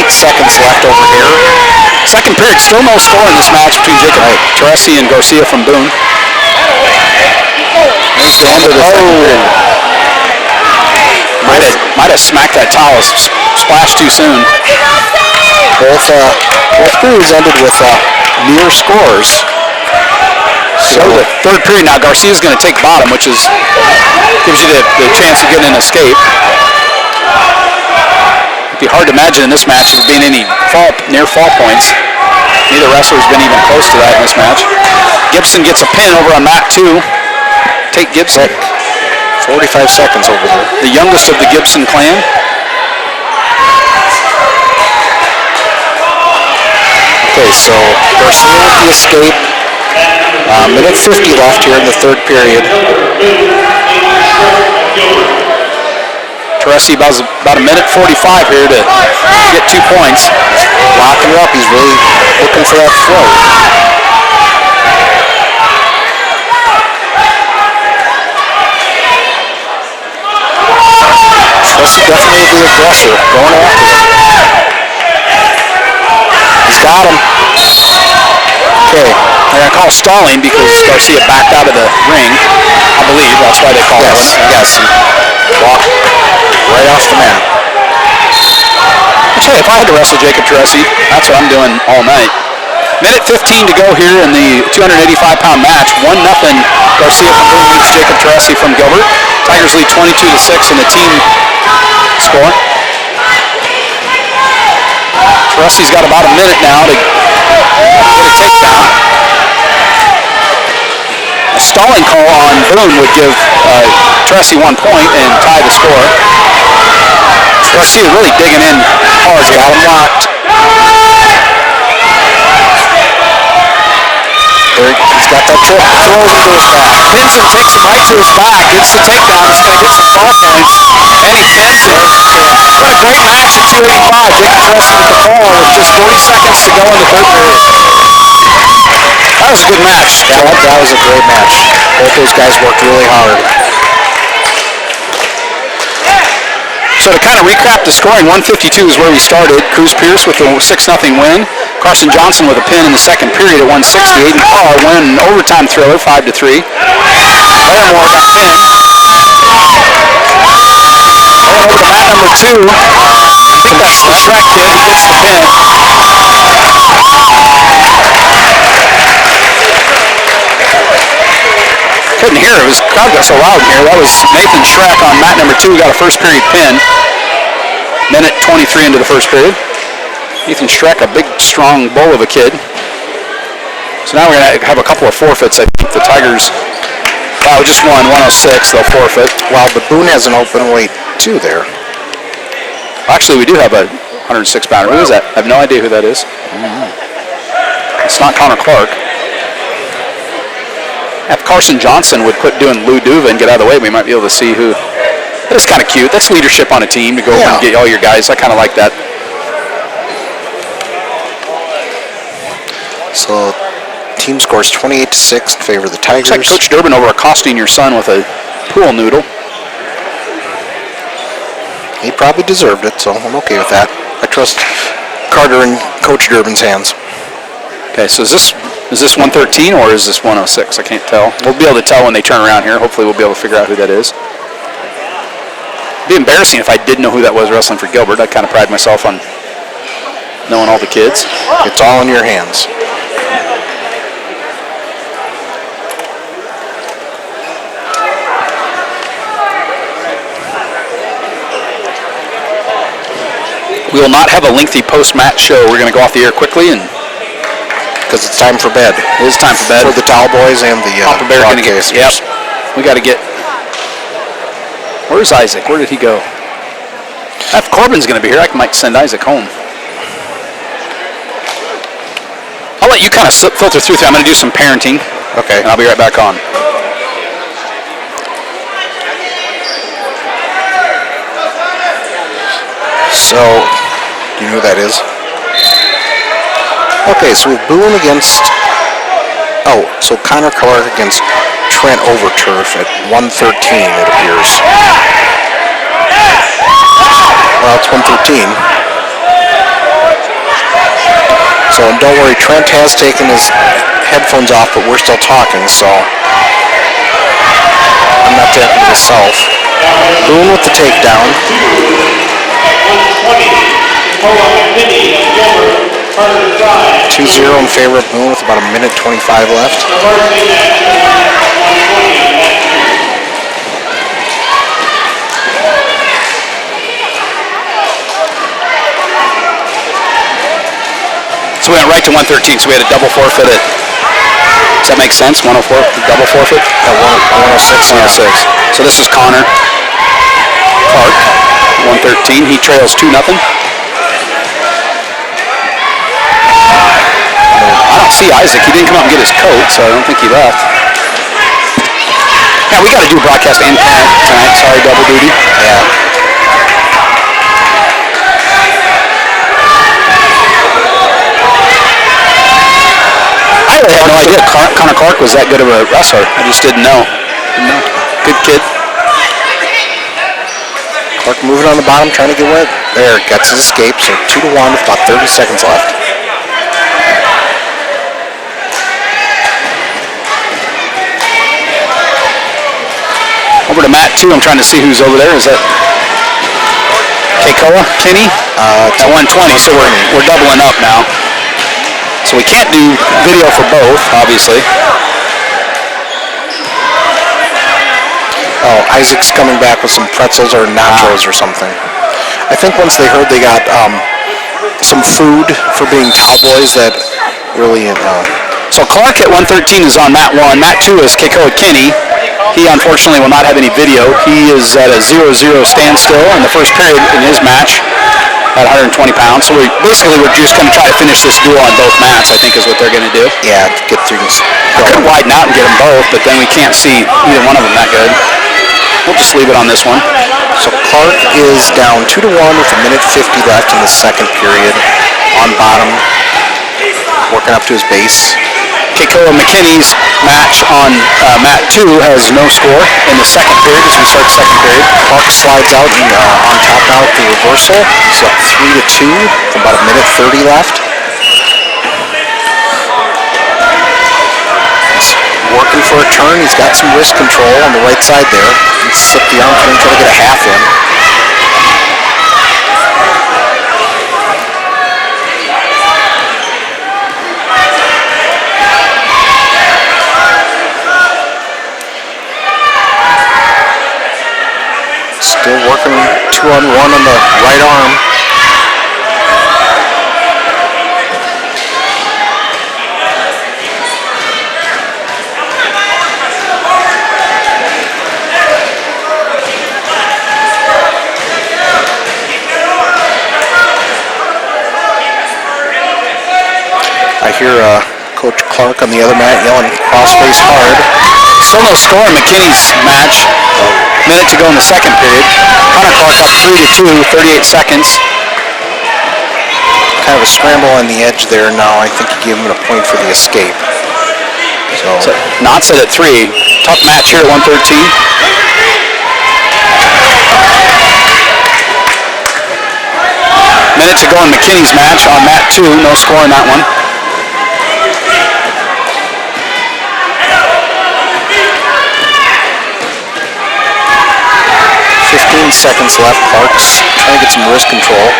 8 seconds left over here. Second period, still no score in this match between Jacob Teresi and Garcia from Boone. There's the end of the second period. Might have smacked that towel, splashed too soon. Both periods ended with near scores. So the third period now, Garcia's going to take bottom, which gives you the chance of getting an escape. It'd be hard to imagine in this match there being any near fall points. Neither wrestler's been even close to that in this match. Gibson gets a pin over on mat 2. Tate Gibson. 45 seconds over there. The youngest of the Gibson clan. Okay, so Garcia with the escape. Minute 50 left here in the third period. Teresi about a minute 45 here to get 2 points. Locking her up. He's really looking for that throw. Teresi definitely the aggressor. Going after him. He's got him. Okay. They're going to call stalling because Garcia backed out of the ring. I believe that's why they call it. Yes. Walk right off the mat. I'll tell you, if I had to wrestle Jacob Teresi, that's what I'm doing all night. Minute 15 to go here in the 285-pound match. 1-0 Garcia from Boone beats Jacob Teresi from Gilbert. Tigers lead 22-6, and the team score. Teresy's got about a minute now to get a takedown. A stalling call on Boone would give Teresy 1 point and tie the score. Teresy really digging in hard. Got him locked. There, he's got that trip. Throws into his back. Pinson takes him right to his back. Gets the takedown. He's going to get some ball points. And he pins it. It's been a great match at 285. Jacob Teresy with the fall with just 40 seconds to go in the third period. That was a good match. That was a great match. Both those guys worked really hard. So to kind of recap the scoring, 152 is where we started. Cruz Pierce with a 6-0 win. Carson Johnson with a pin in the second period at 160. Aiden Carr win an overtime thriller, 5-3. Larimore got pinned. Going over to mat number 2. I think that's the Shrek kid. He gets the pin. Couldn't hear it. The crowd got so loud in here. That was Nathan Shrek on mat number 2. Got a first period pin. Minute 23 into the first period. Ethan Shrek, a big, strong bull of a kid. So now we're going to have a couple of forfeits. I think the Tigers, just won 106. They'll forfeit. Wow, but Boone has an open weight too there. Actually, we do have a 106 pounder. Who is that? I have no idea who that is. It's not Connor Clark. If Carson Johnson would quit doing Lou Duva and get out of the way, we might be able to see who. That's kind of cute. That's leadership on a team to go over and get all your guys. I kind of like that. So, team scores 28-6 in favor of the Tigers. Looks like Coach Durbin over accosting your son with a pool noodle. He probably deserved it, so I'm okay with that. I trust Carter in Coach Durbin's hands. Okay, so is this 113 or is this 106? I can't tell. We'll be able to tell when they turn around here. Hopefully we'll be able to figure out who that is. It'd be embarrassing if I didn't know who that was wrestling for Gilbert. I kind of pride myself on knowing all the kids. It's all in your hands. We will not have a lengthy post-match show. We're going to go off the air quickly and because it's time for bed. It is time for bed. For the Towel Boys and the broadcasters. Yep. We got to get. Where's Isaac? Where did he go? If Corbin's going to be here, I might send Isaac home. I'll let you kind of filter through. I'm going to do some parenting. Okay. And I'll be right back on. So, do you know who that is? Okay, so we have Boone against... Oh, so Connor Clark against Trent Overturf at 113, it appears. Well, it's 113. So don't worry, Trent has taken his headphones off, but we're still talking, so I'm not talking to myself. Boone with the takedown. 2-0 in favor of Boone with about a minute 25 left. So we went right to 113, so we had a double forfeit at, does that make sense? 104, double forfeit? At 106. 106. So this is Connor Clark, 113. He trails 2-0. I don't see Isaac. He didn't come out and get his coat, so I don't think he left. Yeah, we got to do broadcast and parent tonight. Sorry, double duty. Yeah. I really had no idea Connor Clark was that good of a wrestler. I just didn't know. Good kid. Clark moving on the bottom, trying to get away. There, gets his escape, so 2-1 with about 30 seconds left. Over to mat 2. I'm trying to see who's over there. Is that Keikoa? Kenny? At 120, so we're doubling up now. So we can't do video for both, obviously. Oh, Isaac's coming back with some pretzels or nachos or something. I think once they heard they got some food for being cowboys, that really... So Clark at 113 is on mat 1. Mat 2 is Keikoa Kinney. He unfortunately will not have any video. He is at a 0-0 standstill in the first period in his match at 120 pounds. So we're just going to try to finish this duel on both mats, I think is what they're going to do. Yeah, get through this. I could widen out and get them both, but then we can't see either one of them that good. We'll just leave it on this one. So Clark is down 2-1 with a minute 50 left in the second period. On bottom, working up to his base. Keikoa McKinney's match on mat 2 has no score in the second period as we start the second period. Clark slides out and on top now with the reversal. He's up 3-2 with about a minute 30 left. He's working for a turn. He's got some wrist control on the right side there. He's slipped the arm through and try to get a half in. Still working 2-on-1 on the right arm. I hear Coach Clark on the other mat yelling cross-face hard. Still no score in McKinney's match. Minute to go in the second period. Connor Clark up 3-2, 38 seconds. Kind of a scramble on the edge there now. I think he gave him a point for the escape. So Knott's at 3. Tough match here at 113. Minute to go in McKinney's match on mat 2. No score in that one. 15 seconds left. Clark's trying to get some wrist control.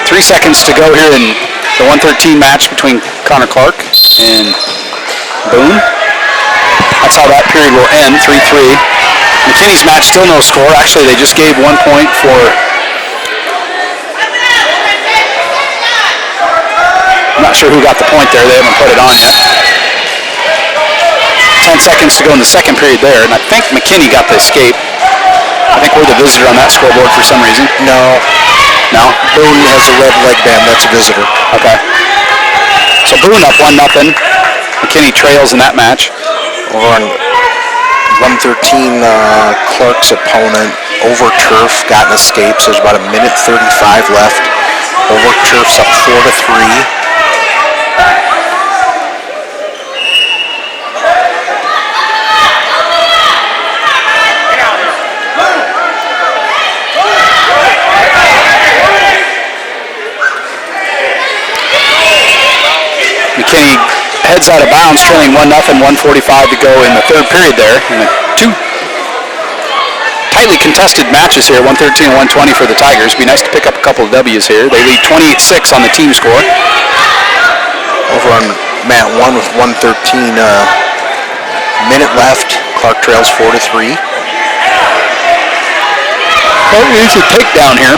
Three seconds to go here in the 113 match between Connor Clark and Boone. That's how that period will end, 3-3. McKinney's match still no score. Actually, they just gave 1 point for... I'm not sure who got the point there. They haven't put it on yet. 10 seconds to go in the second period there, and I think McKinney got the escape. I think we're the visitor on that scoreboard for some reason. No. No? Boone has a red leg band. That's a visitor. Okay. So Boone up 1-0. McKinney trails in that match. Over on 113, Clark's opponent, over turf, got an escape, so there's about a minute 35 left. Over turf's up 4-3. McKinney heads out of bounds, trailing 1-0, 1:45 to go in the third period there. And two tightly contested matches here, 113 and 120 for the Tigers. Be nice to pick up a couple of W's here. They lead 28-6 on the team score. Over on mat 1 with 113, minute left. Clark trails 4-3. Clark needs a takedown here.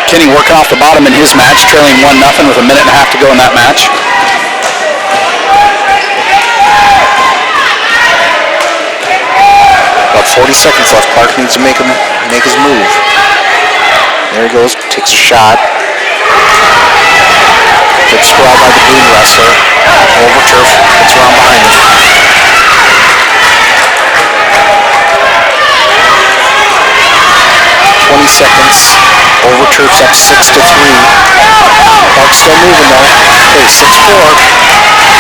Kenny working off the bottom in his match, trailing 1-0 with a minute and a half to go in that match. About 40 seconds left. Clark needs to make his move. There he goes, takes a shot. Good sprawl by the Boone wrestler. Over turf, gets around behind him. 20 seconds. Over turf's up 6-3. Clark's still moving though. Okay, 6-4.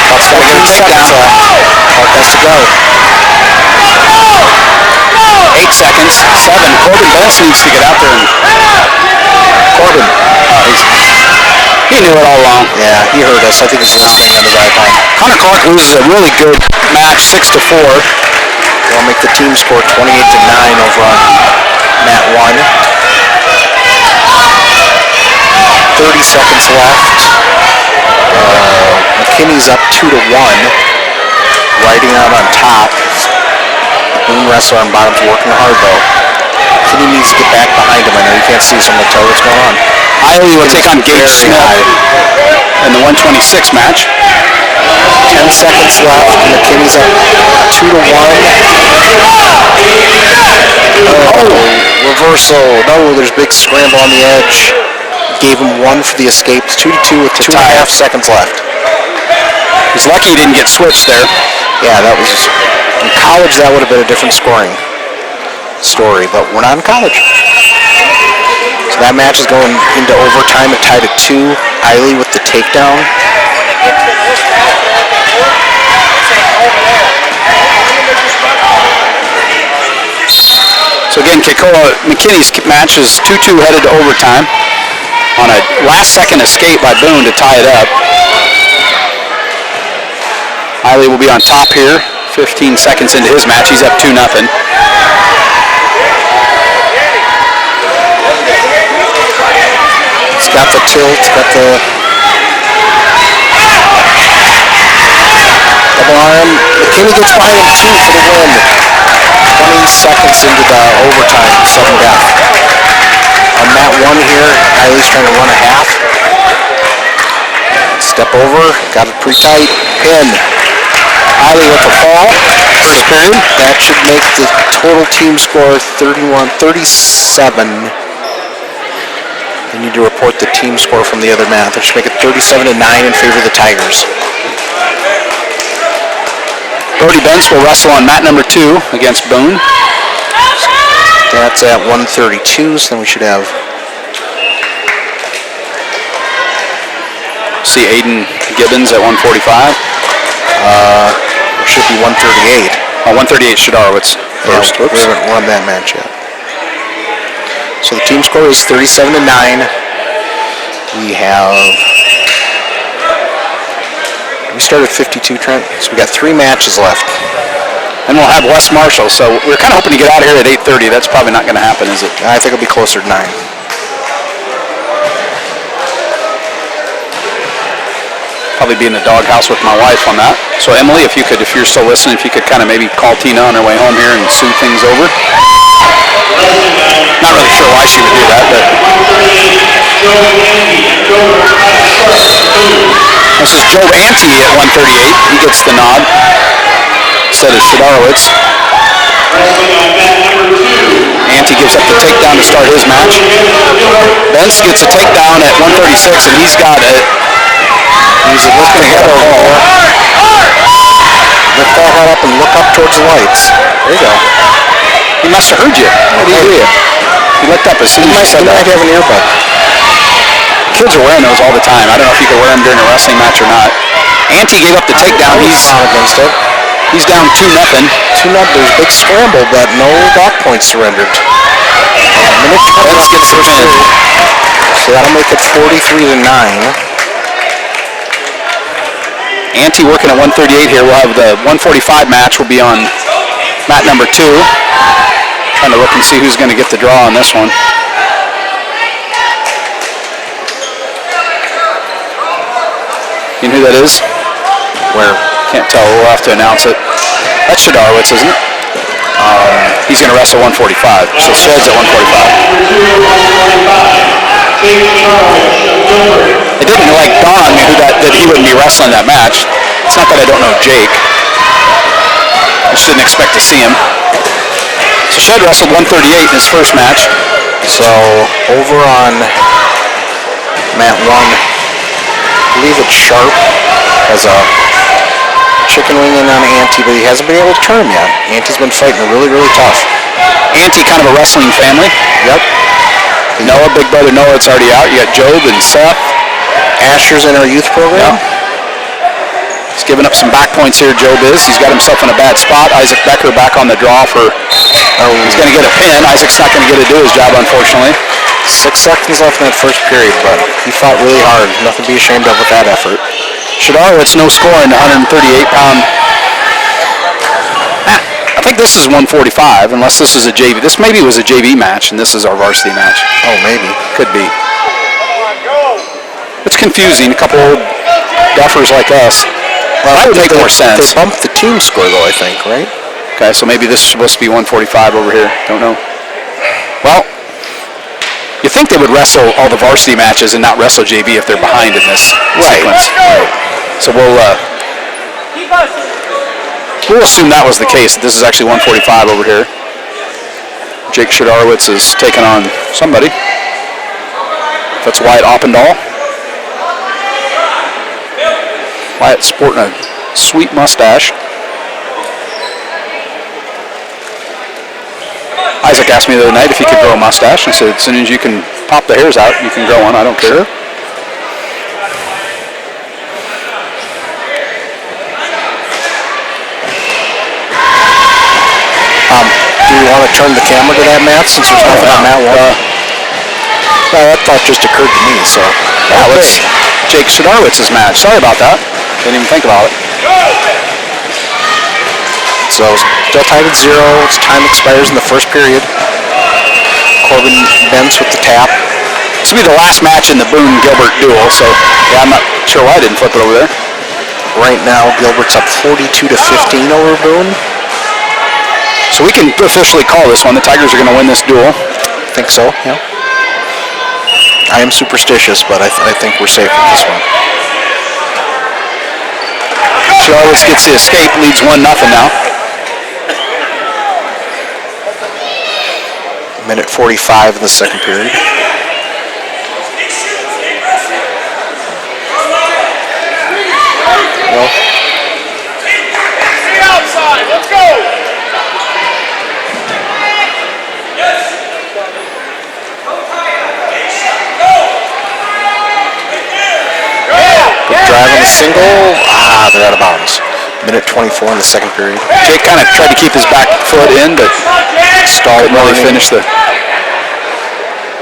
Clark's got to get a takedown. Clark has to go. 8 seconds, 7. Corbin Benson needs to get out there. Corbin, he knew it all along. Yeah, he heard us. I think he's listening on the ride home. Connor Clark loses a really good match, 6-4. They'll make the team score 28-9 over on mat 1. 30 seconds left. McKinney's up 2-1. Riding out on top. Boone wrestler on bottom's working hard though. McKinney needs to get back behind him. I know you can't see some of the toe. What's going on? Eiley will take on Gage Smith in the 126 match. 10 seconds left. McKinney's up 2-1. Reversal. No, there's big scramble on the edge. Gave him 1 for the escape. It's 2-2 with 2.5 seconds left. He's lucky he didn't get switched there. Yeah, that was in college. That would have been a different scoring story, but we're not in college. So that match is going into overtime. It tied at 2. Eiley with the takedown. So again, McKinney's match is 2-2 headed to overtime on a last-second escape by Boone to tie it up. Eiley will be on top here, 15 seconds into his match. He's up 2-0. He's got the tilt, got the double arm. McKinney gets by him 2 for the win. 20 seconds into the overtime, sudden death. On mat 1 here, Eiley's trying to run a half. Step over, got it pretty tight. Pin. Eiley with the fall. First period. That should make the total team score 37. They need to report the team score from the other mat. That should make it 37-9 in favor of the Tigers. Brody Bentz will wrestle on mat number 2 against Boone. That's at 132, so then we should have... See Aiden Gibbons at 145. It should be 138. 138 Shadorowitz first. We haven't won that match yet. So the team score is 37-9. We started 52, Trent, so we got 3 matches left. And we'll have Wes Marshall, so we're kind of hoping to get out of here at 8:30. That's probably not going to happen, is it? I think it'll be closer to 9. Probably be in the doghouse with my wife on that. So Emily, if you're still listening, if you could kind of maybe call Tina on her way home here and smooth things over. Not really sure why she would do that, but this is Joe Ante at 138. He gets the nod. So does Shadorowitz. Ante gives up the takedown to start his match. Bentz gets a takedown at 136, and he's got it. He's lifting his head over there. Lift that head up and look up towards the lights. There you go. He must have heard you. What did he hear? He looked up as soon as you said that. He might have an earbud. Kids are wearing those all the time. I don't know if you can wear them during a wrestling match or not. Ante gave up the takedown. He's against it. He's down 2-0. 2-0. There's a big scramble, but no dock points surrendered. Bentz gets the pin. So that'll make it 43-9. Ante working at 138 here. We'll have the 145 match will be on mat number 2. Trying to look and see who's going to get the draw on this one. You know who that is? Where? Can't tell. We'll have to announce it. That's Shadorowitz, isn't it? He's going to wrestle 145. So Shed's at 145. It didn't dawn on me that he wouldn't be wrestling that match. It's not that I don't know Jake. I just didn't expect to see him. So Shed wrestled 138 in his first match. So over on mat 1, I believe it's Sharp has a chicken wing in on Ante, but he hasn't been able to turn him yet. Ante's been fighting really, really tough. Ante kind of a wrestling family. Yep. Noah, big brother Noah, it's already out. You got Job and Seth. Asher's in our youth program. Yep. He's giving up some back points here, Job is. He's got himself in a bad spot. Isaac Becker back on the draw for... he's going to get a pin. Isaac's not going to get to do his job, unfortunately. 6 seconds left in that first period, but he fought really hard. Nothing to be ashamed of with that effort. Shadorowitz, no score in the 138-pound. I think this is 145, unless this is a JV. This maybe was a JV match, and this is our varsity match. Oh, maybe. Could be. It's confusing. A couple old duffers like us. Well, that would make more sense. They bumped the team score, though, I think, right? Okay, so maybe this is supposed to be 145 over here. Don't know. Well, you think they would wrestle all the varsity matches and not wrestle JV if they're behind in this sequence. Right. So we'll assume that was the case. This is actually 145 over here. Jake Shadorowitz is taking on somebody. That's Wyatt Oppendahl. Wyatt sporting a sweet mustache. Isaac asked me the other night if he could grow a mustache. I said, as soon as you can pop the hairs out, you can grow one. I don't care. Do you want to turn the camera to that, Matt, since there's nothing on that one? Well, that thought just occurred to me, so. Yeah, it's Jake Shadorowitz's match. Sorry about that. Didn't even think about it. So, still tied at 0. Time expires in the first period. Corbin Bentz with the tap. This will be the last match in the Boone-Gilbert duel, so yeah, I'm not sure why I didn't flip it over there. Right now, Gilbert's up 42-15 over Boone. So we can officially call this one. The Tigers are going to win this duel. I think so, yeah. I am superstitious, but I think we're safe with this one. Shadorowitz gets the escape, leads 1-0 now. Minute 45 in the second period. Well, outside, let's go! good drive on the single. They're out of bounds. Minute 24 in the second period. Jake kind of tried to keep his back foot in, but couldn't really finish the...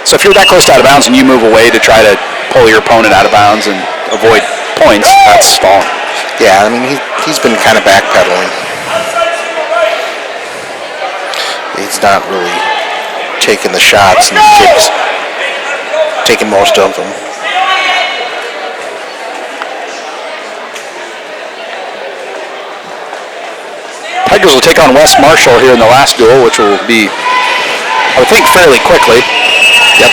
So if you're that close to out of bounds and you move away to try to pull your opponent out of bounds and avoid points, that's stalling. Yeah, I mean, he's been kind of backpedaling. He's not really taking the shots, and Jake's taking most of them. Tigers will take on West Marshall here in the last duel, which will be, I would think, fairly quickly. Yep.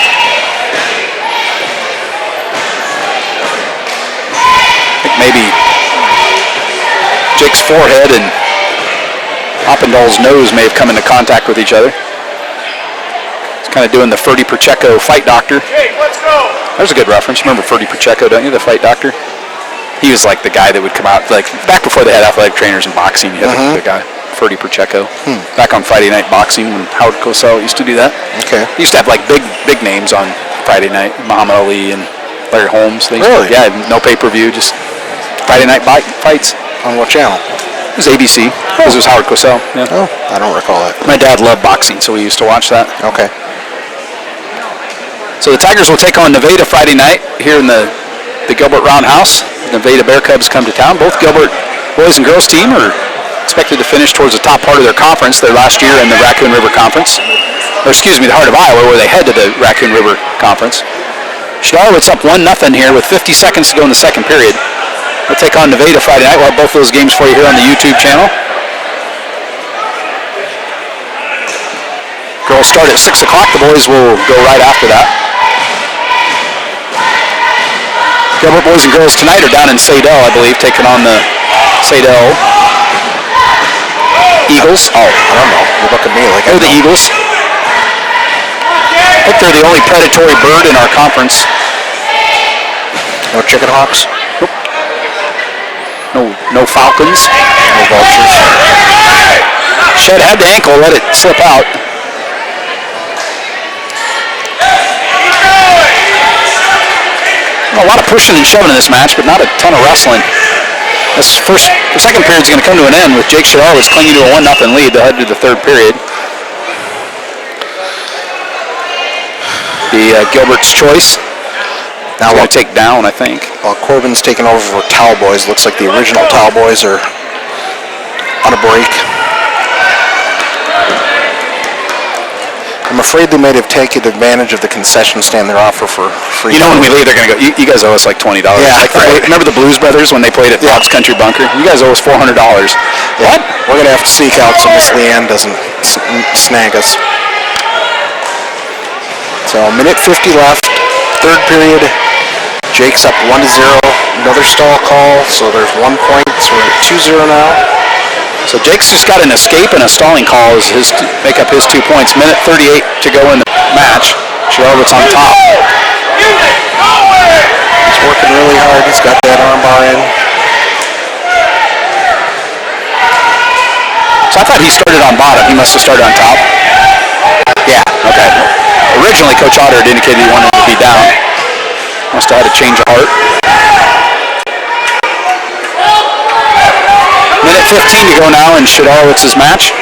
I think maybe Jake's forehead and Oppendahl's nose may have come into contact with each other. He's kind of doing the Ferdy Pacheco fight doctor. Jake, let's go! There's a good reference. Remember Ferdy Pacheco, don't you, the fight doctor? He was like the guy that would come out, like back before they had athletic trainers in boxing. You had the guy, Ferdy Pacheco. Back on Friday Night Boxing when Howard Cosell used to do that. Okay. He used to have like big names on Friday night, Muhammad Ali and Larry Holmes. Really? Yeah, no pay-per-view, just Friday night fights. On what channel? It was ABC, because it was Howard Cosell. Yeah. Oh, I don't recall that. My dad loved boxing, so we used to watch that. Okay. So the Tigers will take on Nevada Friday night here in the Gilbert Roundhouse. Nevada Bear Cubs come to town. Both Gilbert boys and girls team are expected to finish towards the top part of their conference. Their last year in the Raccoon River Conference. Or excuse me, the Heart of Iowa, where they head to the Raccoon River Conference. Shadorowitz up 1-0 here with 50 seconds to go in the second period. We'll take on Nevada Friday night. We'll have both those games for you here on the YouTube channel. Girls start at 6 o'clock. The boys will go right after that. Gilbert boys and girls tonight are down in Sadell, I believe, taking on the Sadell Eagles. Oh, I don't know. You look at me like they're the Eagles. I think they're the only predatory bird in our conference. No chicken hawks? Nope. No Falcons. No vultures? Shed had the ankle, let it slip out. A lot of pushing and shoving in this match, but not a ton of wrestling. The second period is going to come to an end with Jake Shadorowitz clinging to a 1-0 lead. They'll head to the third period. Gilbert's choice. Now we'll take down, I think. While Corbin's taking over for Towel Boys, looks like the original Towel Boys are on a break. I'm afraid they might have taken advantage of the concession stand they offer for free. You know, when we leave, they're going to go, you guys owe us like $20. Yeah, like, right. Remember the Blues Brothers when they played at Fox Country Bunker? You guys owe us $400. Yeah. What? We're going to have to sneak out so Miss Leanne doesn't snag us. So, minute 50 left, third period. Jake's up 1-0. Another stall call, so there's 1 point. So we're at 2-0 now. So Jake's just got an escape and a stalling call as make up his 2 points. Minute 38 to go in the match. Charlotte's on top. He's working really hard. He's got that arm bar in. So I thought he started on bottom. He must have started on top. Yeah, okay. Originally, Coach Otter had indicated he wanted to be down. Must have had a change of heart. Minute 15 to go now in Shadorowitz's match.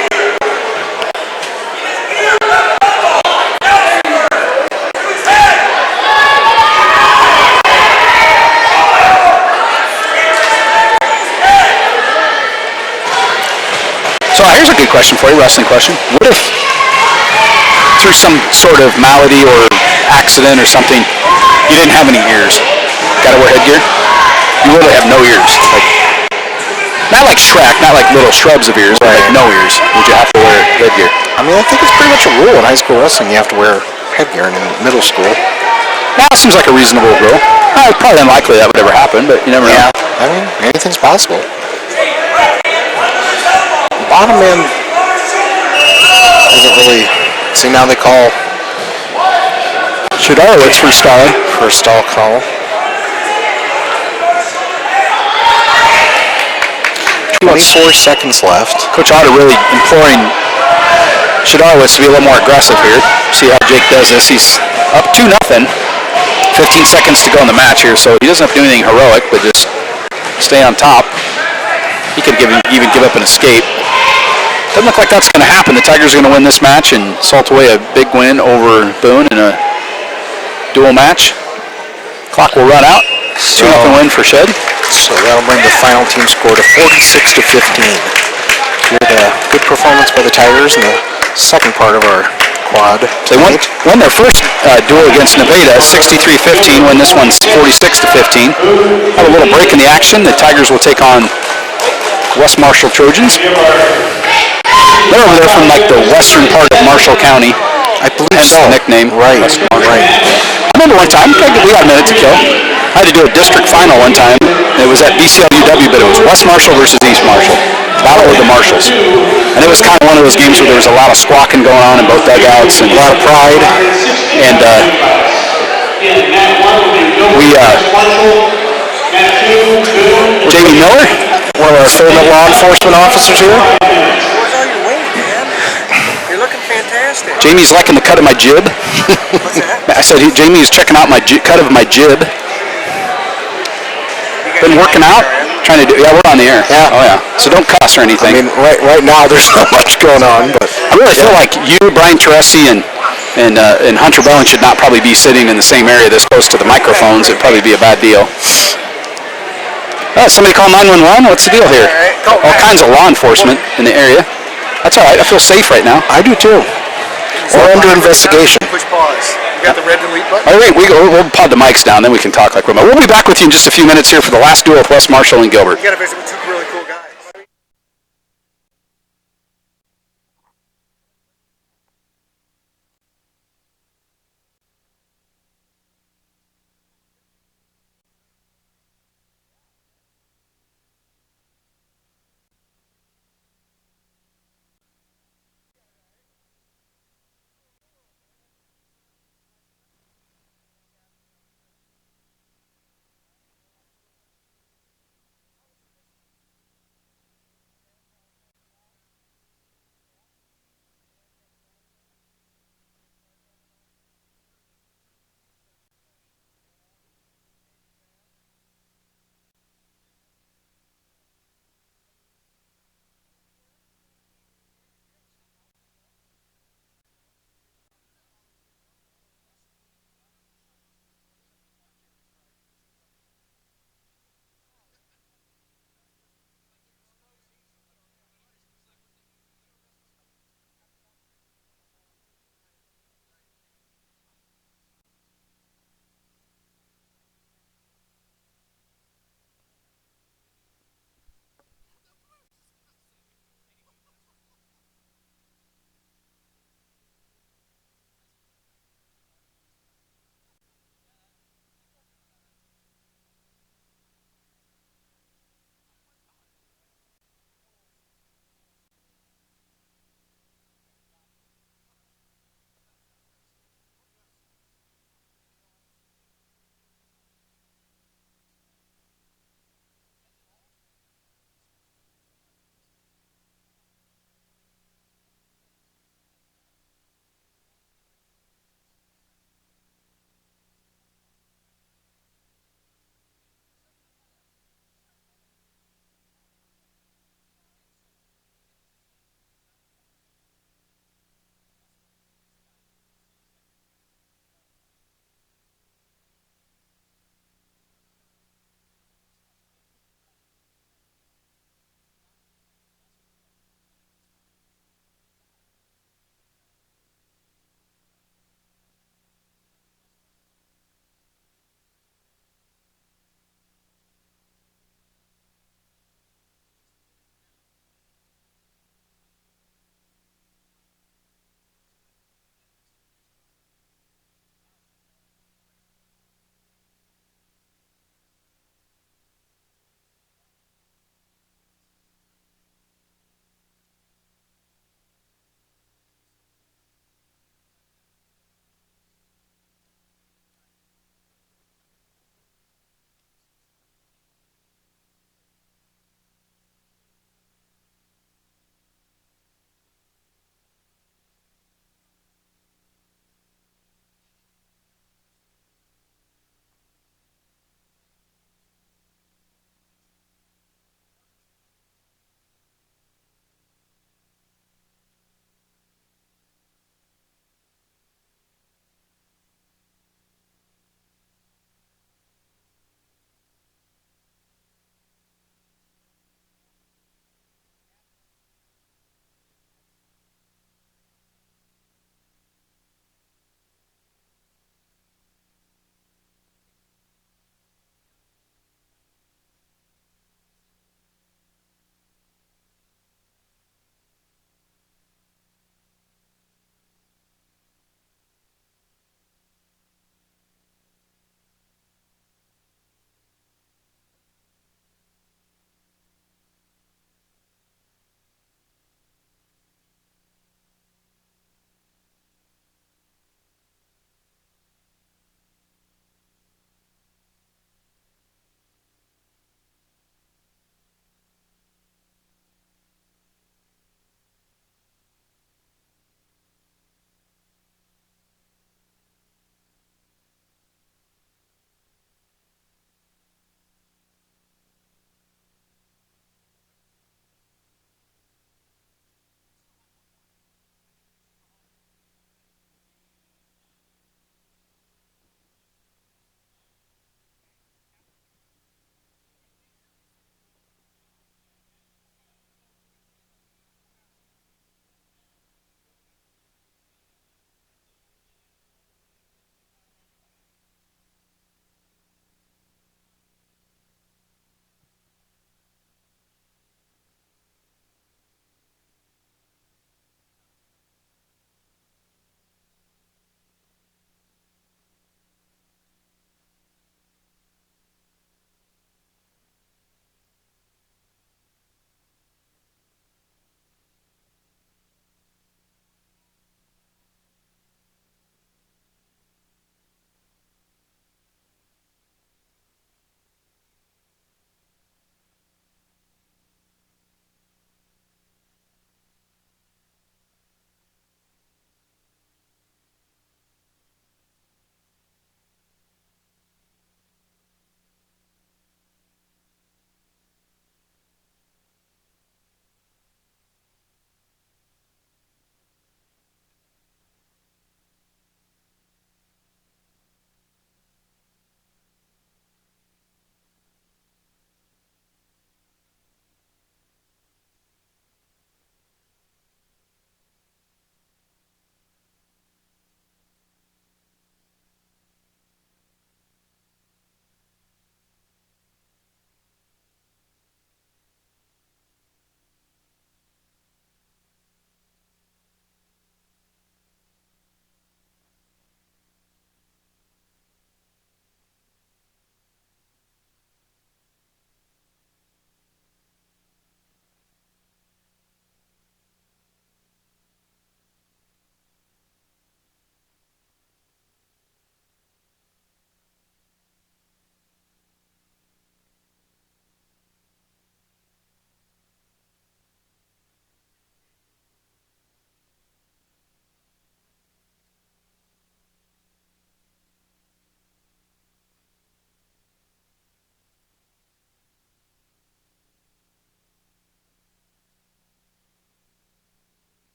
So here's a good question for you, wrestling question. What if, through some sort of malady or accident or something, you didn't have any ears? Got to wear headgear? You literally have no ears. Not like Shrek, not like little shrubs of ears, but like no ears. Would you have to wear headgear? I mean, I think it's pretty much a rule in high school wrestling. You have to wear headgear in middle school. That seems like a reasonable rule. Probably unlikely that would ever happen, but you never know. Yeah, I mean, anything's possible. Bottom man isn't really... See, now they call Shadorowitz for stalling. For a stall call. 24 seconds left. Coach Otter really imploring Shadorowitz to be a little more aggressive here. See how Jake does this. He's up 2-0. 15 seconds to go in the match here, so he doesn't have to do anything heroic, but just stay on top. He could even give up an escape. Doesn't look like that's going to happen. The Tigers are going to win this match and salt away a big win over Boone in a dual match. Clock will run out. 2-0 win for Shed. So that'll bring the final team score to 46-15. Here the good performance by the Tigers in the second part of our quad. They won their first duel against Nevada, 63-15, when this one's 46-15. Have a little break in the action. The Tigers will take on West Marshall Trojans. They're over there from like the western part of Marshall County. I believe Hence so. the nickname. Right, right. I remember one time, we got a minute to kill. I had to do a district final one time. It was at BCLUW, but it was West Marshall versus East Marshall. Battle of the Marshalls. And it was kind of one of those games where there was a lot of squawking going on in both dugouts and a lot of pride. And Jamie Miller, one of our favorite law enforcement officers here. What's all your weight, man? You're looking fantastic. Jamie's liking the cut of my jib. What's that? I said Jamie is checking out my cut of my jib. Been working out, trying to do. Yeah, we're on the air. Yeah. Oh yeah. So don't cuss or anything. I mean, right now there's not much going on, but I really feel like you, Brian Teresi, and Hunter Bowen should not probably be sitting in the same area this close to the microphones. It'd probably be a bad deal. Oh, somebody call 911? What's the deal here? All kinds of law enforcement in the area. That's all right. I feel safe right now. I do too. We're under investigation. Push pause. You got the red delete button? All right, we'll pod the mics down, then we can talk like remote. We'll be back with you in just a few minutes here for the last duel with West Marshall and Gilbert. You got to visit with two really cool guys.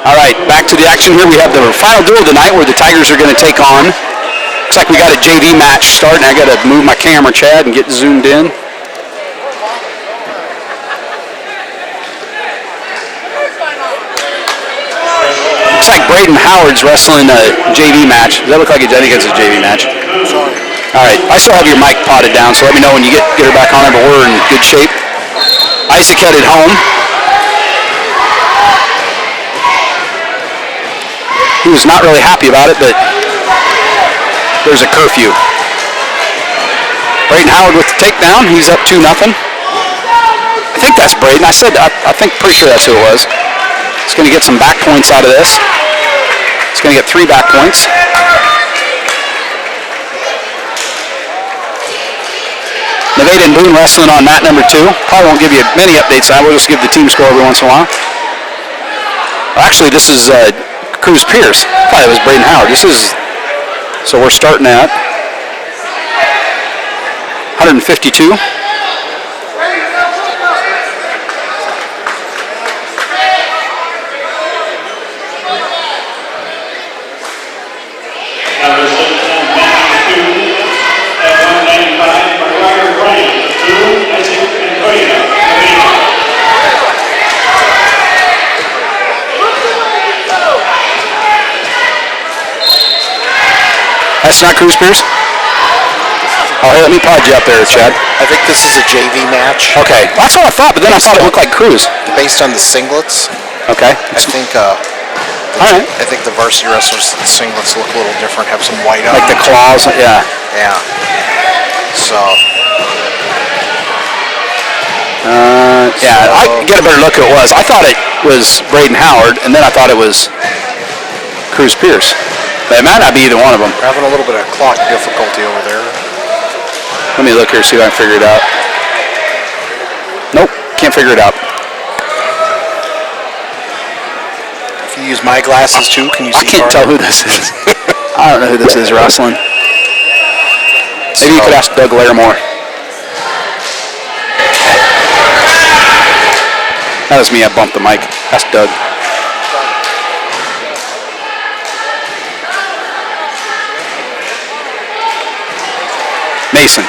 All right, back to the action here. We have the final duel tonight where the Tigers are going to take on. Looks like we got a JV match starting. I got to move my camera, Chad, and get zoomed in. Looks like Braden Howard's wrestling a JV match. Does that look like I think it's a JV match? All right, I still have your mic potted down, so let me know when you get her back on there, but we're in good shape. Isaac headed home. He was not really happy about it, but there's a curfew. Braden Howard with the takedown. He's up 2-0. I think that's Braden. I think pretty sure that's who it was. He's going to get some back points out of this. He's going to get 3 back points. Nevada and Boone wrestling on mat number 2. Probably won't give you many updates on that. We'll just give the team score every once in a while. Actually, this is Cruz Pierce. I thought it was Braden Howard. So we're starting at 152. Number 7, match 2 at 195, McGuire Bryant, Boone, Isaac, and Toya. That's not Cruz Pierce? Oh, hey, let me pod you up there, Chad. I think this is a JV match. Okay, that's what I thought, but then I thought it looked like Cruz. Based on the singlets, Okay. I think All right. I think the varsity wrestlers the singlets look a little different, have some white on Like the claws, yeah. Yeah. So Yeah, I get a better look at what it was. I thought it was Braden Howard, and then I thought it was Cruz Pierce. But it might not be either one of them. we're having a little bit of clock difficulty over there. Let me look here, see if I can figure it out. Nope, can't figure it out. If you use my glasses too, can you see? I can't tell who this is. I don't know who this is wrestling. Maybe you could ask Doug Larimore. That was me, I bumped the mic. Ask Doug. Mason.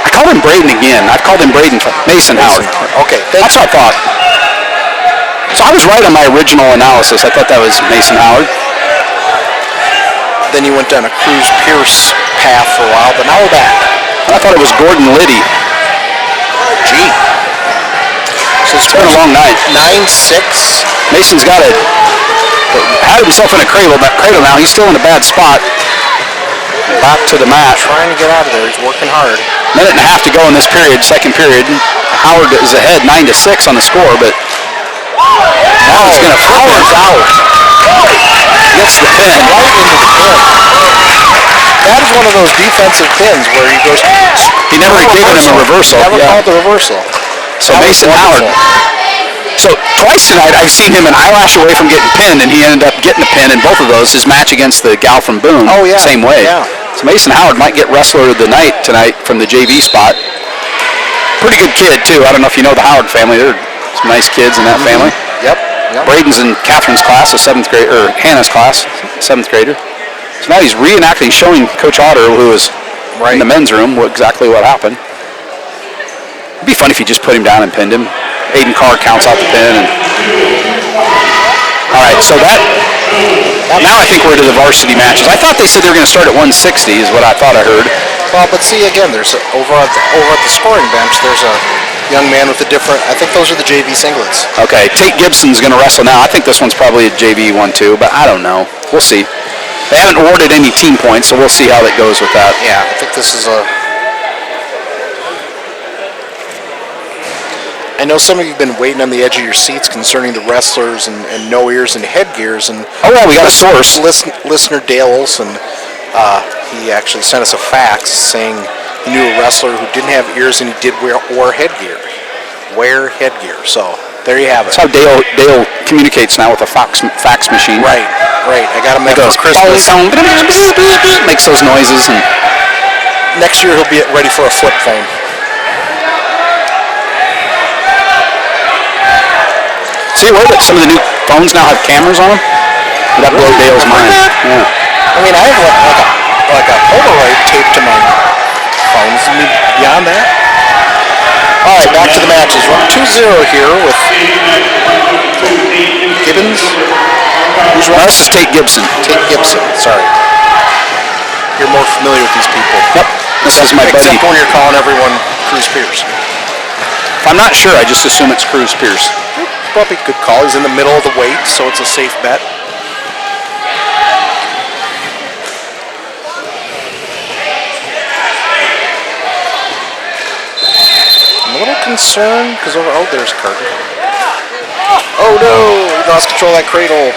I called him Braden again. I've called him Braden. Mason Howard. Okay, That's what I thought. So I was right on my original analysis. I thought that was Mason Howard. then you went down a Cruz Pierce path for a while, but now we're back. I thought it was Gordon Liddy. Gee. So It's been a long night. 9-6. Mason's got it. Had himself in a cradle now. He's still in a bad spot. Back to the mat. Trying to get out of there. He's working hard. Minute and a half to go in this period, second period. Howard is ahead 9-6 on the score, but now it's going to Howard's out. Gets the pin. Right into the pin. That is one of those defensive pins where he goes. He never given him a reversal. Never Yeah. called the reversal. So That was Mason Howard. wonderful. So twice tonight I've seen him an eyelash away from getting pinned, and he ended up getting the pin in both of those. His match against the gal from Boone, Oh, yeah. same way. Yeah. So Mason Howard might get wrestler of the night tonight from the JV spot. Pretty good kid too. I don't know if you know the Howard family. They're some nice kids in that family. Yep. Braden's in Catherine's class, a seventh grade, or Hannah's class, seventh grader. So now he's reenacting, showing Coach Otter, who was in the men's room, exactly what happened. It'd be fun if you just put him down and pinned him. Aiden Carr counts out the pin. And all right, so now I think we're to the varsity matches. I thought they said they were going to start at 160 is what I thought I heard. Well, but see again, there's over at the scoring bench. There's a young man with a different. I think those are the JV singlets. Okay, Tate Gibson's going to wrestle now. I think this one's probably a JV one too, but I don't know. We'll see. They haven't awarded any team points, so we'll see how that goes with that. Yeah, I think this is a. I know some of you have been waiting on the edge of your seats concerning the wrestlers and no ears and headgears. And oh yeah, we got a source. Listener Dale Olson, he actually sent us a fax saying he knew a wrestler who didn't have ears and he did wear headgear. Wear headgear. So there you have it. That's how Dale communicates now with a fax machine. Right. I got him that Goes for Christmas. Makes those noises. And Next year he'll be ready for a flip phone. See where some of the new phones now have cameras on them? That blew Dale's mind. Yeah. I mean, I have like a Polaroid taped to my phones. I mean, beyond that. All right, back to the matches. We're 2-0 here with Gibbons. Who's No, running? this is Tate Gibson. Tate Gibson. Sorry. You're more familiar with these people. Yep. This is my buddy. Except when you're calling everyone Cruz Pierce. If I'm not sure, I just assume it's Cruz Pierce. Probably a good call. He's in the middle of the weight, so it's a safe bet. I'm a little concerned because there's Carter. Oh no! He lost control of that cradle.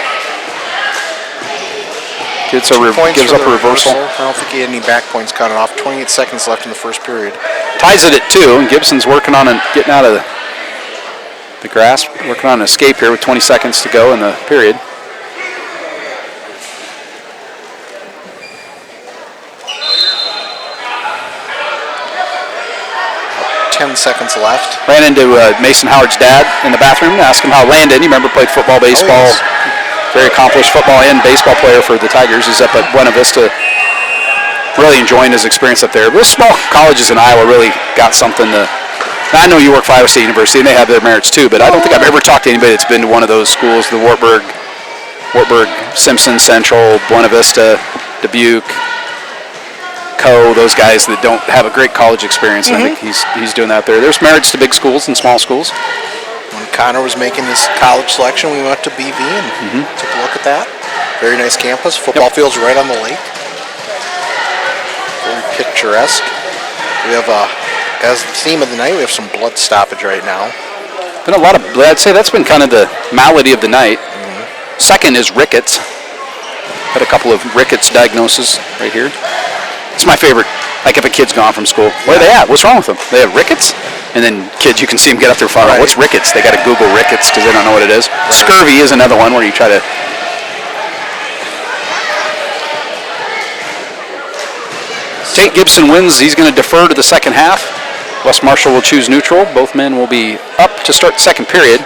Gives 2 up points for a the reversal. I don't think he had any back points counted off. 28 seconds left in the first period. Ties it at 2, and Gibson's working on getting out of the grasp, working on an escape here with 20 seconds to go in the period. About 10 seconds left. Ran into Mason Howard's dad in the bathroom, asked him how Landon, you remember, played football, baseball, Oh, yes. very accomplished football and baseball player for the Tigers. He's up at Buena Vista, really enjoying his experience up there. Those small colleges in Iowa really got something to. I know you work for Iowa State University, and they have their merits too, but I don't think I've ever talked to anybody that's been to one of those schools, the Wartburg, Simpson Central, Buena Vista, Dubuque, those guys that don't have a great college experience. And I think he's doing that there. There's merits to big schools and small schools. When Connor was making his college selection, we went to BV and took a look at that. Very nice campus. Football field's right on the lake. Very picturesque. We have as the theme of the night, we have some blood stoppage right now. Been a lot of, I'd say that's been kind of the malady of the night. Second is rickets. Had a couple of rickets diagnoses right here. It's my favorite. Like if a kid's gone from school, where are they at? What's wrong with them? They have rickets? And then kids, you can see them get up their phone. Right. What's rickets? They got to Google rickets because they don't know what it is. Right. Scurvy is another one where you try to. Tate Gibson wins. He's going to defer to the second half. West Marshall will choose neutral. Both men will be up to start the second period.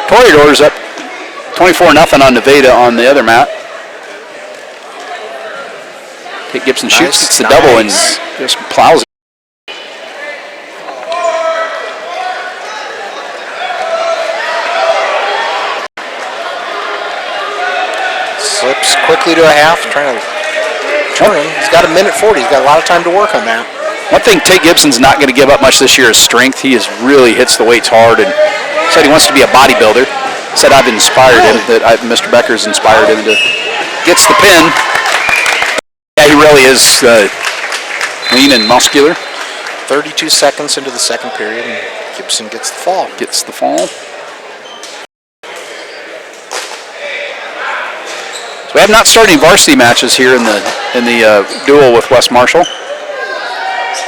Toreador's up 24-0 on Nevada on the other mat. Tate Gibson shoots, gets the double, and just plows it. Slips quickly to a half, trying to turn. He's got a minute 40. He's got a lot of time to work on that. One thing Tate Gibson's not going to give up much this year is strength. He really hits the weights hard and said he wants to be a bodybuilder. Said I've inspired him, Mr. Becker's inspired him to. Gets the pin. Yeah, he really is lean and muscular. 32 seconds into the second period, and Gibson gets the fall. Gets the fall. So we have not started any varsity matches here in the duel with West Marshall.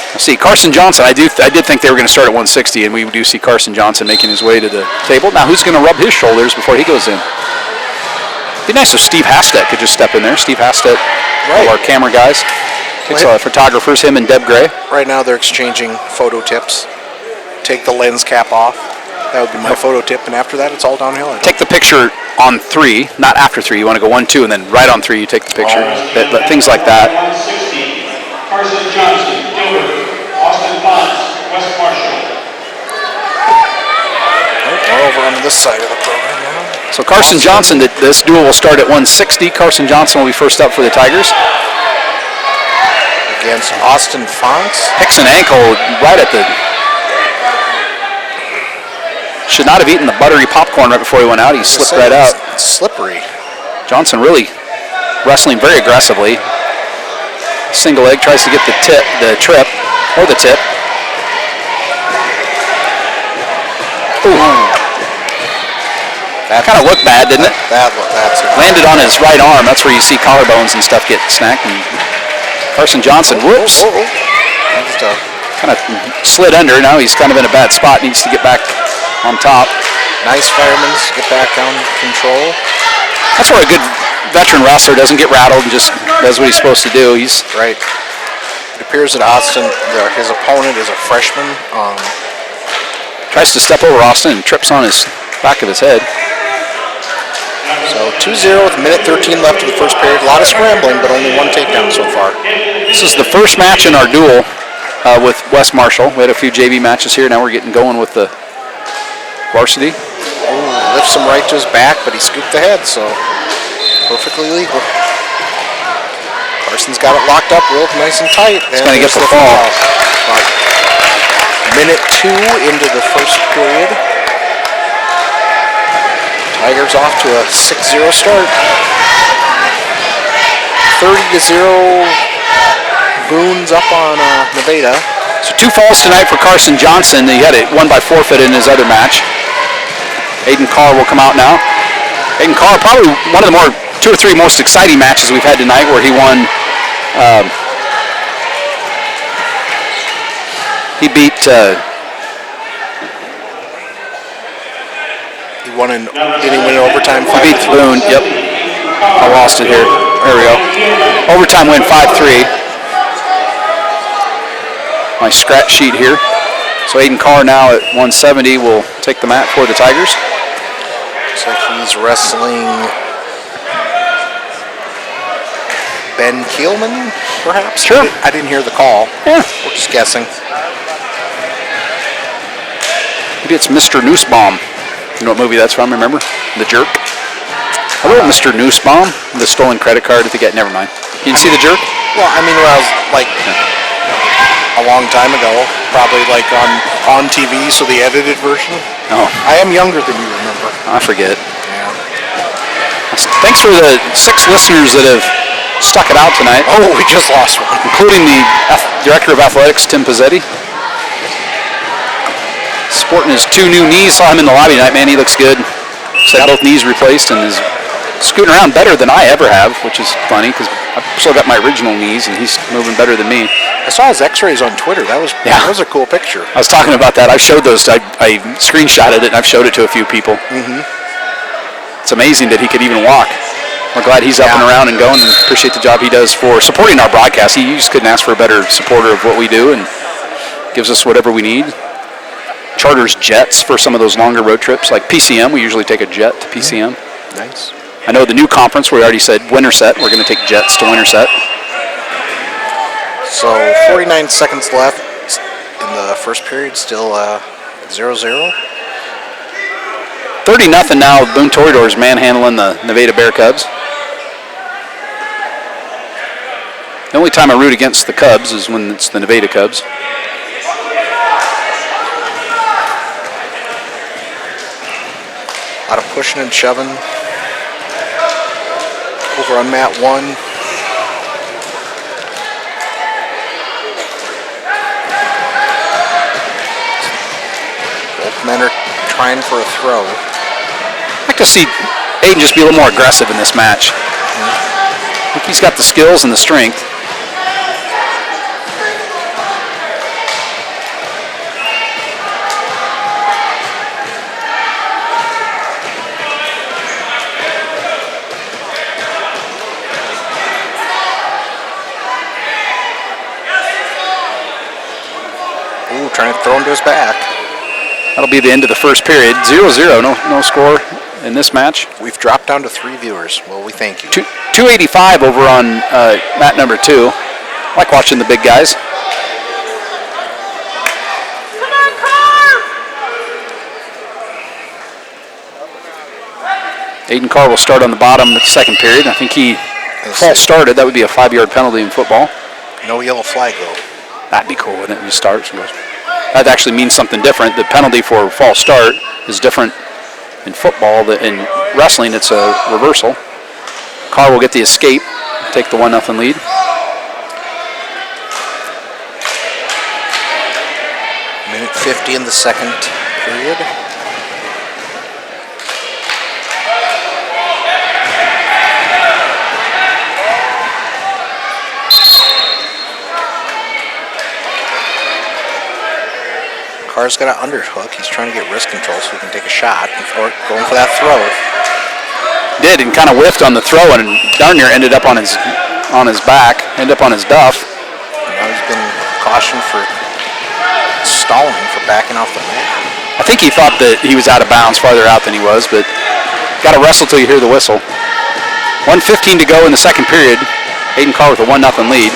Let's see, Carson Johnson. I did think they were going to start at 160, and we do see Carson Johnson making his way to the table. Now, who's going to rub his shoulders before he goes in? It'd be nice if Steve Hastett could just step in there. Steve Hastett, all our camera guys. Takes photographers, him and Deb Gray. Right now they're exchanging photo tips. Take the lens cap off. That would be my photo tip, and after that it's all downhill. Take the picture on 3, not after 3. You want to go 1, 2, and then right on 3 you take the picture. But things like that. 160, Carson Johnson, Gilbert, Austin Ponce, West Marshall. We're over on this side of the program now. So Carson Johnson, this duel will start at 160. Carson Johnson will be first up for the Tigers. Against Austin Fonts. Picks an ankle right at the... Should not have eaten the buttery popcorn right before he went out. He slipped right out. It's slippery. Johnson really wrestling very aggressively. Single leg, tries to get the trip, or the tip. Ooh. That kind of looked bad, didn't it? That's it. Landed on his right arm. That's where you see collarbones and stuff get snacked. And Carson Johnson, whoops. Kind of slid under. Now he's kind of in a bad spot. Needs to get back on top. Nice fireman, get back on control. That's where a good veteran wrestler doesn't get rattled and just does what he's supposed to do. He's right. It appears that Austin, his opponent, is a freshman. Tries to step over Austin and trips on his back of his head. So 2-0 with a minute 13 left in the first period. A lot of scrambling, but only one takedown so far. This is the first match in our duel with West Marshall. We had a few JV matches here. Now we're getting going with the varsity. Oh, lifts him right to his back, but he scooped the head, so perfectly legal. Carson's got it locked up real nice and tight. He's going to get the fall. About minute 2 into the first period. Tigers off to a 6-0 start. 30-0. Boone's up on Nevada. So 2 falls tonight for Carson Johnson. He had it 1 by forfeit in his other match. Aiden Carr will come out now. Aiden Carr, probably one of the 2 or 3 most exciting matches we've had tonight, where he won. He beat. Did he win in overtime? He beat Boone. Yep. I lost it here. There we go. Overtime win 5-3. My scratch sheet here. So Aiden Carr now at 170 will take the mat for the Tigers. Looks like he's wrestling Ben Keelman, perhaps? Sure. I didn't hear the call. Yeah. We're just guessing. Maybe it's Mr. Nussbaum. You know what movie that's from, remember? The Jerk. I wrote Mr. Nussbaum, the stolen credit card at the get. Never mind. You didn't see The Jerk? Well, I mean, when I was like a long time ago, probably like on TV, so the edited version. Oh, I am younger than you remember. I forget. Yeah. Thanks for the 6 listeners that have stuck it out tonight, Oh, we just lost one. including the Director of Athletics, Tim Pizzetti. Sporting his 2 new knees. Saw him in the lobby tonight. Man, he looks good. He's had both knees replaced and is scooting around better than I ever have, which is funny because I've still got my original knees and he's moving better than me. I saw his x-rays on Twitter. That was a cool picture. I was talking about that. I've showed those. I screenshotted it and I've showed it to a few people. Mm-hmm. It's amazing that he could even walk. We're glad he's up and around and going, and appreciate the job he does for supporting our broadcast. He just couldn't ask for a better supporter of what we do and gives us whatever we need. Charters jets for some of those longer road trips, like PCM. We usually take a jet to PCM. Nice. I know the new conference, we already said Winterset. We're going to take jets to Winterset. So 49 seconds left in the first period, still 0-0. 30-0 now. Boone Toreadors manhandling the Nevada Bear Cubs. The only time I root against the Cubs is when it's the Nevada Cubs. A lot of pushing and shoving. Over on mat 1. Both men are trying for a throw. I'd like to see Aiden just be a little more aggressive in this match. I think he's got the skills and the strength. Ooh, trying to throw him to his back. That'll be the end of the first period. 0-0, no score in this match. We've dropped down to 3 viewers. Well, we thank you. 285 over on mat number 2. I like watching the big guys. Come on, Carr! Aiden Carr will start on the bottom of the second period. I think he false started. That would be a 5-yard penalty in football. No yellow flag, though. That'd be cool, wouldn't it? He starts. That actually means something different. The penalty for false start is different in football. In wrestling, it's a reversal. Carr will get the escape, take the 1-0 lead. Minute 50 in the second period. Carr's got an underhook. He's trying to get wrist control so he can take a shot before going for that throw. Did, and kind of whiffed on the throw, and darn near ended up on his back, ended up on his duff. And now he's been cautioned for stalling, for backing off the mat. I think he thought that he was out of bounds farther out than he was, but got to wrestle till you hear the whistle. 1:15 to go in the second period. Hayden Carr with a 1-0 lead.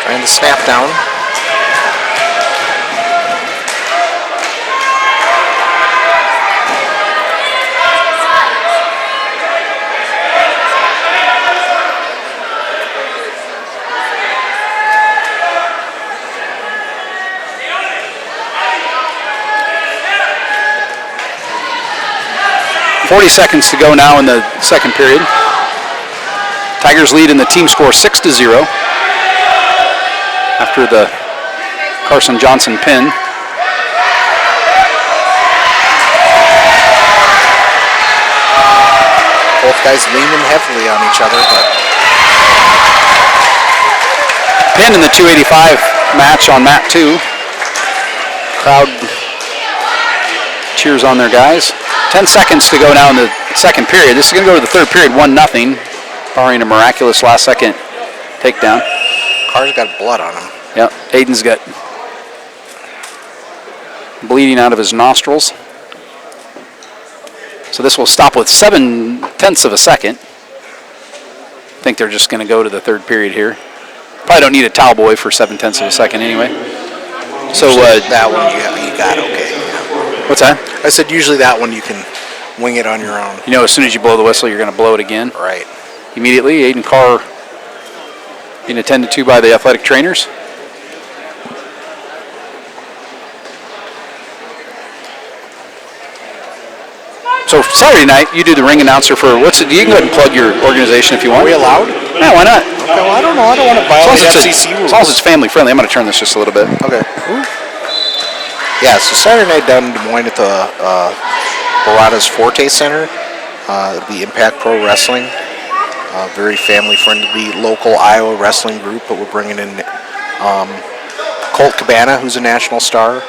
Trying to snap down. .40 seconds to go now in the second period. Tigers lead in the team score 6-0 after the Carson Johnson pin. Both guys leaning heavily on each other, but Pin in the 285 match on mat 2. Crowd cheers on their guys. 10 seconds to go now in the second period. This is going to go to the third period, 1-0, barring a miraculous last-second takedown. Carr's got blood on him. Yep, Aiden's got bleeding out of his nostrils. So this will stop with 0.7 of a second. I think they're just going to go to the third period here. Probably don't need a towel boy for 0.7 of a second anyway. So that one you got okay. What's that? I said usually that one you can wing it on your own. You know, as soon as you blow the whistle, you're going to blow it again. Right. Immediately, Aiden Carr being attended to by the athletic trainers. So Saturday night, you do the ring announcer for what's it? You can go ahead and plug your organization if you want. Are we allowed? Yeah, why not? Okay, well, I don't know. I don't want to violate FCC rules. As long as it's family friendly, I'm going to turn this just a little bit. Okay. Ooh. Yeah, so Saturday night down in Des Moines at the Barada's Forte Center. It'll be Impact Pro Wrestling. Very family-friendly local Iowa wrestling group, but we're bringing in Colt Cabana, who's a national star.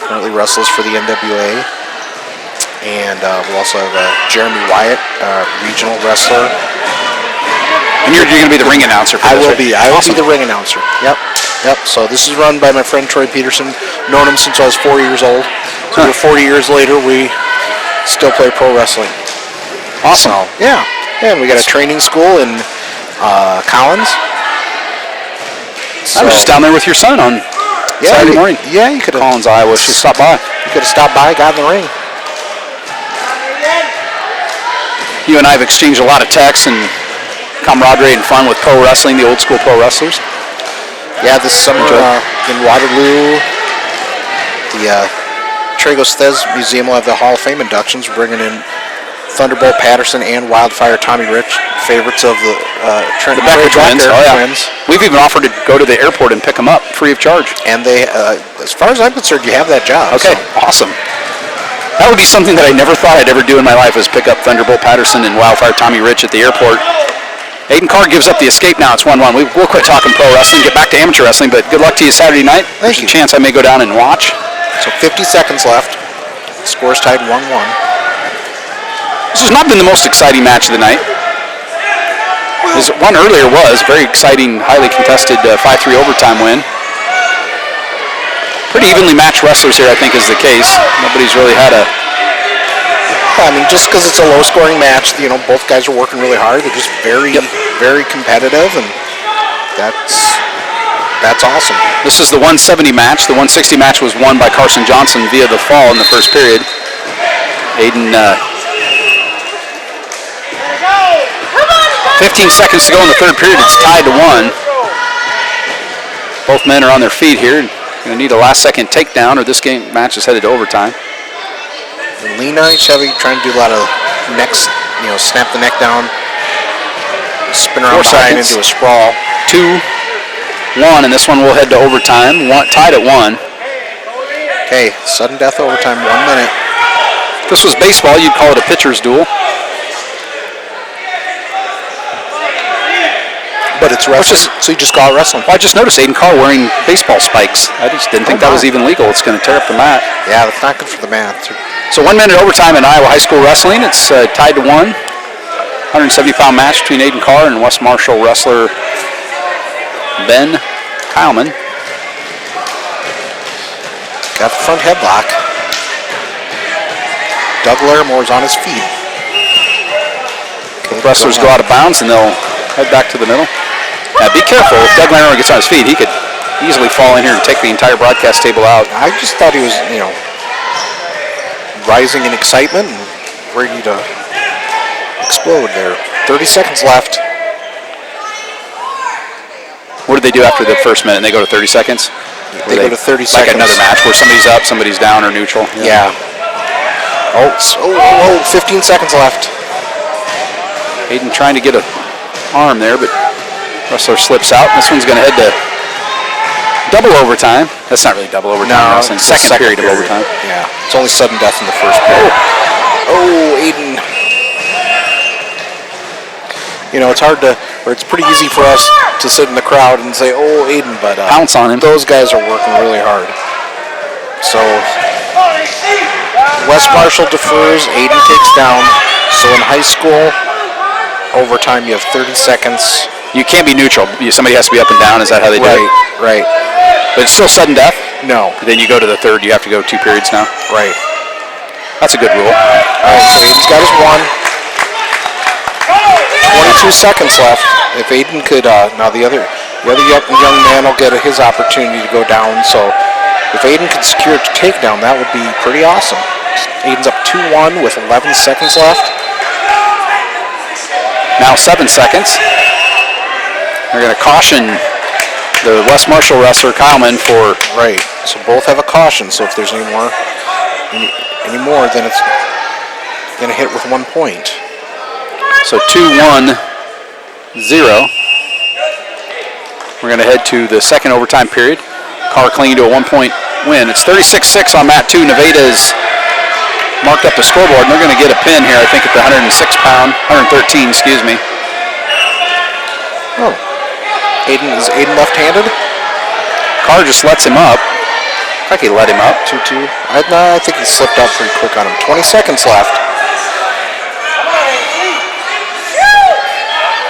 Currently wrestles for the NWA. And we'll also have Jeremy Wyatt, regional wrestler. And you're going to be the ring announcer for this, I will right? be. I will be the ring announcer. Yep. So this is run by my friend Troy Peterson. Known him since I was 4 years old. So we're 40 years later, we still play pro wrestling. Awesome. So, yeah. And we got a training school in Collins. I was just down there with your son on Saturday morning. Yeah, you could have. Collins, Iowa. Just stop by. You could have stopped by, got in the ring. You and I have exchanged a lot of texts and camaraderie and fun with pro wrestling, the old school pro wrestlers. Yeah, this summer in Waterloo, the Tragos Thez Museum will have the Hall of Fame inductions. We're bringing in Thunderbolt Patterson and Wildfire Tommy Rich, favorites of the Trent The Becker twins. twins. We've even offered to go to the airport and pick them up free of charge. And they, as far as I'm concerned, you have that job. Okay, So. awesome. That would be something that I never thought I'd ever do in my life, is pick up Thunderbolt Patterson and Wildfire Tommy Rich at the airport. Aiden Carr gives up the escape now. It's 1-1. We'll quit talking pro wrestling, get back to amateur wrestling, but good luck to you Saturday night. Thank you. There's a chance I may go down and watch. So 50 seconds left. Score's tied 1-1. This has not been the most exciting match of the night. This one earlier was very exciting, highly contested 5-3 overtime win. Pretty evenly matched wrestlers here, I think, is the case. Nobody's really had a... I mean, just because it's a low-scoring match, you know, both guys are working really hard. They're just very, very competitive, and that's awesome. This is the 170 match. The 160 match was won by Carson Johnson via the fall in the first period. Aiden... 15 seconds to go in the third period. It's tied to 1. Both men are on their feet here. Going to need a last-second takedown, or this match is headed to overtime. And lean on each other, trying to do a lot of necks, you know, snap the neck down, spin around behind into a sprawl. 2-1, and this one will head to overtime. Tied at 1. Okay, sudden death overtime, 1 minute. If this was baseball, you'd call it a pitcher's duel. But it's wrestling, so you just call it wrestling. Well, I just noticed Aiden Carr wearing baseball spikes. I just didn't think that was even legal. It's going to tear up the mat. Yeah, that's not good for the mat. So 1 minute overtime in Iowa high school wrestling. It's tied to 1. 170-pound match between Aiden Carr and West Marshall wrestler Ben Heilman. Got the front headlock. Doug Laramore's on his feet. Okay, Wrestlers go out of bounds and they'll head back to the middle. Now be careful. If Doug Laramore gets on his feet, he could easily fall in here and take the entire broadcast table out. I just thought he was, rising in excitement and ready to explode there. 30 seconds left. What do they do after the first minute? They go to 30 seconds? They go to 30 like seconds. another match where somebody's up, somebody's down or neutral. Yeah. 15 seconds left. Aiden trying to get an arm there, but wrestler slips out. This one's going to head to double overtime. That's not really double overtime. No, It's it's the second period of overtime. Yeah, it's only sudden death in the first period. Oh, Aiden. It's hard to, or it's pretty easy for us to sit in the crowd and say, oh, Aiden, but pounce on him. Those guys are working really hard. So West Marshall defers, Aiden takes down. So in high school, overtime, you have 30 seconds. You can't be neutral. Somebody has to be up and down. Is that how they do it? Right. But it's still sudden death? No. Then you go to the third. You have to go 2 periods now? Right. That's a good rule. All right, so Aiden's got his 1. 22 seconds left. If Aiden could, now the other young man will get his opportunity to go down. So if Aiden could secure a takedown, that would be pretty awesome. Aiden's up 2-1 with 11 seconds left. Now 7 seconds. They're going to caution the West Marshall wrestler, Kyleman, for... Right. So both have a caution. So if there's any more, then it's going to hit with 1 point. So 2-1-0. We're going to head to the second overtime period. Carr clinging to a 1-point win. It's 36-6 on mat 2. Nevada's marked up the scoreboard, and they're going to get a pin here, I think, at the 113, excuse me. Oh. Is Aiden left-handed? Carr just lets him up. I think he let him up. 2-2. I think he slipped out pretty quick on him. 20 seconds left.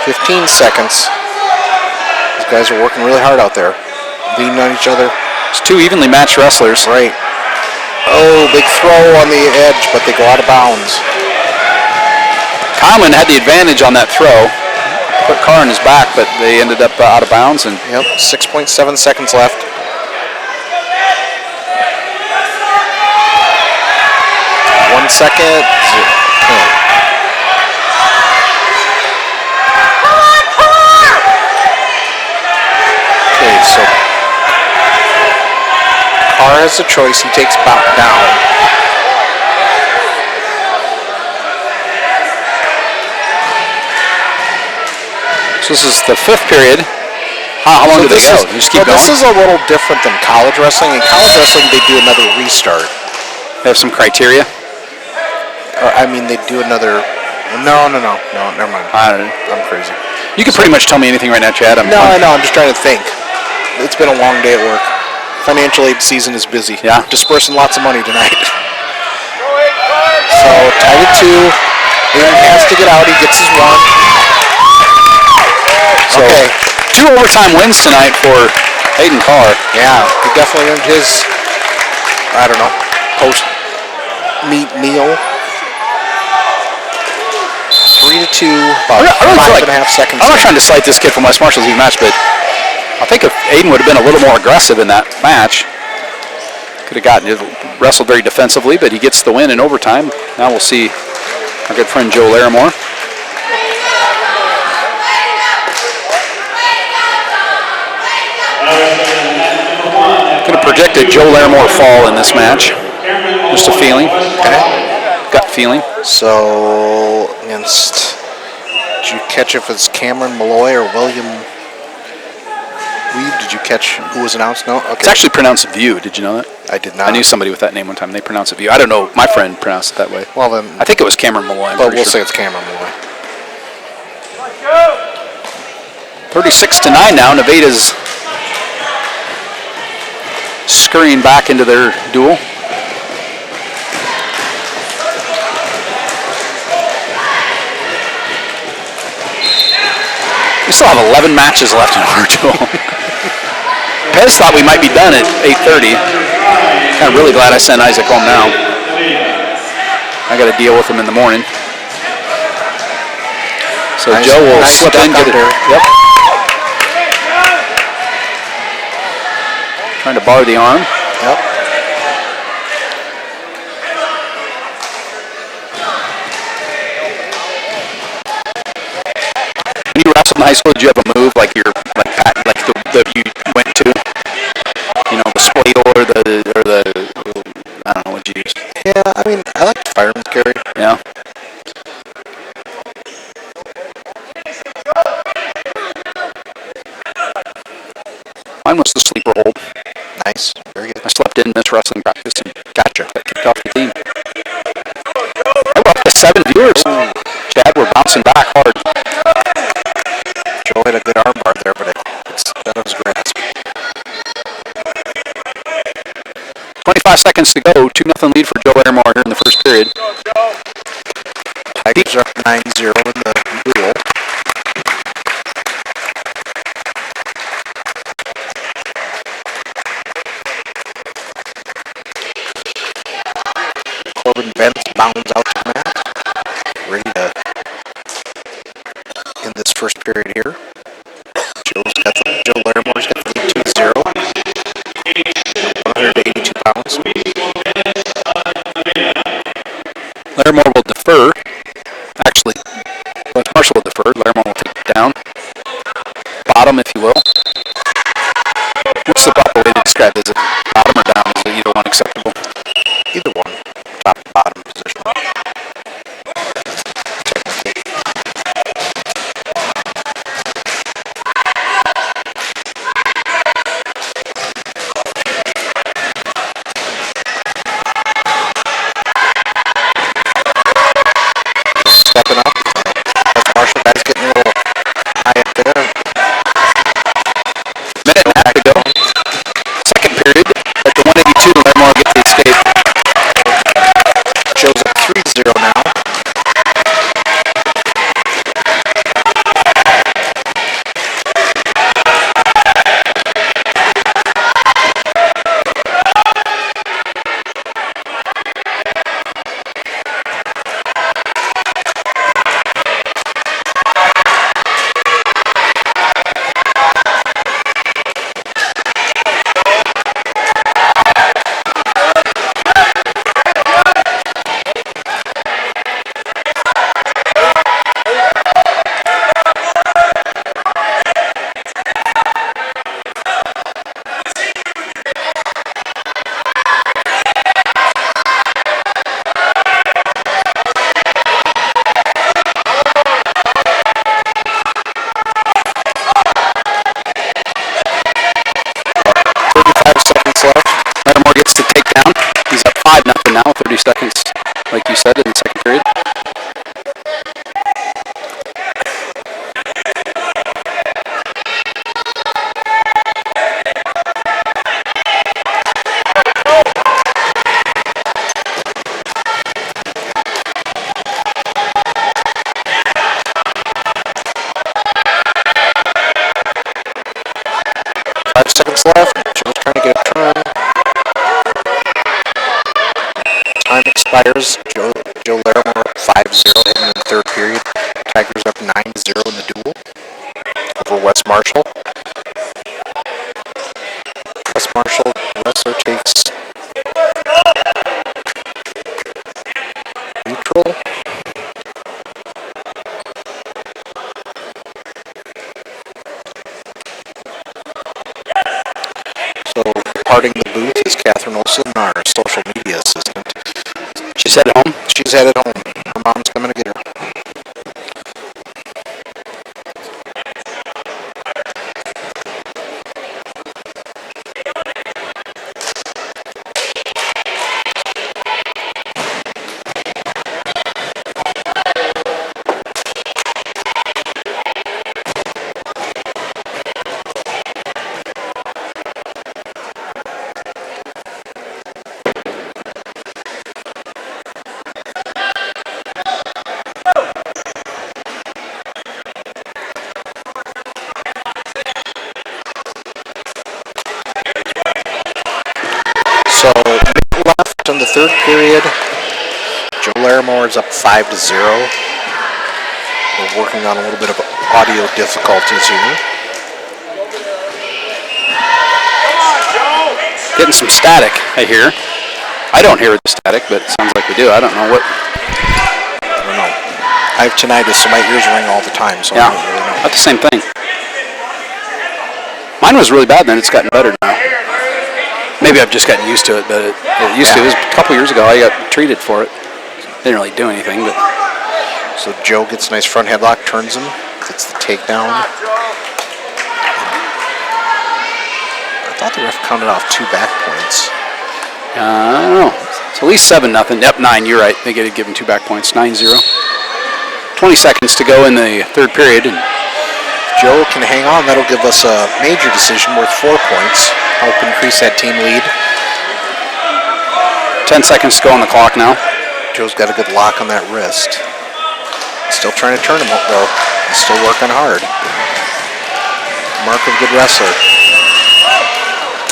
15 seconds. These guys are working really hard out there. Leaning on each other. It's 2 evenly matched wrestlers. Right. Oh, big throw on the edge, but they go out of bounds. Kyleman had the advantage on that throw. Put Carr in his back, but they ended up out of bounds. And 6.7 seconds left. One second. Okay, so Carr has a choice. He takes back down. So this is the 5th period. How long do they go? Just keep going? This is a little different than college wrestling. In college wrestling, they do another restart. They have some criteria? They do another... No, never mind. I don't know. I'm crazy. You can pretty much tell me anything right now, Chad. I know. I'm just trying to think. It's been a long day at work. Financial aid season is busy. Yeah. Dispersing lots of money tonight. So, tied at 2. Aiden has to get out. He gets his 1. So, okay. 2 overtime wins tonight for Aiden Carr. Yeah, he definitely earned his, post-meet meal. 3-2, about 5.5 seconds. I'm not trying to slight this kid from West Marshall's even match, but I think if Aiden would have been a little more aggressive in that match, could have wrestled very defensively, but he gets the win in overtime. Now we'll see our good friend Joe Laramore. Could have predicted Joe Laramore fall in this match. Just a feeling. Gut feeling. So, against, did you catch if it's Cameron Malloy or William Weed? Did you catch who was announced? No? Okay. It's actually pronounced View. Did you know that? I did not. I knew somebody with that name one time. They pronounce it View. I don't know. My friend pronounced it that way. Well, then. I think it was Cameron Malloy. But we'll say it's Cameron Malloy. 36-9 now. Nevada's scurrying back into their duel. We still have 11 matches left in order to go home. Pez thought we might be done at 8:30. I'm really glad I sent Isaac home now. I got to deal with him in the morning. So Nice, Joe will nice slip in, get it. Yep. Trying to bar the arm. Yep. When you wrestled in high school, did you have a move like the you went to? You know, the split or the I don't know what you used. Yeah, I mean, I like the fireman's carry. Yeah. Mine was the sleeper hold. Nice. Very good. I slept in, missed wrestling practice, and Gotcha. got kicked off the team. I were up to 7 viewers. Chad, we're bouncing back hard. Joe had a good arm bar there, but it's out of his grasp. 25 seconds to go. 2-0 lead for Joe Larimore here in the first period. Tigers are up 9-0 in the duel. Corbin Vance bounds out the mat. Ready to end this first period here. Joe Larimore's got the lead 2-0. 182 pounds. Larimore will defer. Actually, West Marshall will defer. Larimore will take it down. Bottom, if you will. What's the proper way to describe it? Is it bottom or down? Is it either one acceptable? Either one. Top and bottom position. Stepping up. That's Marshall. Guys getting a little high up there. Minute and a half to go. Second period. At the 182, Larimore gets the escape. Joe's up 3-0 now. Larimore gets the takedown. He's up 5-0 now, 30 seconds, like you said, in the second period. Left. Joe's trying to get a turn. Time expires. Joe Larimore up 5-0 heading in the third period. Tigers up 9-0 in the duel over West Marshall. West Marshall wrestler takes neutral. So parting the booth is Catherine Olson, our social media assistant. She's headed home. She's headed home. Her mom's coming to get her. left in the third period. Joe Larimore is up 5-0. We're working on a little bit of audio difficulties here. Getting some static, I hear. I don't hear the static, but it sounds like we do. I don't know what. I don't know. I have tinnitus, so my ears ring all the time, so Yeah, I don't really know. that's the same thing. Mine was really bad then. It's gotten better now. Maybe I've just gotten used to it, but it used to. It was a couple years ago. I got treated for it. Didn't really do anything, but. So Joe gets a nice front headlock, turns him, gets the takedown. I thought the ref counted off 2 back points. I don't know. It's at least 7-0. Yep, 9. You're right. They get given 2 back points. 9-0. 20 seconds to go in the third period. And Joe can hang on. That'll give us a major decision worth 4 points. Help increase that team lead. 10 seconds to go on the clock now. Joe's got a good lock on that wrist. Still trying to turn him up, though. He's still working hard. Mark of good wrestler.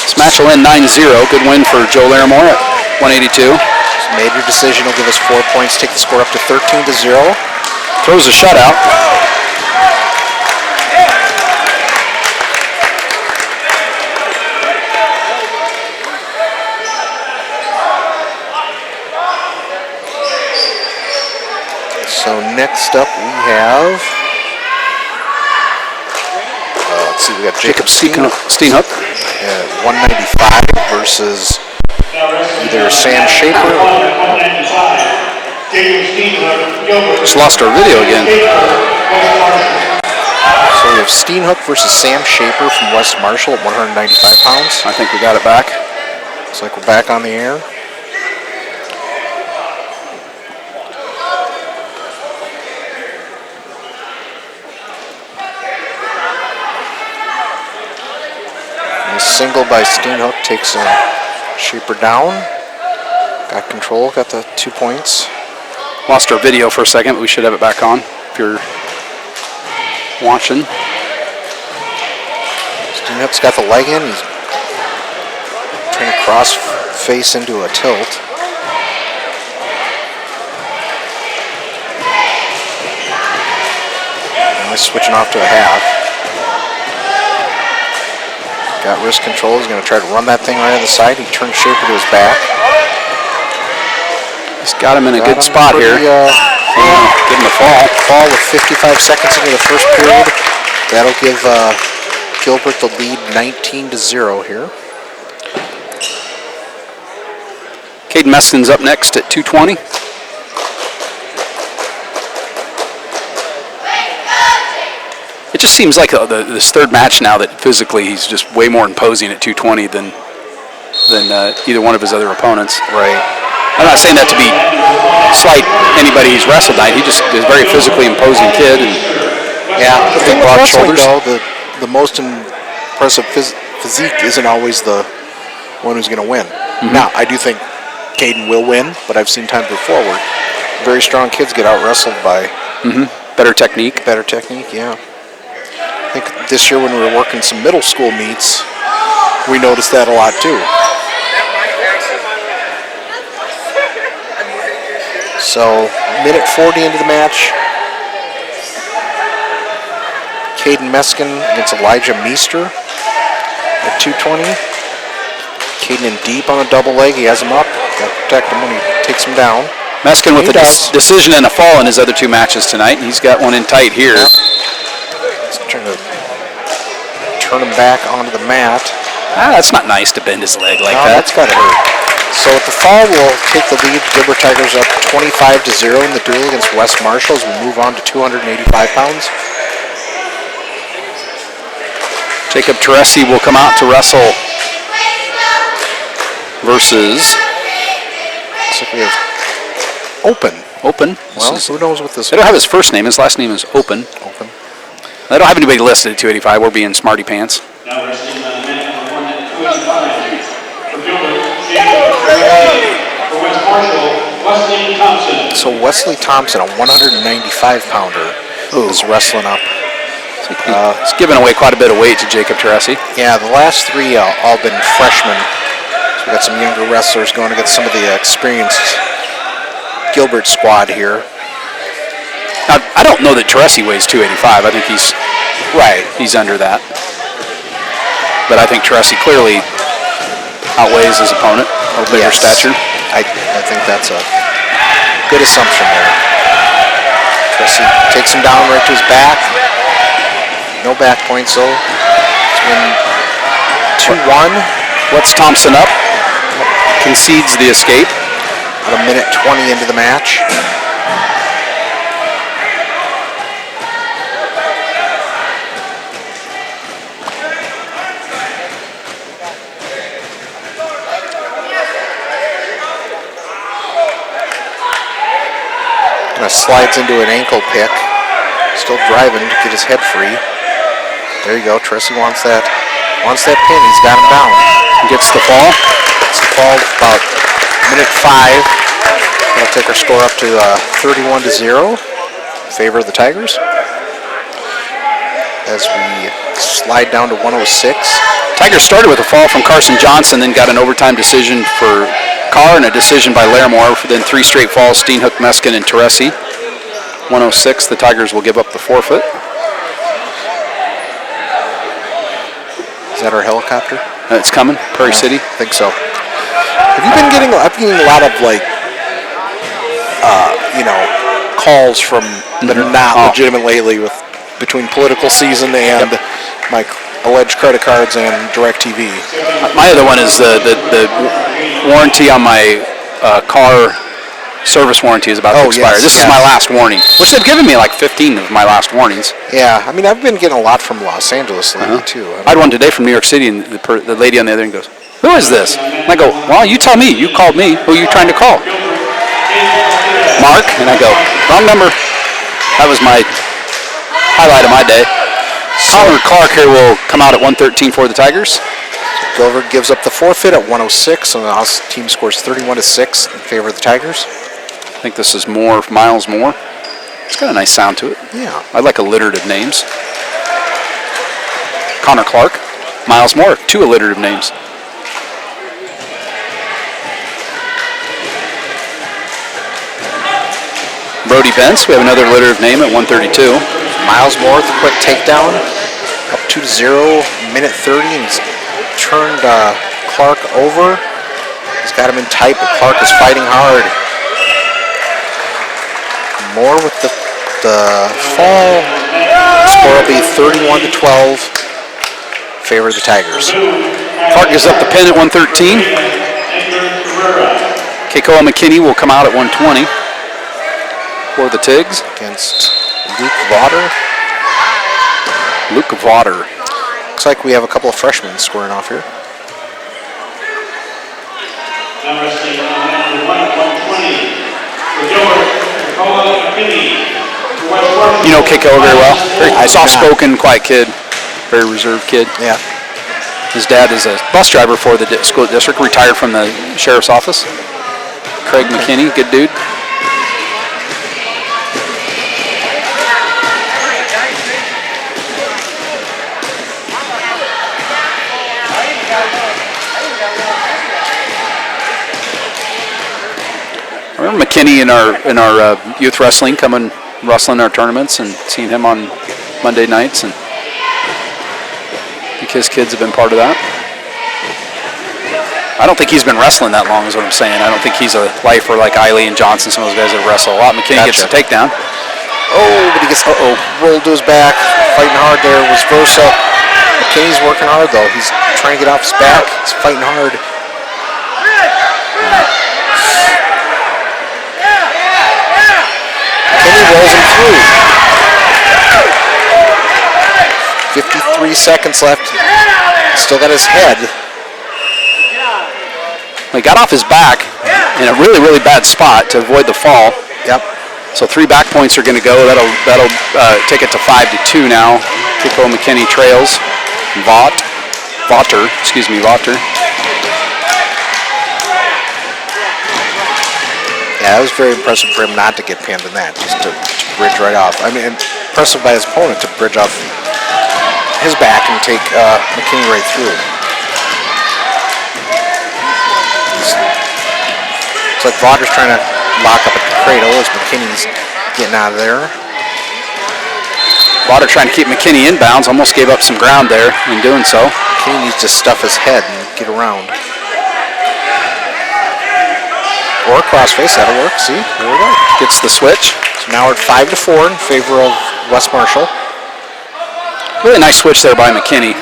This match will end 9-0. Good win for Joe Larimore at 182. This major decision will give us 4 points, take the score up to 13-0. Throws a shutout. So next up we have, let's see, we got Jacob Steenhook. 195 versus either Sam Shaper. Just lost our video again. So we have Steenhook versus Sam Shaper from West Marshall at 195 pounds. I think we got it back. Looks like we're back on the air. Single by Steenhook takes Shaper down. Got control, got the 2 points. Lost our video for a second, but we should have it back on if you're watching. Steenhook's got the leg in. He's trying to cross face into a tilt. Now he's switching off to a half. Got wrist control. He's going to try to run that thing right on the side. He turns Shaper to his back. He's got him in a good spot here. Give him a fall. Fall with 55 seconds into the first period. That'll give Gilbert the lead 19-0 here. Caden Meskin's up next at 220. It just seems like this third match now that physically he's just way more imposing at 220 than either one of his other opponents. Right. I'm not saying that to be slight anybody he's wrestled tonight. He just is a very physically imposing kid. And yeah, the thing with broad wrestling, shoulders. though, the most impressive physique isn't always the one who's going to win. Mm-hmm. Now, I do think Caden will win, but I've seen times before where very strong kids get out-wrestled by better technique. Better technique, yeah. I think this year when we were working some middle school meets, we noticed that a lot too. So, minute 40 into the match. Caden Meskin against Elijah Meester at 220. Caden in deep on a double leg. He has him up. Got to protect him when he takes him down. Meskin with a decision and a fall in his other 2 matches tonight. He's got one in tight here. Yep. He's trying to turn him back onto the mat. That's not nice to bend his leg like that. That's got to hurt. So at the fall, we'll take the lead. Gilbert Tigers up 25-0 in the duel against West Marshall as we move on to 285 pounds. Jacob Teresi will come out to wrestle versus. Looks like we have Open. Well, who knows what this is? They don't have his first name. His last name is Open. They don't have anybody listed at 285. We're being smarty pants. Now wrestling minute number 1 at 285. For Gilbert, for West Marshall, Wesley Thompson. So Wesley Thompson, a 195-pounder, is wrestling up. He's given away quite a bit of weight to Jacob Teresi. Yeah, the last 3 all been freshmen. We got some younger wrestlers going against some of the experienced Gilbert squad here. Now, I don't know that Teresi weighs 285. I think he's under that. But I think Teresi clearly outweighs his opponent, a little bigger stature. I think that's a good assumption there. Teresi takes him down right to his back. No back points though. It's been 2-1. What's Thompson up? Concedes the escape. About a minute 20 into the match. Kind of slides into an ankle pick. Still driving to get his head free. There you go. Teresi wants that pin. He's got him down. Gets the fall. Gets the fall about minute 5. That'll take our score up to 31-0 in favor of the Tigers. As we slide down to 106. Tigers started with a fall from Carson Johnson, then got an overtime decision for Carr and a decision by Larimore. Then 3 straight falls, Steenhook, Meskin, and Teresi. 106, the Tigers will give up the forfeit. Is that our helicopter? It's coming, Prairie City. I think so. Have you been getting? I've been getting a lot of calls from that are not legitimate lately, with between political season and my alleged credit cards and DirecTV. My other one is the warranty on my car. Service warranty is about to expire. Yes, this is my last warning, which they've given me like 15 of my last warnings. Yeah, I mean, I've been getting a lot from Los Angeles lately, too. I had one today from New York City, and the lady on the other end goes, "Who is this?" And I go, "Well, you tell me. You called me. Who are you trying to call?" Mark. And I go, "Wrong number." That was my highlight of my day. Connor Clark here will come out at 113 for the Tigers. Gilbert gives up the forfeit at 106, and the House team scores 31-6 in favor of the Tigers. I think this is Miles Moore. It's got a nice sound to it. Yeah. I like alliterative names. Connor Clark, Miles Moore, 2 alliterative names. Brody Bentz, we have another alliterative name at 132. Miles Moore with a quick takedown, up 2-0, minute 30, and he's turned Clark over. He's got him in tight, but Clark is fighting hard. Moore with the fall. Score will be 31-12. Favor of the Tigers. Clark gives up the pin at 113. Keikoa McKinney will come out at 120 for the Tigs. Against Luke Vaughter. Luke Vaughter. Looks like we have a couple of freshmen squaring off here. You know Keikoa very well. Very soft-spoken, quiet kid. Very reserved kid. Yeah. His dad is a bus driver for the school district, retired from the sheriff's office. Craig McKinney, good dude. I remember McKinney in our youth wrestling, coming wrestling our tournaments and seeing him on Monday nights, and I think his kids have been part of that. I don't think he's been wrestling that long, is what I'm saying. I don't think he's a lifer like Eiley and Johnson, some of those guys that wrestle a lot. McKinney gets the takedown. Oh, but he gets rolled to his back, fighting hard there. Was Versa. McKinney's working hard though. He's trying to get off his back. He's fighting hard. McKinney rolls him through. 53 seconds left. Still got his head. He got off his back in a really, really bad spot to avoid the fall. Yep. So 3 back points are going to go. That'll take it to 5-2 now. Keikoa McKinney trails. Vaughter. Yeah, that was very impressive for him not to get pinned in that, just to bridge right off. I mean, impressive by his opponent to bridge off his back and take McKinney right through. It's like Vaughter's trying to lock up at the cradle as McKinney's getting out of there. Vaughter trying to keep McKinney in bounds, almost gave up some ground there in doing so. McKinney needs to stuff his head and get around. Or crossface, that'll work. See, there we go. Gets the switch. So now we're at 5-4 in favor of West Marshall. Really nice switch there by McKinney.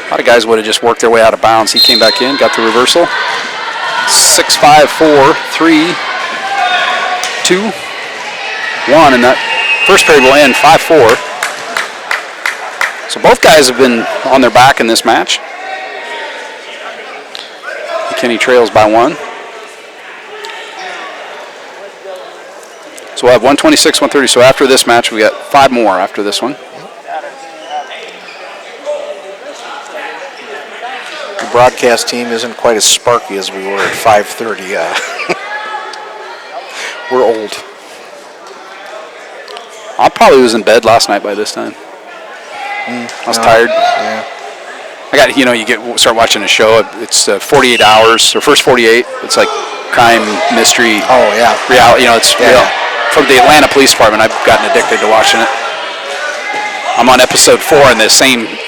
A lot of guys would have just worked their way out of bounds. He came back in, got the reversal. 6-5, 4, 3, 2, 1, and that first period will end 5-4. So both guys have been on their back in this match. McKinney trails by 1. So we'll have 126, 130. So after this match, we got 5 more after this one. The broadcast team isn't quite as sparky as we were at 5:30. We're old. I probably was in bed last night by this time. I was tired. Yeah. I got, you start watching a show. It's 48 hours, or first 48. It's like crime, mystery, Oh, yeah. reality. It's Yeah. real. From the Atlanta Police Department, I've gotten addicted to watching it. I'm on episode 4, and the same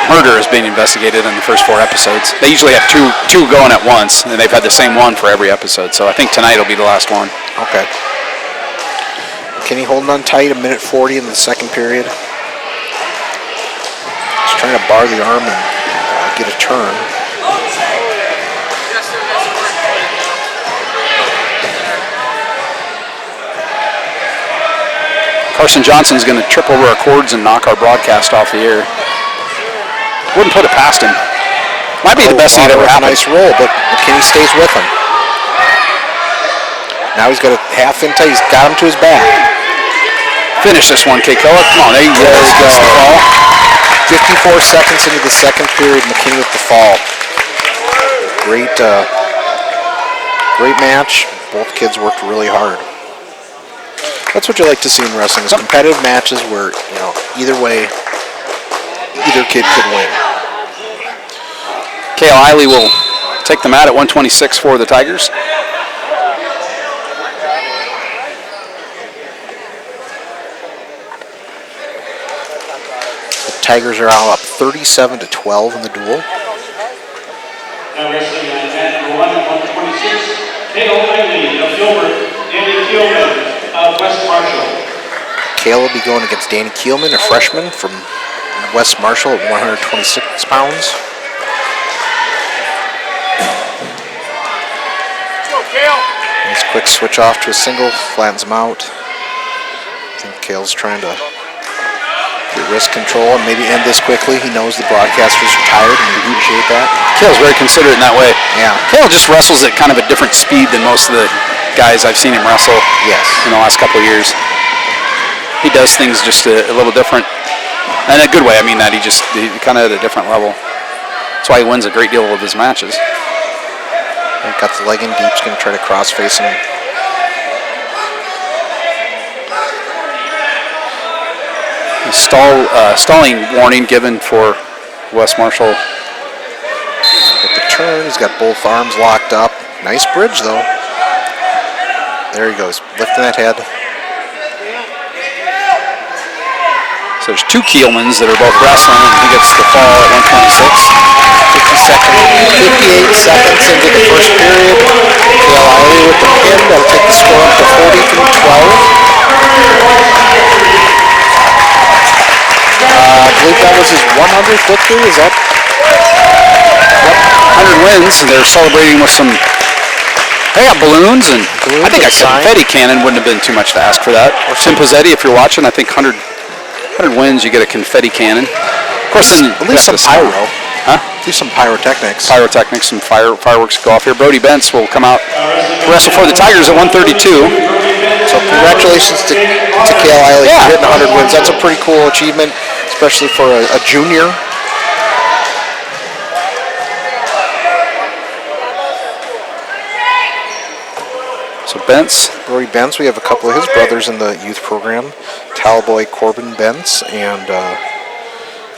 murder is being investigated in the first 4 episodes. They usually have two going at once, and they've had the same one for every episode. So I think tonight will be the last one. Okay. McKinney holding on tight, 1:40 in the second period. Just trying to bar the arm and get a turn. Carson Johnson's going to trip over our cords and knock our broadcast off the air. Wouldn't put it past him. Might be the best thing that ever happened. Nice roll, but McKinney stays with him. Now he's got a half in tight. He's got him to his back. Finish this one, Kay Keller. Come on, there you go. 54 seconds into the second period, McKinney with the fall. Great match. Both kids worked really hard. That's what you like to see in wrestling, is competitive matches where, either way, either kid could win. Kale Eiley will take the mat at 126 for the Tigers. The Tigers are all up 37-12 in the duel. Now wrestling on mat number 1 at 126, Kale Eiley of Gilbert, Danny Keelman of West Marshall. Kale will be going against Danny Keelman, a freshman from West Marshall at 126 pounds. Nice quick switch off to a single, flattens him out. I think Kale's trying to get wrist control and maybe end this quickly. He knows the broadcasters are tired, and we appreciate that. Kale's very considerate in that way. Yeah. Kale just wrestles at kind of a different speed than most of the guys I've seen him wrestle Yes. in the last couple of years. He does things just a little different. And in a good way, I mean that. He kind of at a different level. That's why he wins a great deal of his matches. Got the leg in deep. He's going to try to cross-face him. Stalling warning given for West Marshall. With the turn, he's got both arms locked up. Nice bridge, though. There he goes, lifting that head. So there's 2 Keelmans that are both wrestling, and he gets the fall at 126. 58 seconds into the first period. Kale Eiley with the pin. That'll take the score up to 43-12. I believe that was his 100th victory. Is that? Yep, 100 wins. They're celebrating with some. They got balloons, and I think a confetti cannon wouldn't have been too much to ask for that. Or Tim Pizzetti, if you're watching, I think 100 wins, you get a confetti cannon. Of course, then At least some pyro. Huh? At least some pyrotechnics. Pyrotechnics, some fireworks go off here. Brody Bentz will come out to wrestle for the Tigers at 132. So congratulations to Kale Eiley for hitting 100 wins. That's a pretty cool achievement, especially for a junior. So Bentz. Brody Bentz, we have a couple of his brothers in the youth program. Talboy Corbin Bentz and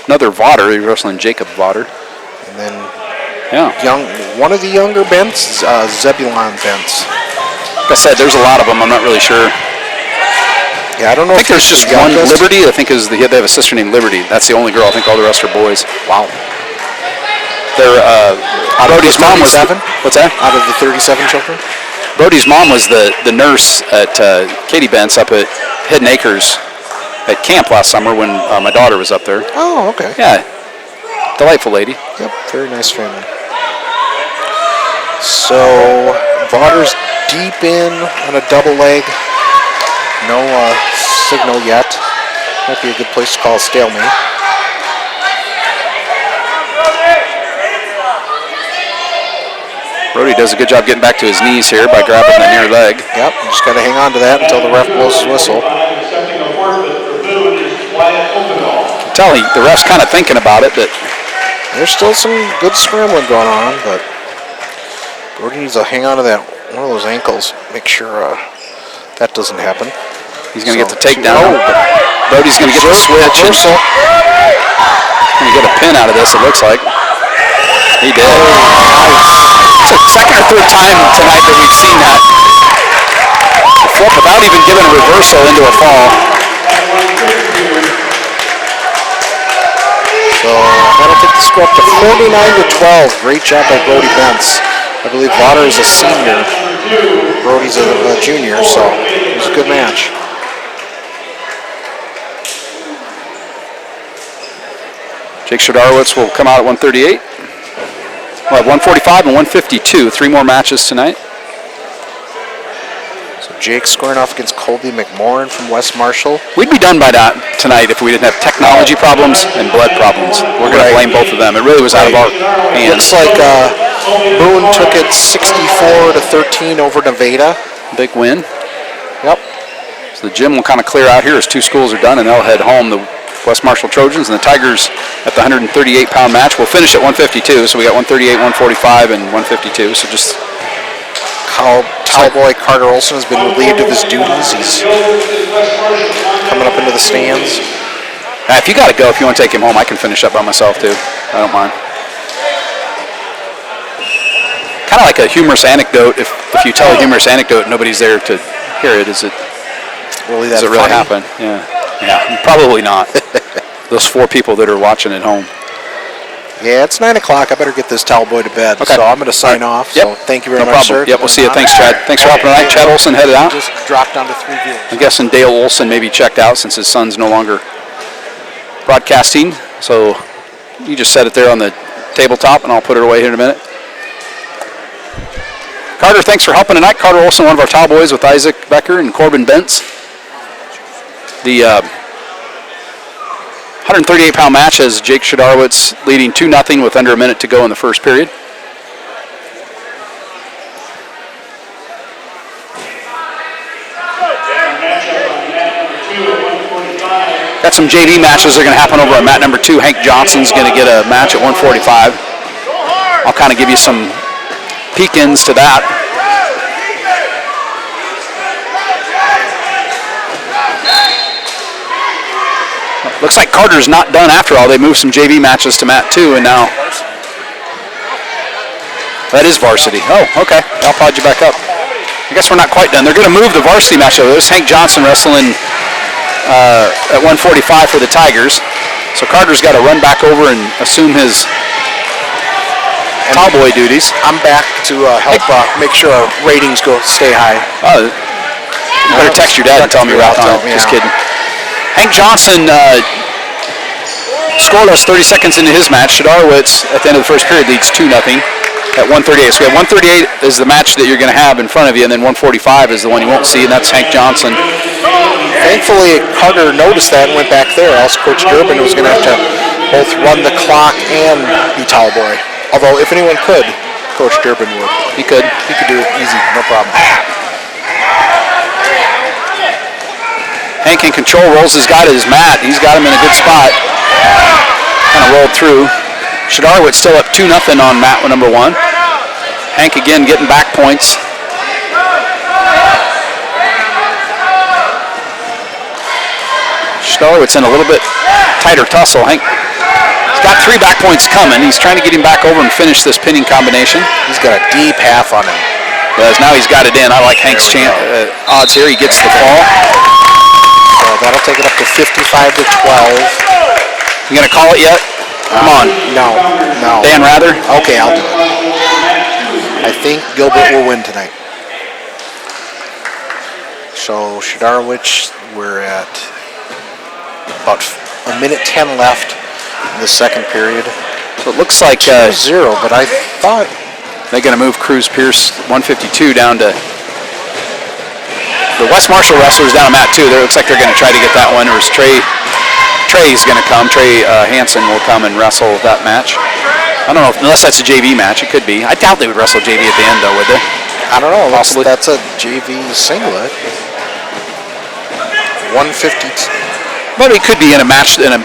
Another Vaughter. He's wrestling Jacob Vaughter. and then Yeah. One of the younger Bents, Zebulon Bents. Like I said, there's a lot of them. I'm not really sure. Yeah, I don't know. I think there's just one Liberty. I think they have a sister named Liberty. That's the only girl. I think all the rest are boys. Wow. They're Brody's mom was 37? What's that? Out of the 37 children? Brody's mom was the nurse at Katie Bent's up at Hidden Acres at camp last summer when my daughter was up there. Oh, okay. Yeah, delightful lady. Yep, very nice family. So, Vaughters deep in on a double leg. No signal yet. Might be a good place to call a stalemate. Brody does a good job getting back to his knees here by grabbing the near leg. Yep, just got to hang on to that until the ref blows his whistle. Tell the ref's kind of thinking about it, but there's still some good scrambling going on, but Brody needs to hang on to that one of those ankles. Make sure that doesn't happen. He's going to get the takedown. Brody's going to get the switch. He's going to get a pin out of this, it looks like. He did. It's the second or third time tonight that we've seen that. The flip without even giving a reversal into a fall. So that'll take the score up to 49-12. Great job by Brody Bentz. I believe Vaughter is a senior. Brody's a junior, so it was a good match. Jake Shadarowitz will come out at 138. We'll have 145 and 152. 3 more matches tonight. So Jake scoring off against Colby McMorrin from West Marshall. We'd be done by that tonight if we didn't have technology problems and blood problems. We're going to blame both of them. It really was out of our hands. Looks like Boone took it 64-13 over Nevada. Big win. Yep. So the gym will kind of clear out here as 2 schools are done, and they'll head home. The West Marshall Trojans and the Tigers at the 138-pound match. We'll finish at 152, so we got 138, 145, and 152. So just Cowboy Carter Olson has been relieved of his duties. He's coming up into the stands. If you got to go, if you want to take him home, I can finish up by myself too. I don't mind. Kind of like a humorous anecdote. If you tell a humorous anecdote, nobody's there to hear it. Does it really happen? Yeah, probably not. Those 4 people that are watching at home. Yeah, it's 9 o'clock. I better get this towel boy to bed. Okay. So I'm going to sign off. Yep. So thank you very No much, problem. sir. Yep, we'll see you. Thanks, Chad. Thanks for helping tonight. Chad Olson headed out. Just dropped down to 3 viewers. I'm guessing Dale Olson maybe checked out since his son's no longer broadcasting. So you just set it there on the tabletop, and I'll put it away here in a minute. Carter, thanks for helping tonight. Carter Olson, one of our towel boys with Isaac Becker and Corbin Bentz. The 138-pound match has Jake Shadarowitz leading 2-0 with under a minute to go in the first period. Got some JV matches that are going to happen over at mat number 2. Hank Johnson's going to get a match at 145. I'll kind of give you some peek-ins to that. Looks like Carter's not done after all. They moved some JV matches to mat 2, and now that is varsity. Oh, okay. I'll pod you back up. I guess we're not quite done. They're going to move the varsity match over. There's Hank Johnson wrestling at 145 for the Tigers. So Carter's got to run back over and assume his towel boy duties. I'm back to help make sure our ratings stay high. Oh, you better text your dad and tell me right now. Just kidding. Hank Johnson scoreless 30 seconds into his match. Shadarowitz at the end of the first period leads 2-0 at 138. So we have 138 is the match that you're going to have in front of you, and then 145 is the one you won't see, and that's Hank Johnson. Thankfully, Carter noticed that and went back there, else Coach Gilbert was going to have to both run the clock and be towel boy. Although, if anyone could, Coach Durbin would. He could. He could do it easy, no problem. Hank in control, rolls his guy to his mat. He's got him in a good spot. Kind of rolled through. Shadarowitz still up 2-0 on mat number 1. Hank again getting back points. Shadarowitz in a little bit tighter tussle. Hank He's got 3 back points coming. He's trying to get him back over and finish this pinning combination. He's got a deep half on him. Because now he's got it in. I like Hank's odds here. He gets the fall. So that'll take it up to 55 to 12. You going to call it yet? Come on. No. Dan Rather? Okay, I'll do it. I think Gilbert will win tonight. So Shidarowicz, we're at about a minute 10 left in the second period. So it looks like 0, but I thought they're going to move Cruz Pierce 152 down to the West Marshall wrestlers down on mat 2. It looks like they're going to try to get that one. Or is Trey's going to come. Trey Hansen will come and wrestle that match. I don't know, unless that's a JV match. It could be. I doubt they would wrestle JV at the end, though, would they? I don't know. Possibly. That's a JV singlet. 152. But it could be in a match, in a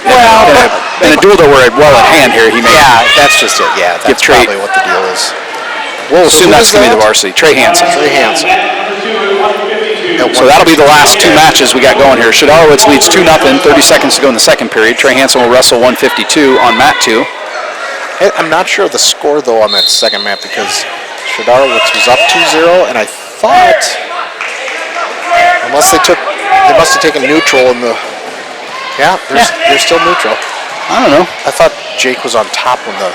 duel that we're well at hand here. He may. Yeah, that's just it. Yeah, that's Trey, probably what the deal is. We'll assume that's going to be the varsity. Trey Hansen. Trey Hansen. So that'll be the last 2 matches we got going here. Shidarowicz leads 2-0, 30 seconds to go in the second period. Trey Hansen will wrestle 152 on mat 2. I'm not sure of the score, though, on that second map because Shidarowicz was up 2-0, and I thought, unless they must have taken neutral in the, they're still neutral. I don't know. I thought Jake was on top when the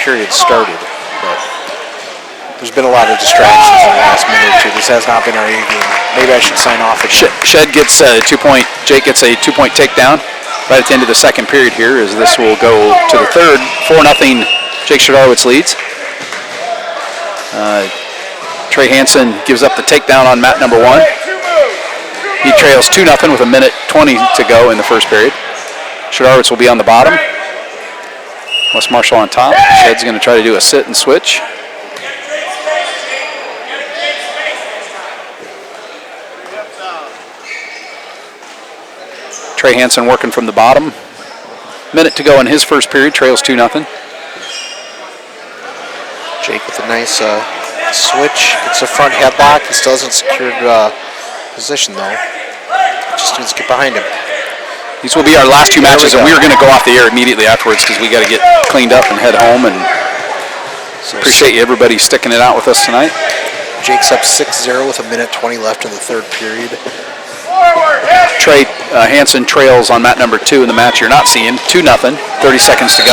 period started, but there's been a lot of distractions in the last minute or two. This has not been our A game. Maybe I should sign off again. Shed gets a 2-point, Jake gets a 2-point takedown right at the end of the second period here, as this will go to the third. 4-0, Jake Shidarowicz leads. Trey Hansen gives up the takedown on mat number 1. He trails 2-0 with a minute 20 to go in the first period. Shidarowicz will be on the bottom. West Marshall on top. Shed's going to try to do a sit and switch. Trey Hansen working from the bottom. Minute to go in his first period. Trails 2-0. Jake with a nice switch. It's a front headlock. He still hasn't secured position, though. Just needs to get behind him. These will be our last 2 matches, and we are going to go off the air immediately afterwards because we got to get cleaned up and head home. And appreciate everybody sticking it out with us tonight. Jake's up 6-0 with a minute 20 left in the third period. Trey Hansen trails on mat number 2 in the match you're not seeing. 2-0, 30 seconds to go.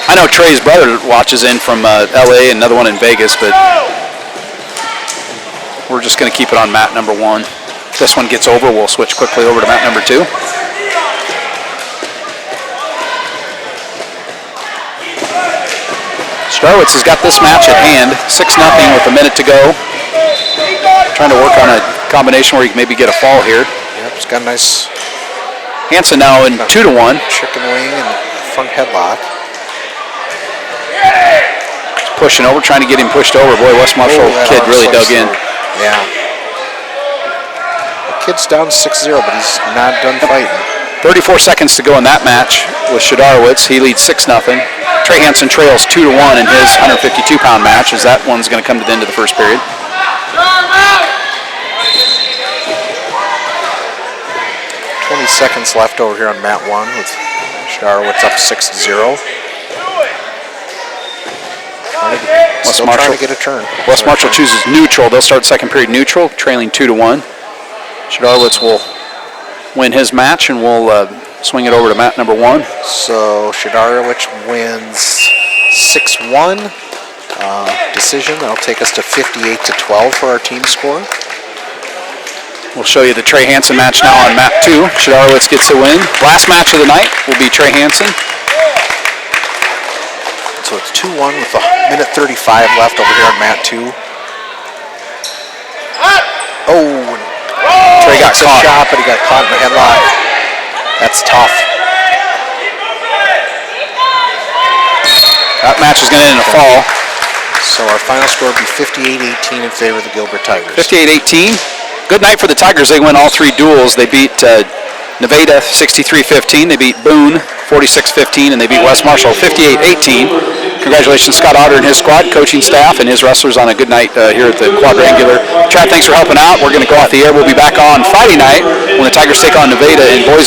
I know Trey's brother watches in from LA and another one in Vegas, but we're just going to keep it on mat number 1. If this one gets over, we'll switch quickly over to mat number 2. Shidarowicz has got this match at hand. 6-0 with a minute to go. Trying to work on a combination where he can maybe get a fall here. Yep, he's got a nice Hansen now in 2-1. chicken wing and front headlock. Pushing over, trying to get him pushed over. Boy, West Marshall kid really dug in. Yeah. The kid's down 6-0, but he's not done fighting. 34 seconds to go in that match with Shidarowicz. He leads 6-0. Trey Hansen trails 2-1 in his 152-pound match, as that one's going to come to the end of the first period. 20 seconds left over here on mat 1 with Shidarowicz up 6-0. Still trying to get a turn. West Marshall chooses neutral. They'll start second period neutral, trailing 2-1. Shidarowicz will win his match, and we'll swing it over to mat number 1. So Shidarowicz wins 6-1. Decision. That'll take us to 58-12 for our team score. We'll show you the Trey Hansen match now on mat 2. Shidarowicz gets the win. Last match of the night will be Trey Hansen. So it's 2-1 with a minute 35 left over here on mat 2. Oh, Trey got caught. Shot, but he got caught in the headlock. That's tough. That match is going to end in a fall. So our final score will be 58-18 in favor of the Gilbert Tigers. 58-18. Good night for the Tigers. They win all 3 duels. They beat Nevada 63-15. They beat Boone 46-15, and they beat West Marshall 58-18. Congratulations, Scott Otter and his squad, coaching staff, and his wrestlers on a good night here at the Quadrangular. Chad, thanks for helping out. We're going to go off the air. We'll be back on Friday night when the Tigers take on Nevada in boys and